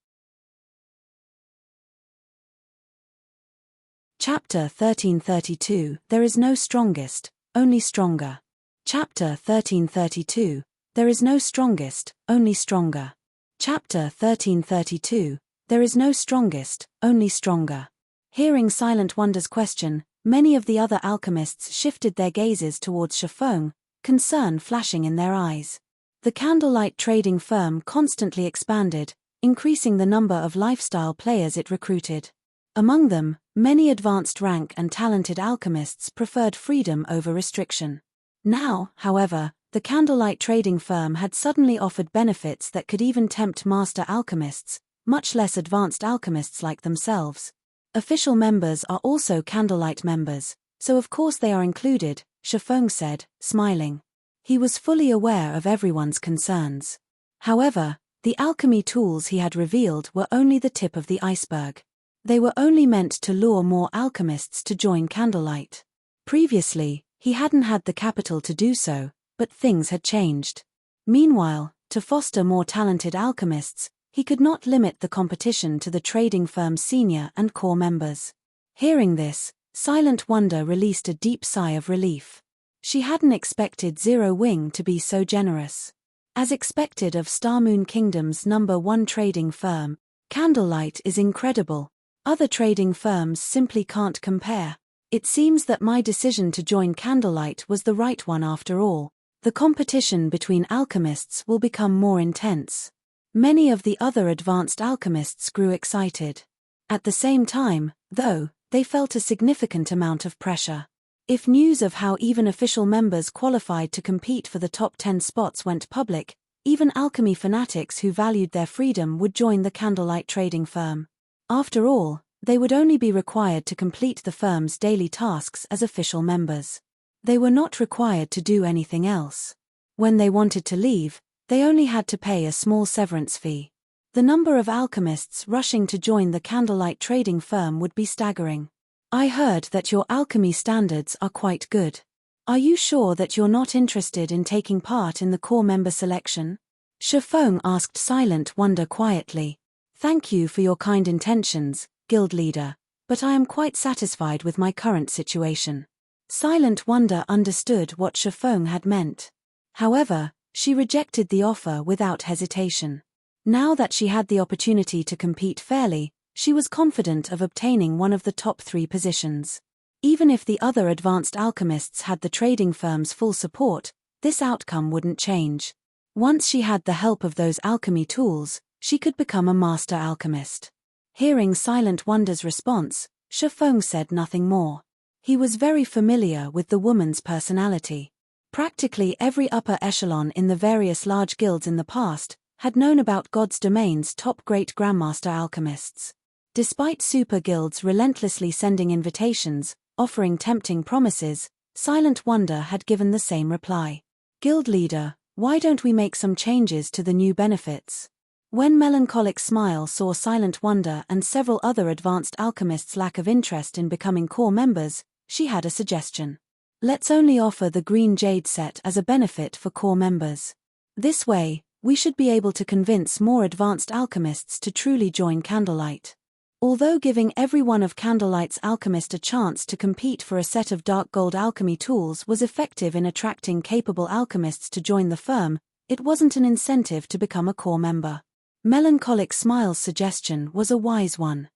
Chapter 1332, There is no strongest, only stronger. Chapter 1332, There is no strongest, only stronger. Chapter 1332, There is no strongest, only stronger. Hearing Silent Wonder's question, many of the other alchemists shifted their gazes towards Shifeng, concern flashing in their eyes. The candlelight trading firm constantly expanded, increasing the number of lifestyle players it recruited. Among them, many advanced rank and talented alchemists preferred freedom over restriction. Now, however, the candlelight trading firm had suddenly offered benefits that could even tempt master alchemists, much less advanced alchemists like themselves. Official members are also candlelight members, so of course they are included, Shifeng said, smiling. He was fully aware of everyone's concerns. However, the alchemy tools he had revealed were only the tip of the iceberg. They were only meant to lure more alchemists to join candlelight. Previously, he hadn't had the capital to do so, but things had changed. Meanwhile, to foster more talented alchemists, he could not limit the competition to the trading firm's senior and core members. Hearing this, Silent Wonder released a deep sigh of relief. She hadn't expected Zero Wing to be so generous. As expected of Starmoon Kingdom's #1 trading firm, Candlelight is incredible. Other trading firms simply can't compare. It seems that my decision to join Candlelight was the right one after all. The competition between alchemists will become more intense. Many of the other advanced alchemists grew excited. At the same time, though, they felt a significant amount of pressure. If news of how even official members qualified to compete for the top 10 spots went public, even alchemy fanatics who valued their freedom would join the Candlelight trading firm. After all, they would only be required to complete the firm's daily tasks as official members. They were not required to do anything else. When they wanted to leave, they only had to pay a small severance fee. The number of alchemists rushing to join the Candlelight trading firm would be staggering. I heard that your alchemy standards are quite good. Are you sure that you're not interested in taking part in the core member selection? Shifeng asked Silent Wonder quietly. Thank you for your kind intentions, guild leader, but I am quite satisfied with my current situation. Silent Wonder understood what Shifeng had meant. However, she rejected the offer without hesitation. Now that she had the opportunity to compete fairly, she was confident of obtaining one of the top 3 positions. Even if the other advanced alchemists had the trading firm's full support, this outcome wouldn't change. Once she had the help of those alchemy tools, she could become a master alchemist. Hearing Silent Wonder's response, Shifeng said nothing more. He was very familiar with the woman's personality. Practically every upper echelon in the various large guilds in the past had known about God's Domain's top great grandmaster alchemists. Despite super guilds relentlessly sending invitations, offering tempting promises, Silent Wonder had given the same reply. Guild leader, why don't we make some changes to the new benefits? When Melancholic Smile saw Silent Wonder and several other advanced alchemists' lack of interest in becoming core members, she had a suggestion. Let's only offer the Green Jade set as a benefit for core members. This way, we should be able to convince more advanced alchemists to truly join Candlelight. Although giving every one of Candlelight's alchemists a chance to compete for a set of dark gold alchemy tools was effective in attracting capable alchemists to join the firm, it wasn't an incentive to become a core member. Melancholic Smile's suggestion was a wise one.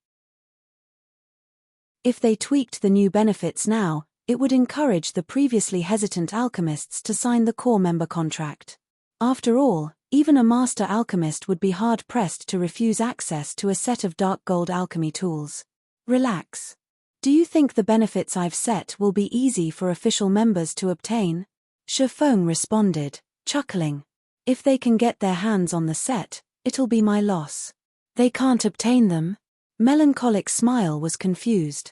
If they tweaked the new benefits now, it would encourage the previously hesitant alchemists to sign the core member contract. After all, even a master alchemist would be hard-pressed to refuse access to a set of dark gold alchemy tools. Relax. Do you think the benefits I've set will be easy for official members to obtain? Shifeng responded, chuckling. If they can get their hands on the set, it'll be my loss. They can't obtain them? Melancholic Smile was confused.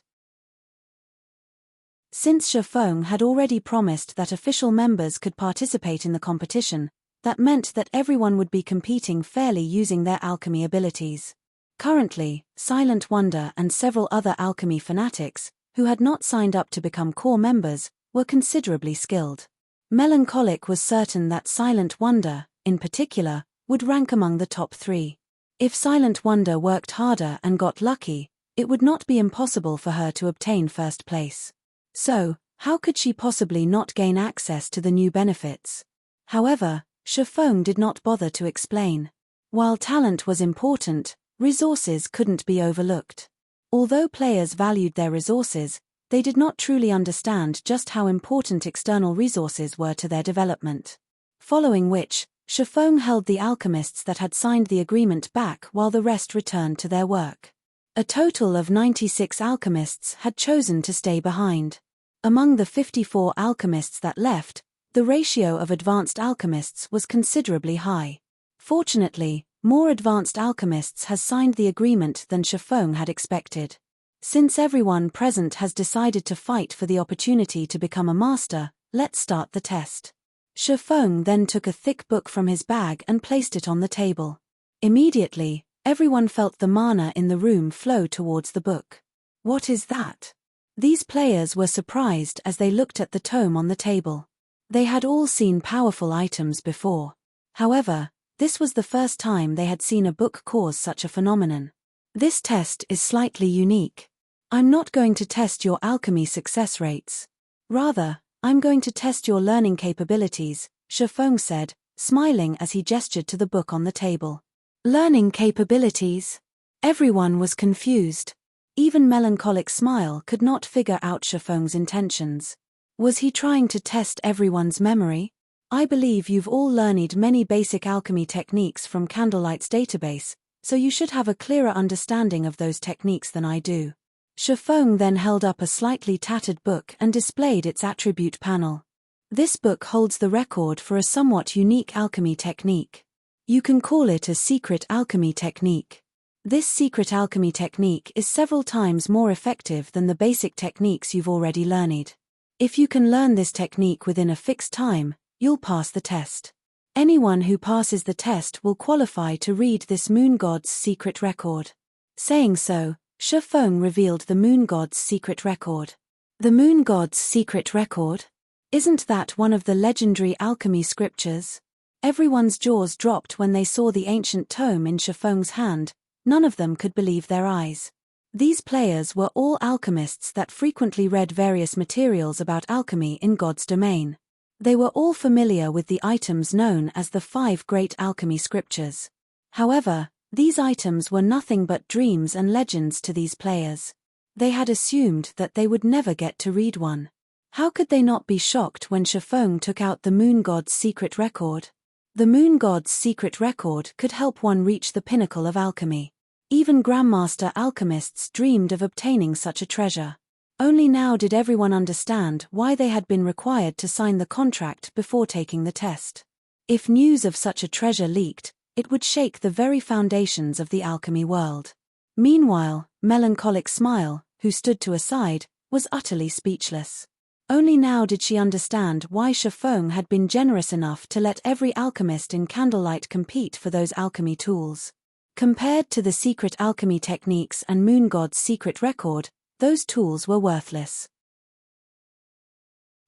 Since Shifeng had already promised that official members could participate in the competition, that meant that everyone would be competing fairly using their alchemy abilities. Currently, Silent Wonder and several other alchemy fanatics, who had not signed up to become core members, were considerably skilled. Melancholic was certain that Silent Wonder, in particular, would rank among the top 3. If Silent Wonder worked harder and got lucky, It would not be impossible for her to obtain first place. So, how could she possibly not gain access to the new benefits? However, Shifeng did not bother to explain. While talent was important, resources couldn't be overlooked. Although players valued their resources, they did not truly understand just how important external resources were to their development. Following which, Shifeng held the alchemists that had signed the agreement back while the rest returned to their work. A total of 96 alchemists had chosen to stay behind. Among the 54 alchemists that left, the ratio of advanced alchemists was considerably high. Fortunately, more advanced alchemists has signed the agreement than Shifeng had expected. Since everyone present has decided to fight for the opportunity to become a master, let's start the test. Shifeng then took a thick book from his bag and placed it on the table. Immediately, everyone felt the mana in the room flow towards the book. What is that? These players were surprised as they looked at the tome on the table. They had all seen powerful items before. However, this was the first time they had seen a book cause such a phenomenon. This test is slightly unique. I'm not going to test your alchemy success rates. Rather, I'm going to test your learning capabilities, Shifeng said, smiling as he gestured to the book on the table. Learning capabilities? Everyone was confused. Even Melancholic Smile could not figure out Shifeng's intentions. Was he trying to test everyone's memory? I believe you've all learned many basic alchemy techniques from Candlelight's database, so you should have a clearer understanding of those techniques than I do. Shifeng then held up a slightly tattered book and displayed its attribute panel. This book holds the record for a somewhat unique alchemy technique. You can call it a secret alchemy technique. This secret alchemy technique is several times more effective than the basic techniques you've already learned. If you can learn this technique within a fixed time, you'll pass the test. Anyone who passes the test will qualify to read this moon god's secret record. Saying so, Shifeng revealed the moon god's secret record. The moon god's secret record? Isn't that one of the legendary alchemy scriptures? Everyone's jaws dropped when they saw the ancient tome in Shifeng's hand. None of them could believe their eyes. These players were all alchemists that frequently read various materials about alchemy in God's domain. They were all familiar with the items known as the 5 great alchemy scriptures. However, these items were nothing but dreams and legends to these players. They had assumed that they would never get to read one. How could they not be shocked when Shifeng took out the moon god's secret record? The moon god's secret record could help one reach the pinnacle of alchemy. Even Grandmaster alchemists dreamed of obtaining such a treasure. Only now did everyone understand why they had been required to sign the contract before taking the test. If news of such a treasure leaked, it would shake the very foundations of the alchemy world. Meanwhile, Melancholic Smile, who stood to a side, was utterly speechless. Only now did she understand why Shifeng had been generous enough to let every alchemist in Candlelight compete for those alchemy tools. Compared to the secret alchemy techniques and Moon God's secret record, those tools were worthless.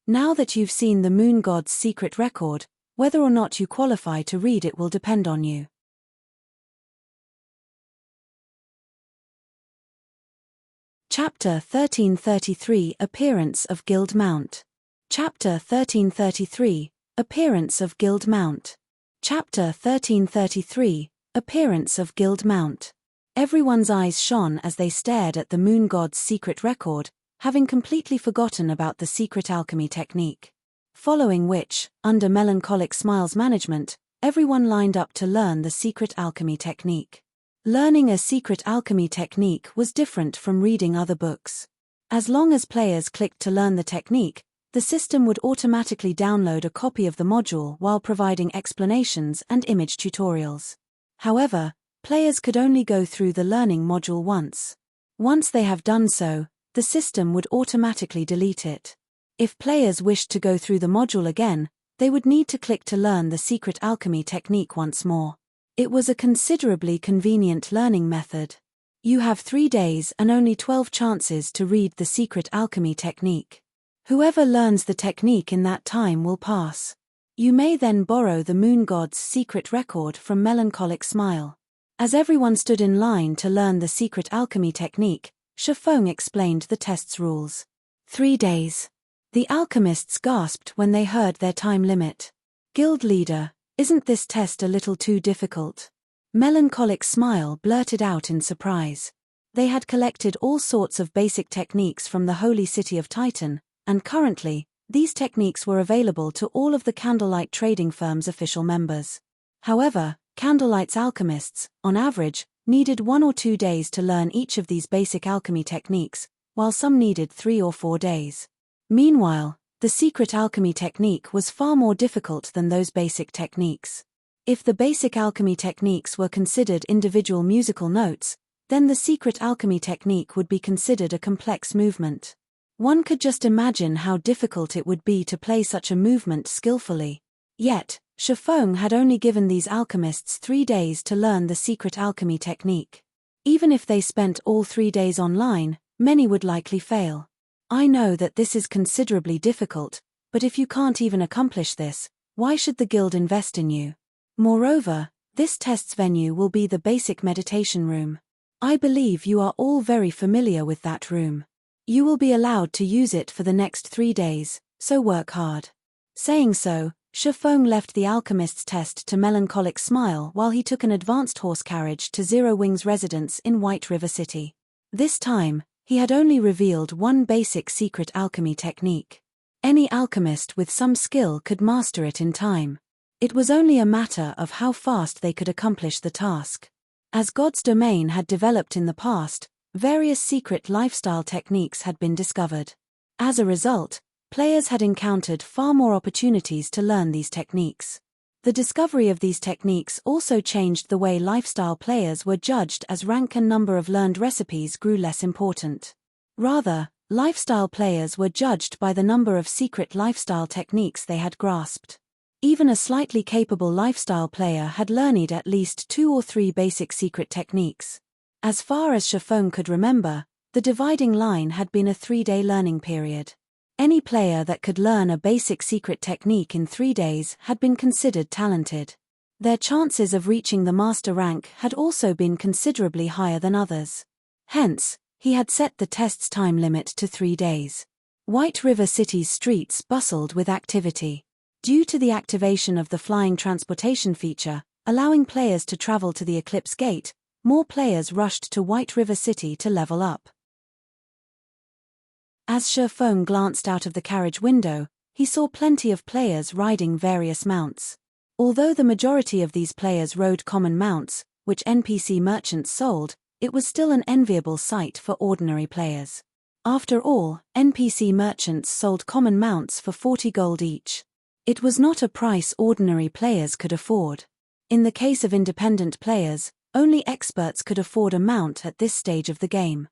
Now that you've seen the Moon God's secret record, whether or not you qualify to read it will depend on you. Chapter 1333 Appearance of Guild Mount. Chapter 1333 Appearance of Guild Mount. Chapter 1333 Appearance of Guild Mount. Everyone's eyes shone as they stared at the Moon God's secret record, having completely forgotten about the secret alchemy technique. Following which, under Melancholic Smile's management, everyone lined up to learn the secret alchemy technique. Learning a secret alchemy technique was different from reading other books. As long as players clicked to learn the technique, the system would automatically download a copy of the module while providing explanations and image tutorials. However, players could only go through the learning module once. Once they have done so, the system would automatically delete it. If players wished to go through the module again, they would need to click to learn the secret alchemy technique once more. It was a considerably convenient learning method. You have 3 days and only 12 chances to read the secret alchemy technique. Whoever learns the technique in that time will pass. You may then borrow the Moon God's secret record from Melancholic Smile. As everyone stood in line to learn the secret alchemy technique, Shifeng explained the test's rules. 3 days. The alchemists gasped when they heard their time limit. Guild leader, isn't this test a little too difficult? Melancholic smile blurted out in surprise. They had collected all sorts of basic techniques from the holy city of Titan, and currently, these techniques were available to all of the Candlelight trading firm's official members. However, Candlelight's alchemists, on average, needed 1 or 2 days to learn each of these basic alchemy techniques, while some needed 3 or 4 days. Meanwhile, the secret alchemy technique was far more difficult than those basic techniques. If the basic alchemy techniques were considered individual musical notes, then the secret alchemy technique would be considered a complex movement. One could just imagine how difficult it would be to play such a movement skillfully. Yet, Shifeng had only given these alchemists 3 days to learn the secret alchemy technique. Even if they spent all 3 days online, many would likely fail. I know that this is considerably difficult, but if you can't even accomplish this, why should the guild invest in you? Moreover, this test's venue will be the basic meditation room. I believe you are all very familiar with that room. You will be allowed to use it for the next 3 days, so work hard. Saying so, Shifeng left the alchemist's test to melancholic smile while he took an advanced horse carriage to Zero Wing's residence in White River City. This time, he had only revealed one basic secret alchemy technique. Any alchemist with some skill could master it in time. It was only a matter of how fast they could accomplish the task. As God's domain had developed in the past, various secret lifestyle techniques had been discovered. As a result, players had encountered far more opportunities to learn these techniques. The discovery of these techniques also changed the way lifestyle players were judged as rank and number of learned recipes grew less important. Rather, lifestyle players were judged by the number of secret lifestyle techniques they had grasped. Even a slightly capable lifestyle player had learned at least 2 or 3 basic secret techniques. As far as Shifeng could remember, the dividing line had been a 3-day learning period. Any player that could learn a basic secret technique in 3 days had been considered talented. Their chances of reaching the master rank had also been considerably higher than others. Hence, he had set the test's time limit to 3 days. White River City's streets bustled with activity. Due to the activation of the flying transportation feature, allowing players to travel to the Eclipse Gate, more players rushed to White River City to level up. As Shifeng glanced out of the carriage window, he saw plenty of players riding various mounts. Although the majority of these players rode common mounts, which NPC merchants sold, it was still an enviable sight for ordinary players. After all, NPC merchants sold common mounts for 40 gold each. It was not a price ordinary players could afford. In the case of independent players, only experts could afford a mount at this stage of the game.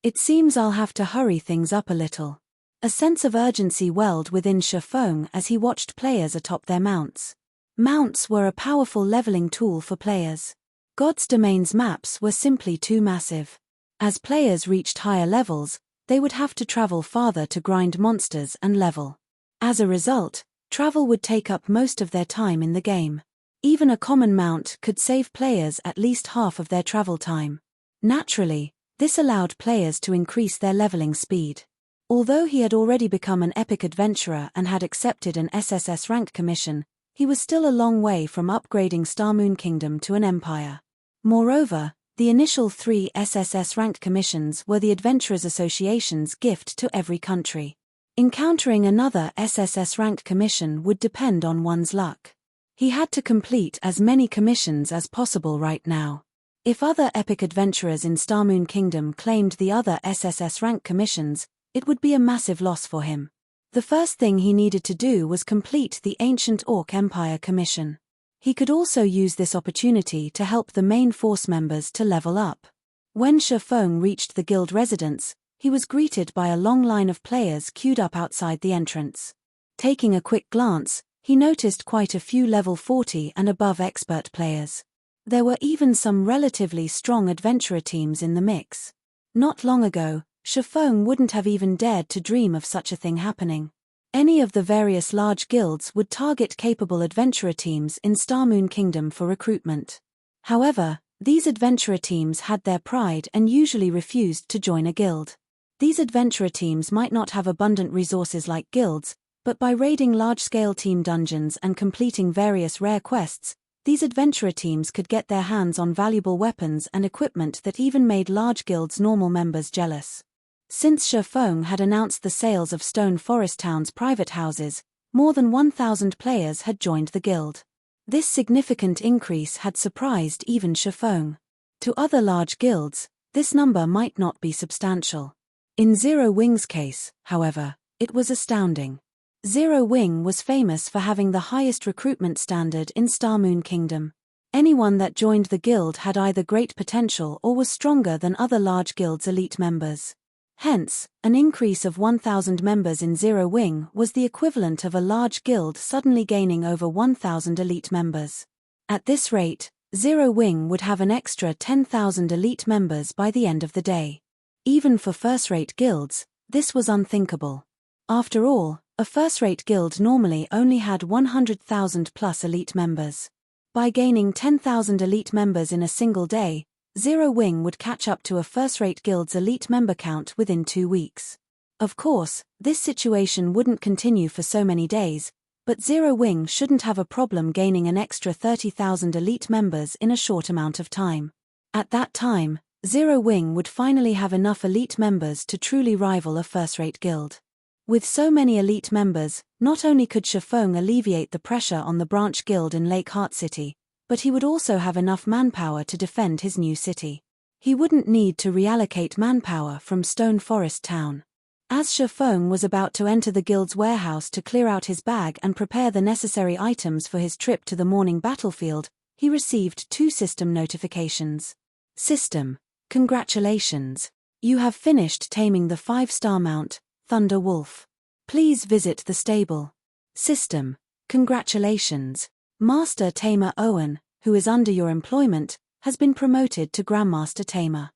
It seems I'll have to hurry things up a little. A sense of urgency welled within Shifeng as he watched players atop their mounts. Mounts were a powerful leveling tool for players. God's Domain's maps were simply too massive. As players reached higher levels, they would have to travel farther to grind monsters and level. As a result, travel would take up most of their time in the game. Even a common mount could save players at least half of their travel time. Naturally, this allowed players to increase their leveling speed. Although he had already become an epic adventurer and had accepted an SSS rank commission, he was still a long way from upgrading Starmoon Kingdom to an empire. Moreover, the initial 3 SSS rank commissions were the Adventurers Association's gift to every country. Encountering another SSS rank commission would depend on one's luck. He had to complete as many commissions as possible right now. If other epic adventurers in Starmoon Kingdom claimed the other SSS rank commissions, it would be a massive loss for him. The first thing he needed to do was complete the Ancient Orc Empire commission. He could also use this opportunity to help the main force members to level up. When Shifeng reached the guild residence, he was greeted by a long line of players queued up outside the entrance. Taking a quick glance, he noticed quite a few level 40 and above expert players. There were even some relatively strong adventurer teams in the mix. Not long ago, Shifeng wouldn't have even dared to dream of such a thing happening. Any of the various large guilds would target capable adventurer teams in Starmoon Kingdom for recruitment. However, These adventurer teams had their pride and usually refused to join a guild. These adventurer teams might not have abundant resources like guilds, but by raiding large-scale team dungeons and completing various rare quests, these adventurer teams could get their hands on valuable weapons and equipment that even made large guilds' normal members jealous. Since Shifeng had announced the sales of Stone Forest Town's private houses, more than 1,000 players had joined the guild. This significant increase had surprised even Shifeng. To other large guilds, this number might not be substantial. In Zero Wing's case, however, it was astounding. Zero Wing was famous for having the highest recruitment standard in Starmoon Kingdom. Anyone that joined the guild had either great potential or was stronger than other large guilds' elite members. Hence, an increase of 1,000 members in Zero Wing was the equivalent of a large guild suddenly gaining over 1,000 elite members. At this rate, Zero Wing would have an extra 10,000 elite members by the end of the day. Even for first-rate guilds, this was unthinkable. After all, a first-rate guild normally only had 100,000 plus elite members. By gaining 10,000 elite members in a single day, Zero Wing would catch up to a first-rate guild's elite member count within 2 weeks. Of course, this situation wouldn't continue for so many days, but Zero Wing shouldn't have a problem gaining an extra 30,000 elite members in a short amount of time. At that time, Zero Wing would finally have enough elite members to truly rival a first-rate guild. With so many elite members, not only could Shifeng alleviate the pressure on the branch guild in Lake Heart City, but he would also have enough manpower to defend his new city. He wouldn't need to reallocate manpower from Stone Forest Town. As Shifeng was about to enter the guild's warehouse to clear out his bag and prepare the necessary items for his trip to the morning battlefield, he received 2 system notifications. System: congratulations. You have finished taming the 5-star mount, Thunder Wolf. Please visit the stable. System: congratulations. Master Tamer Owen, who is under your employment, has been promoted to Grandmaster Tamer.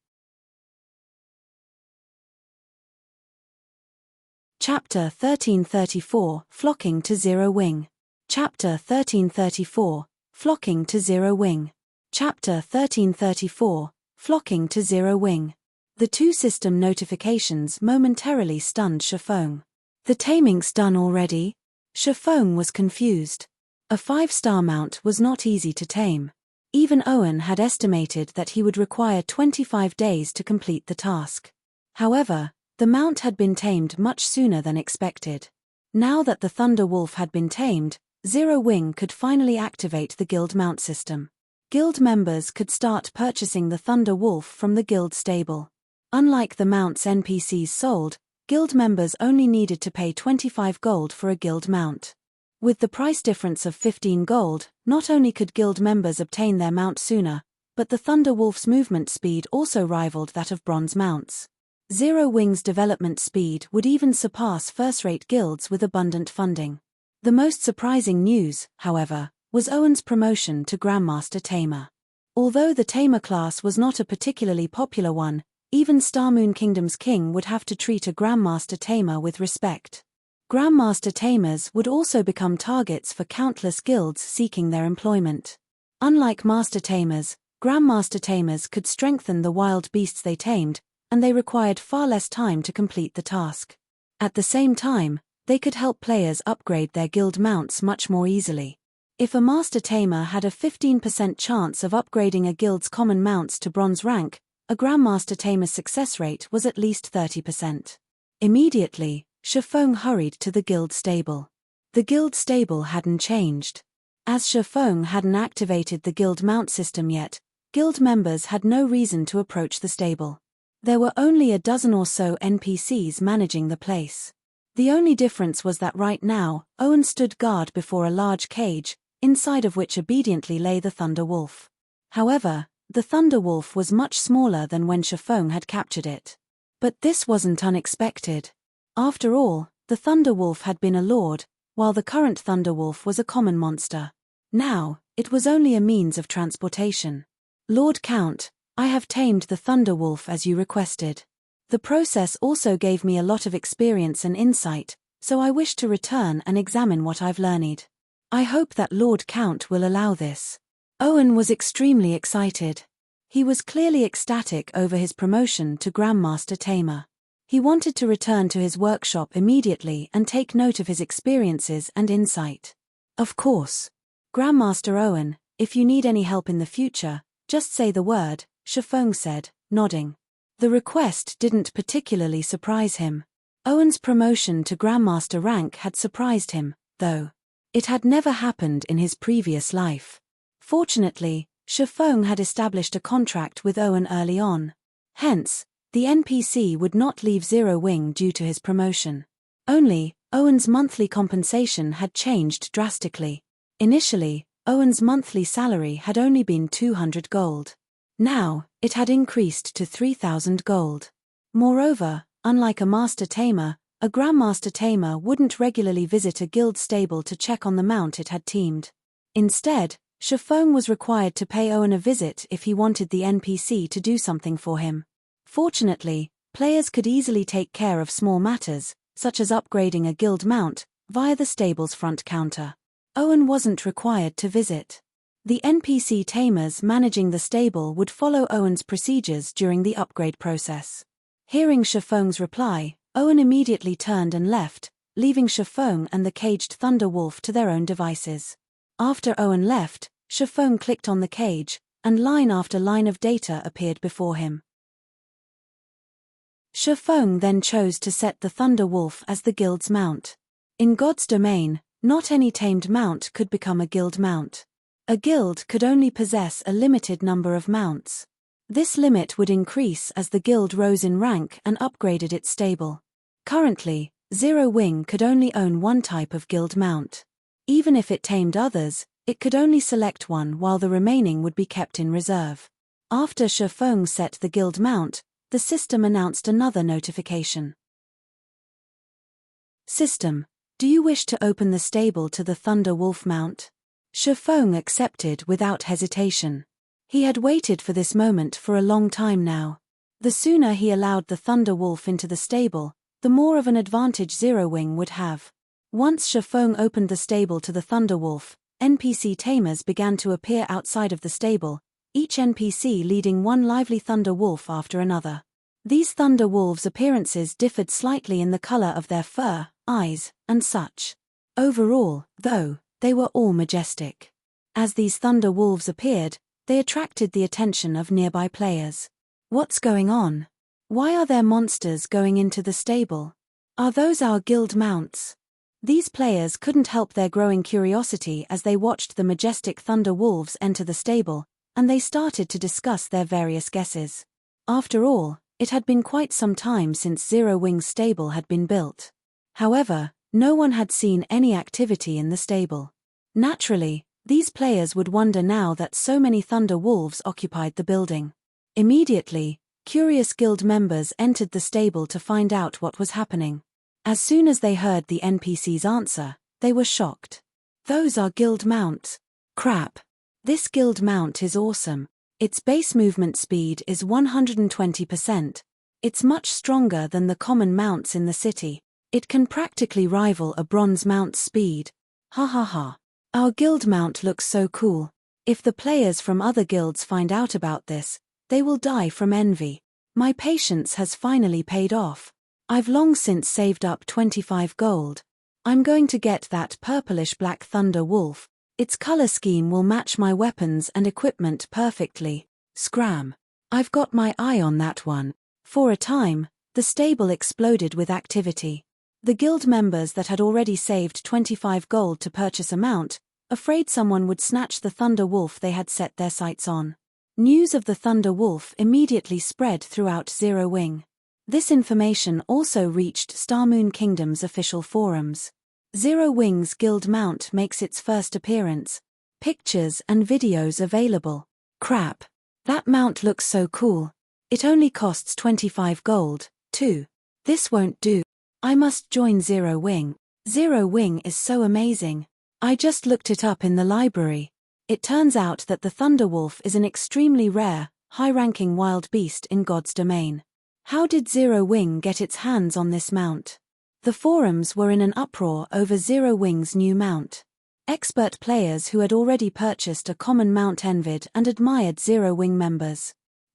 Chapter 1334, Flocking to Zero Wing. Chapter 1334, Flocking to Zero Wing. Chapter 1334, Flocking to Zero Wing. The 2 system notifications momentarily stunned Shifeng. The taming's done already? Shifeng was confused. A 5-star mount was not easy to tame. Even Owen had estimated that he would require 25 days to complete the task. However, the mount had been tamed much sooner than expected. Now that the Thunder Wolf had been tamed, Zero Wing could finally activate the guild mount system. Guild members could start purchasing the Thunder Wolf from the guild stable. Unlike the mounts NPCs sold, guild members only needed to pay 25 gold for a guild mount. With the price difference of 15 gold, not only could guild members obtain their mount sooner, but the Thunder Wolf's movement speed also rivaled that of bronze mounts. Zero Wing's development speed would even surpass first-rate guilds with abundant funding. The most surprising news, however, was Owen's promotion to Grandmaster Tamer. Although the Tamer class was not a particularly popular one, even Starmoon Kingdom's king would have to treat a Grandmaster Tamer with respect. Grandmaster Tamers would also become targets for countless guilds seeking their employment. Unlike Master Tamers, Grandmaster Tamers could strengthen the wild beasts they tamed, and they required far less time to complete the task. At the same time, they could help players upgrade their guild mounts much more easily. If a Master Tamer had a 15% chance of upgrading a guild's common mounts to bronze rank, a Grandmaster Tamer's success rate was at least 30%. Immediately, Shifeng hurried to the guild stable. The guild stable hadn't changed. As Shifeng hadn't activated the guild mount system yet, guild members had no reason to approach the stable. There were only a dozen or so NPCs managing the place. The only difference was that right now, Owen stood guard before a large cage, inside of which obediently lay the Thunder Wolf. However, the Thunder Wolf was much smaller than when Shifeng had captured it. But this wasn't unexpected. After all, the Thunder Wolf had been a lord, while the current Thunder Wolf was a common monster. Now, it was only a means of transportation. Lord Count, I have tamed the Thunder Wolf as you requested. The process also gave me a lot of experience and insight, so I wish to return and examine what I've learned. I hope that Lord Count will allow this. Owen was extremely excited. He was clearly ecstatic over his promotion to Grandmaster Tamer. He wanted to return to his workshop immediately and take note of his experiences and insight. Of course. Grandmaster Owen, if you need any help in the future, just say the word, Shifeng said, nodding. The request didn't particularly surprise him. Owen's promotion to Grandmaster rank had surprised him, though. It had never happened in his previous life. Fortunately, Shifeng had established a contract with Owen early on. Hence, the NPC would not leave Zero Wing due to his promotion. Only, Owen's monthly compensation had changed drastically. Initially, Owen's monthly salary had only been 200 gold. Now, it had increased to 3,000 gold. Moreover, unlike a Master Tamer, a Grandmaster Tamer wouldn't regularly visit a guild stable to check on the mount it had teamed. Instead, Shifeng was required to pay Owen a visit if he wanted the NPC to do something for him. Fortunately, players could easily take care of small matters, such as upgrading a guild mount, via the stable's front counter. Owen wasn't required to visit. The NPC tamers managing the stable would follow Owen's procedures during the upgrade process. Hearing Shifeng's reply, Owen immediately turned and left, leaving Shifeng and the caged Thunder Wolf to their own devices. After Owen left, Shifeng clicked on the cage, and line after line of data appeared before him. Shifeng then chose to set the Thunder Wolf as the guild's mount. In God's domain, not any tamed mount could become a guild mount. A guild could only possess a limited number of mounts. This limit would increase as the guild rose in rank and upgraded its stable. Currently, Zero Wing could only own one type of guild mount. Even if it tamed others, it could only select one while the remaining would be kept in reserve. After Shifeng set the guild mount, the system announced another notification. System, do you wish to open the stable to the Thunder Wolf mount? Shifeng accepted without hesitation. He had waited for this moment for a long time now. The sooner he allowed the Thunder Wolf into the stable, the more of an advantage Zero Wing would have. Once Shifeng opened the stable to the Thunder Wolf, NPC tamers began to appear outside of the stable, each NPC leading one lively Thunder Wolf after another. These Thunder Wolves' appearances differed slightly in the color of their fur, eyes, and such. Overall, though, they were all majestic. As these Thunder Wolves appeared, they attracted the attention of nearby players. What's going on? Why are there monsters going into the stable? Are those our guild mounts? These players couldn't help their growing curiosity as they watched the majestic Thunder Wolves enter the stable, and they started to discuss their various guesses. After all, it had been quite some time since Zero Wing's stable had been built. However, no one had seen any activity in the stable. Naturally, these players would wonder now that so many Thunder Wolves occupied the building. Immediately, curious guild members entered the stable to find out what was happening. As soon as they heard the NPC's answer, they were shocked. Those are guild mounts. Crap. This guild mount is awesome. Its base movement speed is 120%. It's much stronger than the common mounts in the city. It can practically rival a bronze mount's speed. Ha ha ha. Our guild mount looks so cool. If the players from other guilds find out about this, they will die from envy. My patience has finally paid off. I've long since saved up 25 gold. I'm going to get that purplish-black Thunder Wolf. Its color scheme will match my weapons and equipment perfectly. Scram. I've got my eye on that one. For a time, the stable exploded with activity. The guild members that had already saved 25 gold to purchase a mount, afraid someone would snatch the Thunder Wolf they had set their sights on. News of the Thunder Wolf immediately spread throughout Zero Wing. This information also reached Starmoon Kingdom's official forums. Zero Wing's guild mount makes its first appearance. Pictures and videos available. Crap. That mount looks so cool. It only costs 25 gold, too. This won't do. I must join Zero Wing. Zero Wing is so amazing. I just looked it up in the library. It turns out that the Thunder Wolf is an extremely rare, high-ranking wild beast in God's domain. How did Zero Wing get its hands on this mount? The forums were in an uproar over Zero Wing's new mount. Expert players who had already purchased a common mount envied and admired Zero Wing members.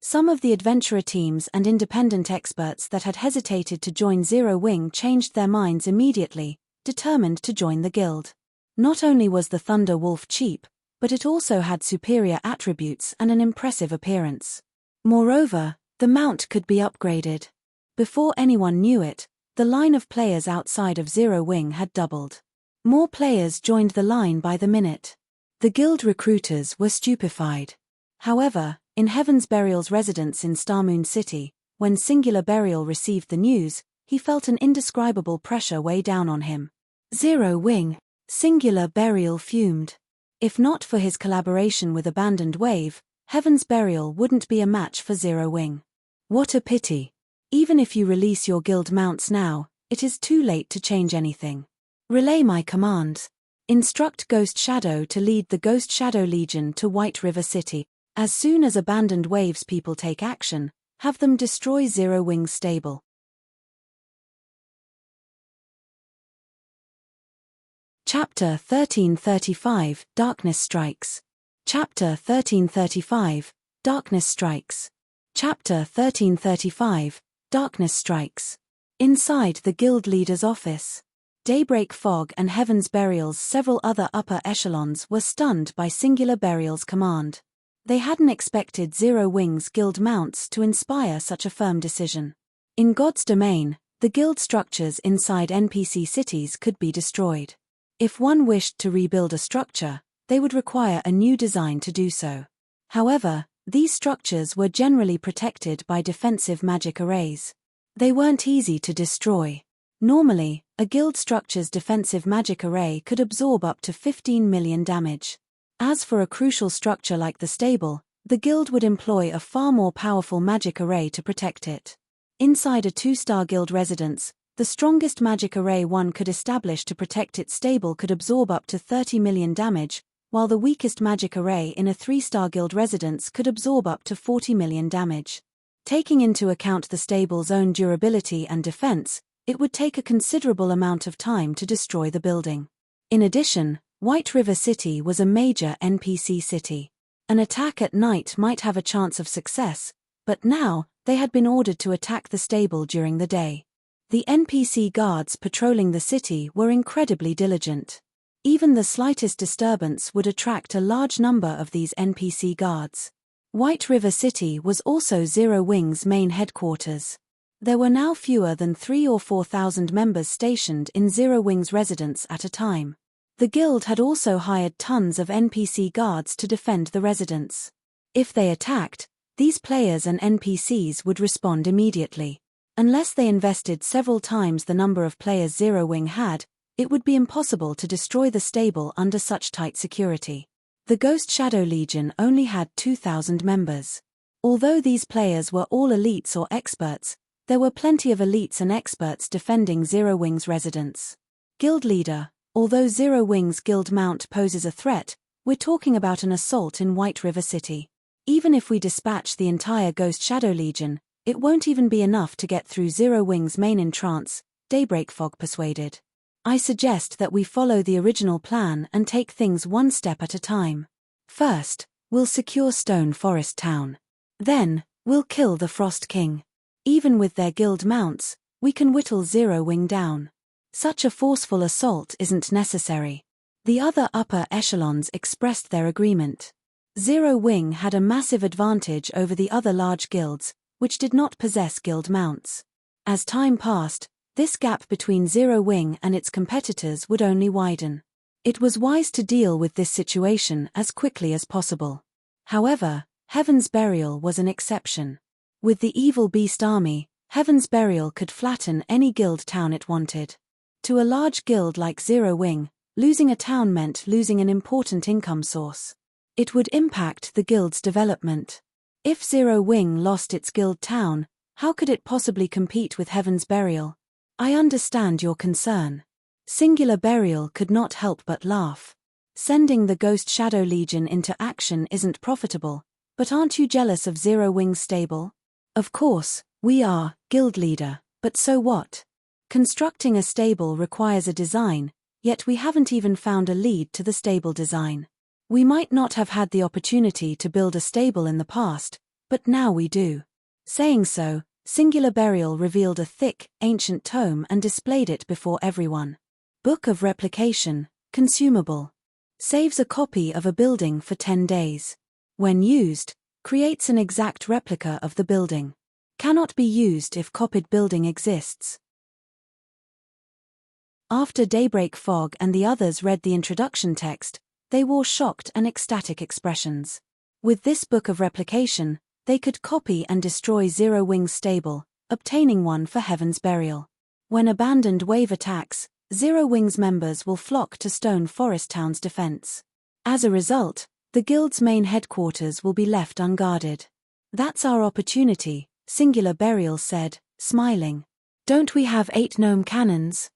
Some of the adventurer teams and independent experts that had hesitated to join Zero Wing changed their minds immediately, determined to join the guild. Not only was the Thunder Wolf cheap, but it also had superior attributes and an impressive appearance. Moreover, the mount could be upgraded. Before anyone knew it, the line of players outside of Zero Wing had doubled. More players joined the line by the minute. The guild recruiters were stupefied. However, in Heaven's Burial's residence in Starmoon City, when Singular Burial received the news, he felt an indescribable pressure weigh down on him. Zero Wing. Singular Burial fumed. If not for his collaboration with Abandoned Wave, Heaven's Burial wouldn't be a match for Zero Wing. What a pity. Even if you release your guild mounts now, it is too late to change anything. Relay my commands. Instruct Ghost Shadow to lead the Ghost Shadow Legion to White River City. As soon as Abandoned Wave's people take action, have them destroy Zero Wing's stable. Chapter 1335, Darkness Strikes. Chapter 1335, Darkness Strikes. Chapter 1335, Darkness Strikes. Inside the guild leader's office, Daybreak Fog and Heaven's Burial's several other upper echelons were stunned by Singular Burial's command. They hadn't expected Zero Wing's guild mounts to inspire such a firm decision. In God's domain, the guild structures inside NPC cities could be destroyed. If one wished to rebuild a structure, they would require a new design to do so. However, these structures were generally protected by defensive magic arrays. They weren't easy to destroy. Normally, a guild structure's defensive magic array could absorb up to 15 million damage. As for a crucial structure like the stable, the guild would employ a far more powerful magic array to protect it. Inside a 2-star guild residence, the strongest magic array one could establish to protect its stable could absorb up to 30 million damage, while the weakest magic array in a 3-star guild residence could absorb up to 40 million damage. Taking into account the stable's own durability and defense, it would take a considerable amount of time to destroy the building. In addition, White River City was a major NPC city. An attack at night might have a chance of success, but now, they had been ordered to attack the stable during the day. The NPC guards patrolling the city were incredibly diligent. Even the slightest disturbance would attract a large number of these NPC guards. White River City was also Zero Wing's main headquarters. There were now fewer than 3,000 or 4,000 members stationed in Zero Wing's residence at a time. The guild had also hired tons of NPC guards to defend the residence. If they attacked, these players and NPCs would respond immediately. Unless they invested several times the number of players Zero Wing had, it would be impossible to destroy the stable under such tight security. The Ghost Shadow Legion only had 2,000 members. Although these players were all elites or experts, there were plenty of elites and experts defending Zero Wing's residence. Guild Leader, although Zero Wing's guild mount poses a threat, we're talking about an assault in White River City. Even if we dispatch the entire Ghost Shadow Legion, it won't even be enough to get through Zero Wing's main entrance, Daybreak Fog persuaded. I suggest that we follow the original plan and take things one step at a time. First, we'll secure Stone Forest Town. Then, we'll kill the Frost King. Even with their guild mounts, we can whittle Zero Wing down. Such a forceful assault isn't necessary. The other upper echelons expressed their agreement. Zero Wing had a massive advantage over the other large guilds, which did not possess guild mounts. As time passed, this gap between Zero Wing and its competitors would only widen. It was wise to deal with this situation as quickly as possible. However, Heaven's Burial was an exception. With the evil beast army, Heaven's Burial could flatten any guild town it wanted. To a large guild like Zero Wing, losing a town meant losing an important income source. It would impact the guild's development. If Zero Wing lost its guild town, how could it possibly compete with Heaven's Burial? I understand your concern. Singular Burial could not help but laugh. Sending the Ghost Shadow Legion into action isn't profitable, but aren't you jealous of Zero Wing's stable? Of course, we are, Guild Leader, but so what? Constructing a stable requires a design, yet we haven't even found a lead to the stable design. We might not have had the opportunity to build a stable in the past, but now we do." Saying so, Singular Burial revealed a thick, ancient tome and displayed it before everyone. Book of Replication, consumable. Saves a copy of a building for 10 days. When used, creates an exact replica of the building. Cannot be used if copied building exists. After Daybreak Fog and the others read the introduction text, they wore shocked and ecstatic expressions. With this Book of Replication, they could copy and destroy Zero Wings Stable, obtaining one for Heaven's Burial. When abandoned wave attacks, Zero Wings members will flock to Stone Forest Town's defense. As a result, the guild's main headquarters will be left unguarded. "That's our opportunity," Singular Burial said, smiling. "Don't we have 8 gnome cannons?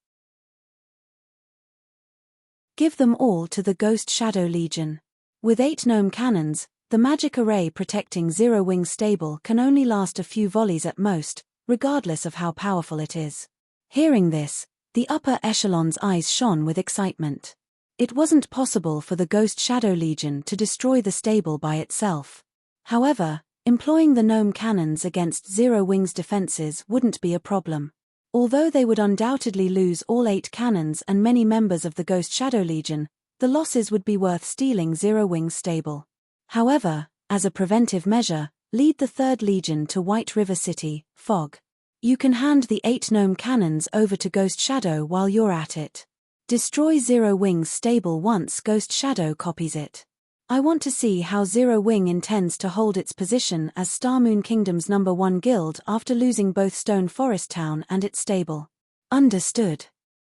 Give them all to the Ghost Shadow Legion." With 8 gnome cannons, the magic array protecting Zero Wings Stable can only last a few volleys at most, regardless of how powerful it is. Hearing this, the upper echelon's eyes shone with excitement. It wasn't possible for the Ghost Shadow Legion to destroy the stable by itself. However, employing the gnome cannons against Zero Wings defenses wouldn't be a problem. Although they would undoubtedly lose all 8 cannons and many members of the Ghost Shadow Legion, the losses would be worth stealing Zero Wings Stable. However, as a preventive measure, lead the 3rd Legion to White River City, Fog. You can hand the 8 gnome cannons over to Ghost Shadow while you're at it. Destroy Zero Wings Stable once Ghost Shadow copies it. I want to see how Zero Wing intends to hold its position as Starmoon Kingdom's #1 guild after losing both Stone Forest Town and its stable. Understood.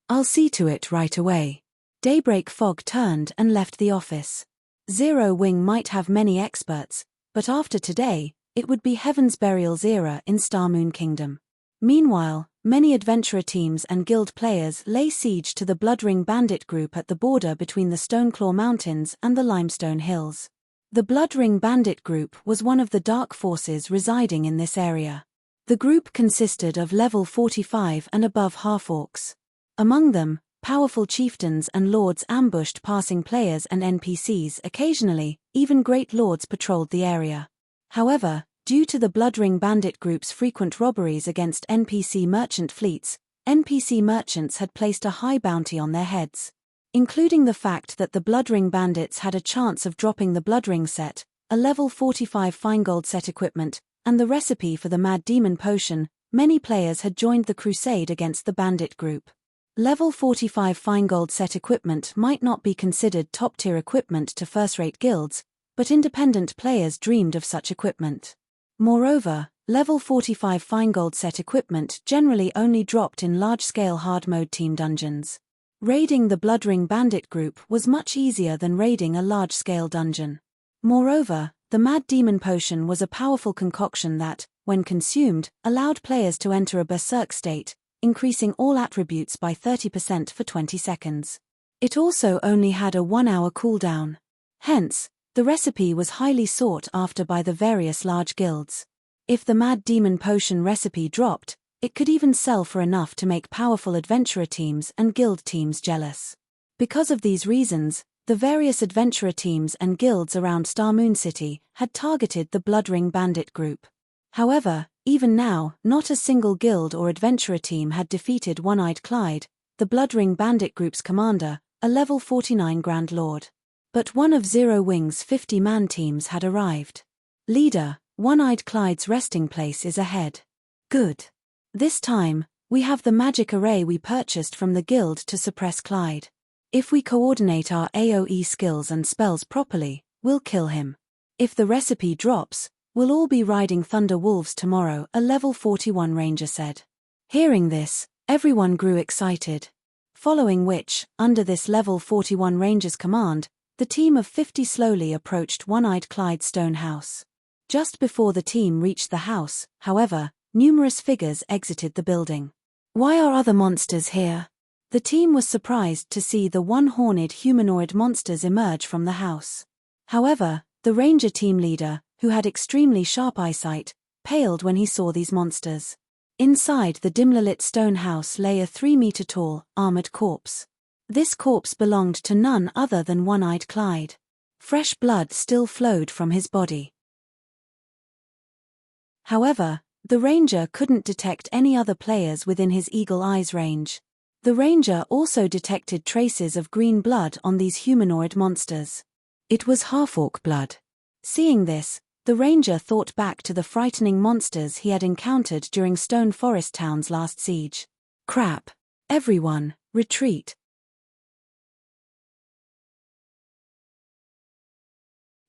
I'll see to it right away. Daybreak Fog turned and left the office. Zero Wing might have many experts, but after today, it would be Heaven's Burial's era in Starmoon Kingdom. Meanwhile, many adventurer teams and guild players lay siege to the Bloodring Bandit group at the border between the Stoneclaw Mountains and the Limestone Hills. The Bloodring Bandit group was one of the dark forces residing in this area. The group consisted of level 45 and above half-orcs. Among them, powerful chieftains and lords ambushed passing players and NPCs occasionally, even great lords patrolled the area. However, due to the Bloodring Bandit group's frequent robberies against NPC merchant fleets, NPC merchants had placed a high bounty on their heads. Including the fact that the Bloodring Bandits had a chance of dropping the Bloodring set, a level 45 Finegold set equipment, and the recipe for the Mad Demon Potion, many players had joined the crusade against the Bandit group. Level 45 Finegold set equipment might not be considered top-tier equipment to first-rate guilds, but independent players dreamed of such equipment. Moreover, level 45 Finegold set equipment generally only dropped in large-scale hard-mode team dungeons. Raiding the Bloodring Bandit group was much easier than raiding a large-scale dungeon. Moreover, the Mad Demon Potion was a powerful concoction that, when consumed, allowed players to enter a berserk state, increasing all attributes by 30% for 20 seconds. It also only had a 1-hour cooldown. Hence, the recipe was highly sought after by the various large guilds. If the Mad Demon Potion recipe dropped, it could even sell for enough to make powerful adventurer teams and guild teams jealous. Because of these reasons, the various adventurer teams and guilds around Starmoon City had targeted the Bloodring Bandit group. However, even now, not a single guild or adventurer team had defeated One-Eyed Clyde, the Bloodring Bandit group's commander, a level 49 Grand Lord. But one of Zero Wing's 50-man teams had arrived. Leader, One-Eyed Clyde's resting place is ahead. Good. This time, we have the magic array we purchased from the guild to suppress Clyde. If we coordinate our AoE skills and spells properly, we'll kill him. If the recipe drops, we'll all be riding Thunder Wolves tomorrow, a level 41 ranger said. Hearing this, everyone grew excited. Following which, under this level 41 ranger's command, the team of 50 slowly approached One-Eyed Clyde's stone house. Just before the team reached the house, however, numerous figures exited the building. Why are other monsters here? The team was surprised to see the one-horned humanoid monsters emerge from the house. However, the ranger team leader, who had extremely sharp eyesight, paled when he saw these monsters. Inside the dimly lit stone house lay a 3-meter-tall, armored corpse. This corpse belonged to none other than One-Eyed Clyde. Fresh blood still flowed from his body. However, the ranger couldn't detect any other players within his eagle eyes range. The ranger also detected traces of green blood on these humanoid monsters. It was half-orc blood. Seeing this, the ranger thought back to the frightening monsters he had encountered during Stone Forest Town's last siege. Crap. Everyone, retreat.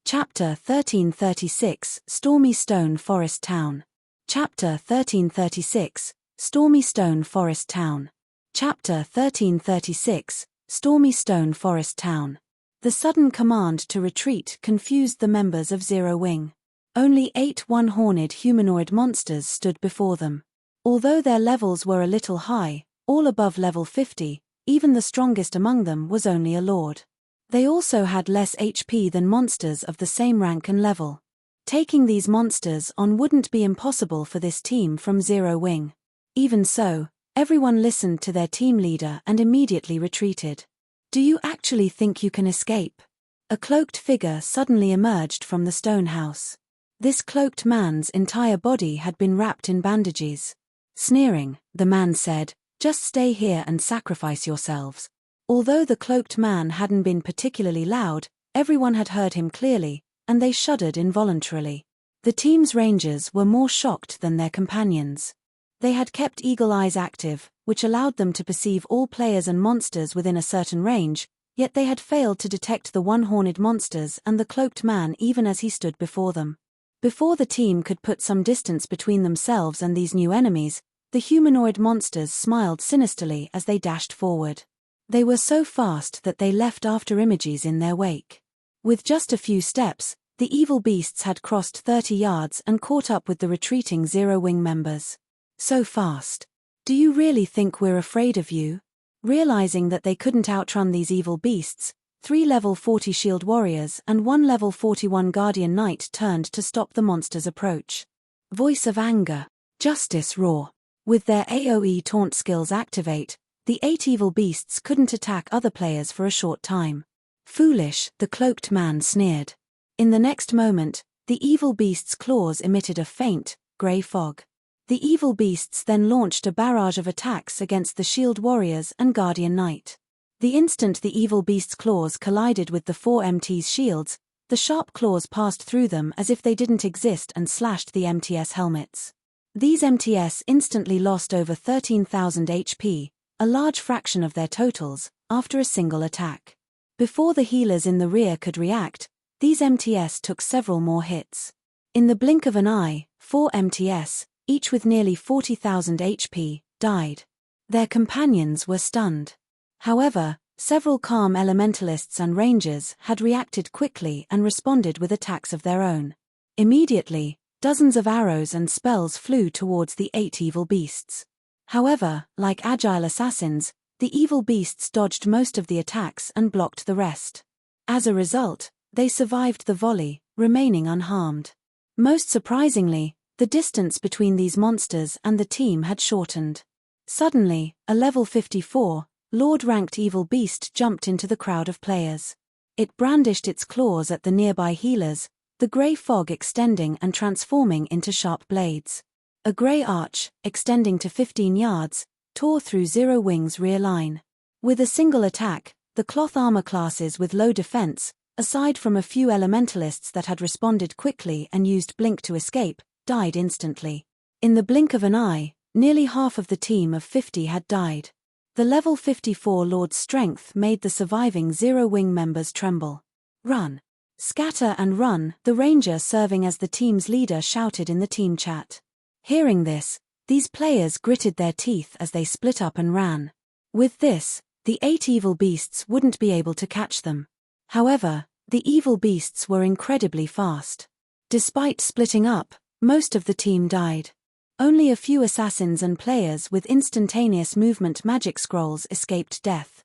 Chapter 1336, Stormy Stone Forest Town. Chapter 1336, Stormy Stone Forest Town. Chapter 1336, Stormy Stone Forest Town. The sudden command to retreat confused the members of Zero Wing. Only 8 one-horned humanoid monsters stood before them. Although their levels were a little high, all above level 50, even the strongest among them was only a lord. They also had less HP than monsters of the same rank and level. Taking these monsters on wouldn't be impossible for this team from Zero Wing. Even so, everyone listened to their team leader and immediately retreated. Do you actually think you can escape? A cloaked figure suddenly emerged from the stone house. This cloaked man's entire body had been wrapped in bandages. Sneering, the man said, "Just stay here and sacrifice yourselves." Although the cloaked man hadn't been particularly loud, everyone had heard him clearly, and they shuddered involuntarily. The team's rangers were more shocked than their companions. They had kept eagle eyes active, which allowed them to perceive all players and monsters within a certain range, yet they had failed to detect the one-horned monsters and the cloaked man even as he stood before them. Before the team could put some distance between themselves and these new enemies, the humanoid monsters smiled sinisterly as they dashed forward. They were so fast that they left after images in their wake. With just a few steps, the evil beasts had crossed 30 yards and caught up with the retreating Zero Wing members. So fast. Do you really think we're afraid of you? Realizing that they couldn't outrun these evil beasts, 3 level 40 shield warriors and 1 level 41 guardian knight turned to stop the monster's approach. Voice of anger. Justice roar. With their AoE taunt skills activate, the 8 evil beasts couldn't attack other players for a short time. Foolish, the cloaked man sneered. In the next moment, the evil beast's claws emitted a faint, grey fog. The evil beasts then launched a barrage of attacks against the shield warriors and guardian knight. The instant the evil beast's claws collided with the 4 MT's shields, the sharp claws passed through them as if they didn't exist and slashed the MTS helmets. These MTS instantly lost over 13,000 HP, a large fraction of their totals, after a single attack. Before the healers in the rear could react, these MTS took several more hits. In the blink of an eye, 4 MTS, each with nearly 40,000 HP, died. Their companions were stunned. However, several calm elementalists and rangers had reacted quickly and responded with attacks of their own. Immediately, dozens of arrows and spells flew towards the 8 evil beasts. However, like agile assassins, the evil beasts dodged most of the attacks and blocked the rest. As a result, they survived the volley, remaining unharmed. Most surprisingly, the distance between these monsters and the team had shortened. Suddenly, a level 54, Lord-ranked evil beast jumped into the crowd of players. It brandished its claws at the nearby healers, the grey fog extending and transforming into sharp blades. A grey arch, extending to 15 yards, tore through Zero Wing's rear line. With a single attack, the cloth armor classes with low defense, aside from a few elementalists that had responded quickly and used blink to escape, died instantly. In the blink of an eye, nearly half of the team of 50 had died. The level 54 Lord's strength made the surviving Zero Wing members tremble. "Run! Scatter and run," the ranger serving as the team's leader shouted in the team chat. Hearing this, these players gritted their teeth as they split up and ran. With this, the 8 evil beasts wouldn't be able to catch them. However, the evil beasts were incredibly fast. Despite splitting up, most of the team died. Only a few assassins and players with instantaneous movement magic scrolls escaped death.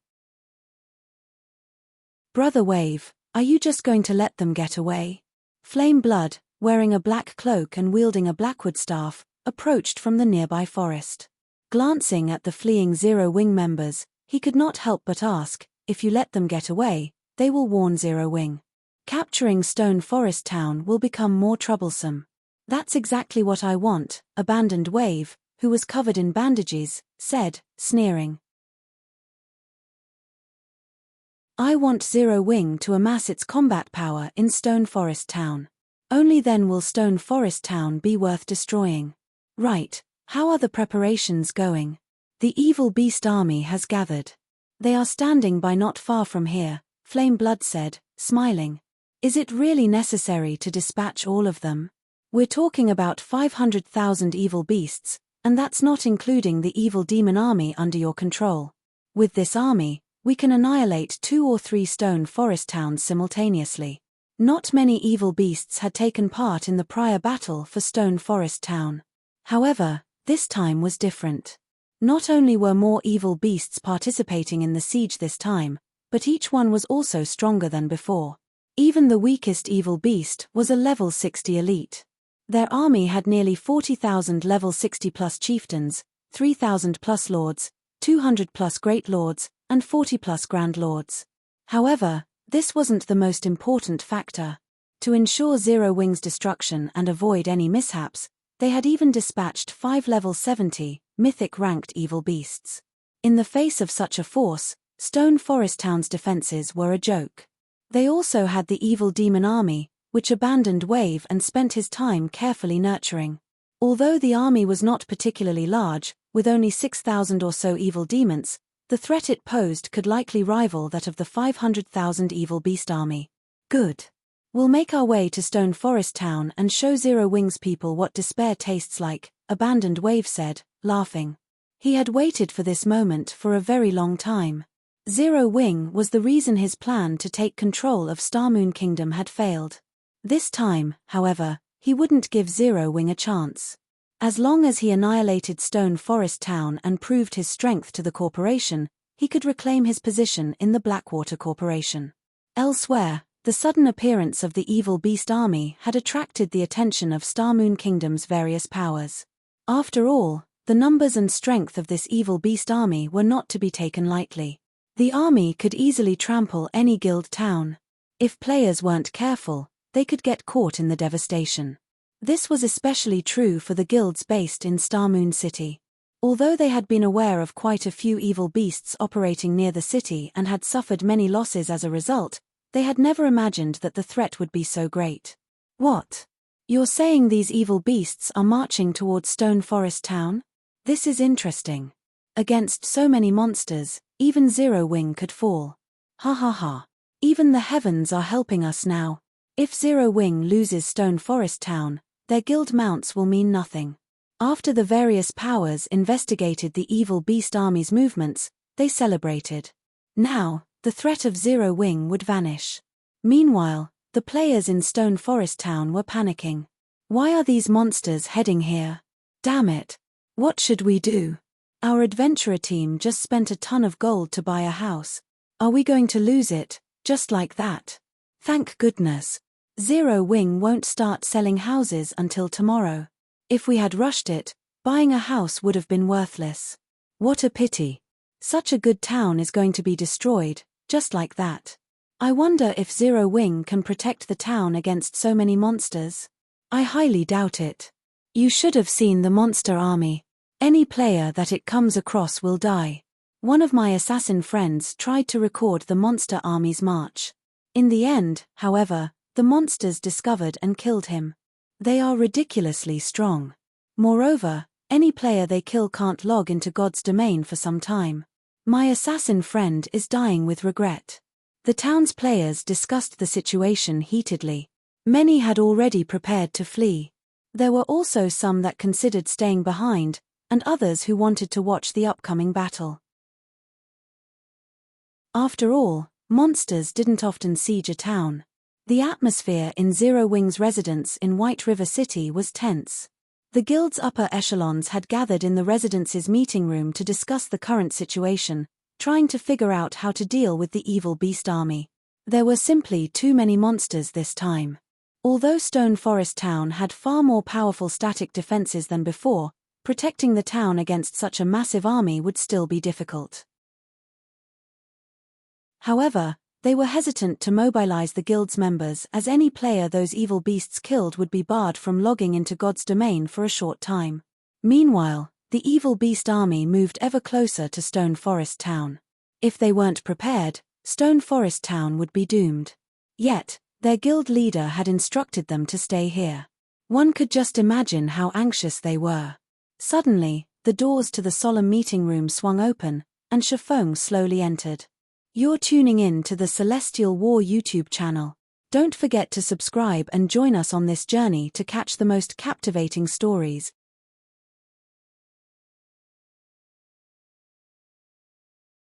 Brother Wave, are you just going to let them get away? Flame Blood, wearing a black cloak and wielding a blackwood staff, approached from the nearby forest. Glancing at the fleeing Zero Wing members, he could not help but ask, if you let them get away, they will warn Zero Wing. Capturing Stone Forest Town will become more troublesome. That's exactly what I want, Abandoned Wave, who was covered in bandages, said, sneering. I want Zero Wing to amass its combat power in Stone Forest Town. Only then will Stone Forest Town be worth destroying. Right, how are the preparations going? The evil beast army has gathered. They are standing by not far from here, Flame Blood said, smiling. Is it really necessary to dispatch all of them? We're talking about 500,000 evil beasts, and that's not including the evil demon army under your control. With this army, we can annihilate 2 or 3 Stone Forest towns simultaneously. Not many evil beasts had taken part in the prior battle for Stone Forest Town. However, this time was different. Not only were more evil beasts participating in the siege this time, but each one was also stronger than before. Even the weakest evil beast was a level 60 elite. Their army had nearly 40,000 level 60+ chieftains, 3,000+ lords, 200+ great lords, and 40+ grand lords. However, this wasn't the most important factor. To ensure Zero Wing's destruction and avoid any mishaps, they had even dispatched 5 level 70, mythic-ranked evil beasts. In the face of such a force, Stone Forest Town's defenses were a joke. They also had the evil demon army, which abandoned Wave and spent his time carefully nurturing. Although the army was not particularly large, with only 6,000 or so evil demons, the threat it posed could likely rival that of the 500,000 evil beast army. Good. We'll make our way to Stone Forest Town and show Zero Wing's people what despair tastes like, Abandoned Wave said, laughing. He had waited for this moment for a very long time. Zero Wing was the reason his plan to take control of Starmoon Kingdom had failed. This time, however, he wouldn't give Zero Wing a chance. As long as he annihilated Stone Forest Town and proved his strength to the corporation, he could reclaim his position in the Blackwater Corporation. Elsewhere, the sudden appearance of the evil beast army had attracted the attention of Starmoon Kingdom's various powers. After all, the numbers and strength of this evil beast army were not to be taken lightly. The army could easily trample any guild town. If players weren't careful, they could get caught in the devastation. This was especially true for the guilds based in Starmoon City. Although they had been aware of quite a few evil beasts operating near the city and had suffered many losses as a result, they had never imagined that the threat would be so great. What? You're saying these evil beasts are marching towards Stone Forest Town? This is interesting. Against so many monsters, even Zero Wing could fall. Ha ha ha. Even the heavens are helping us now. If Zero Wing loses Stone Forest Town, their guild mounts will mean nothing. After the various powers investigated the evil beast army's movements, they celebrated. Now, the threat of Zero Wing would vanish. Meanwhile, the players in Stone Forest Town were panicking. Why are these monsters heading here? Damn it. What should we do? Our adventurer team just spent a ton of gold to buy a house. Are we going to lose it, just like that? Thank goodness. Zero Wing won't start selling houses until tomorrow. If we had rushed it, buying a house would have been worthless. What a pity. Such a good town is going to be destroyed, just like that. I wonder if Zero Wing can protect the town against so many monsters. I highly doubt it. You should have seen the monster army. Any player that it comes across will die. One of my assassin friends tried to record the monster army's march. In the end, however, the monsters discovered and killed him. They are ridiculously strong. Moreover, any player they kill can't log into God's domain for some time. My assassin friend is dying with regret. The town's players discussed the situation heatedly. Many had already prepared to flee. There were also some that considered staying behind, and others who wanted to watch the upcoming battle. After all, monsters didn't often siege a town. The atmosphere in Zero Wing's residence in White River City was tense. The guild's upper echelons had gathered in the residence's meeting room to discuss the current situation, trying to figure out how to deal with the evil beast army. There were simply too many monsters this time. Although Stone Forest Town had far more powerful static defenses than before, protecting the town against such a massive army would still be difficult. However, They were hesitant to mobilize the guild's members, as any player those evil beasts killed would be barred from logging into God's domain for a short time. Meanwhile, the evil beast army moved ever closer to Stone Forest Town. If they weren't prepared, Stone Forest Town would be doomed. Yet, their guild leader had instructed them to stay here. One could just imagine how anxious they were. Suddenly, the doors to the solemn meeting room swung open, and Shifeng slowly entered. You're tuning in to the Celestial War YouTube channel. Don't forget to subscribe and join us on this journey to catch the most captivating stories,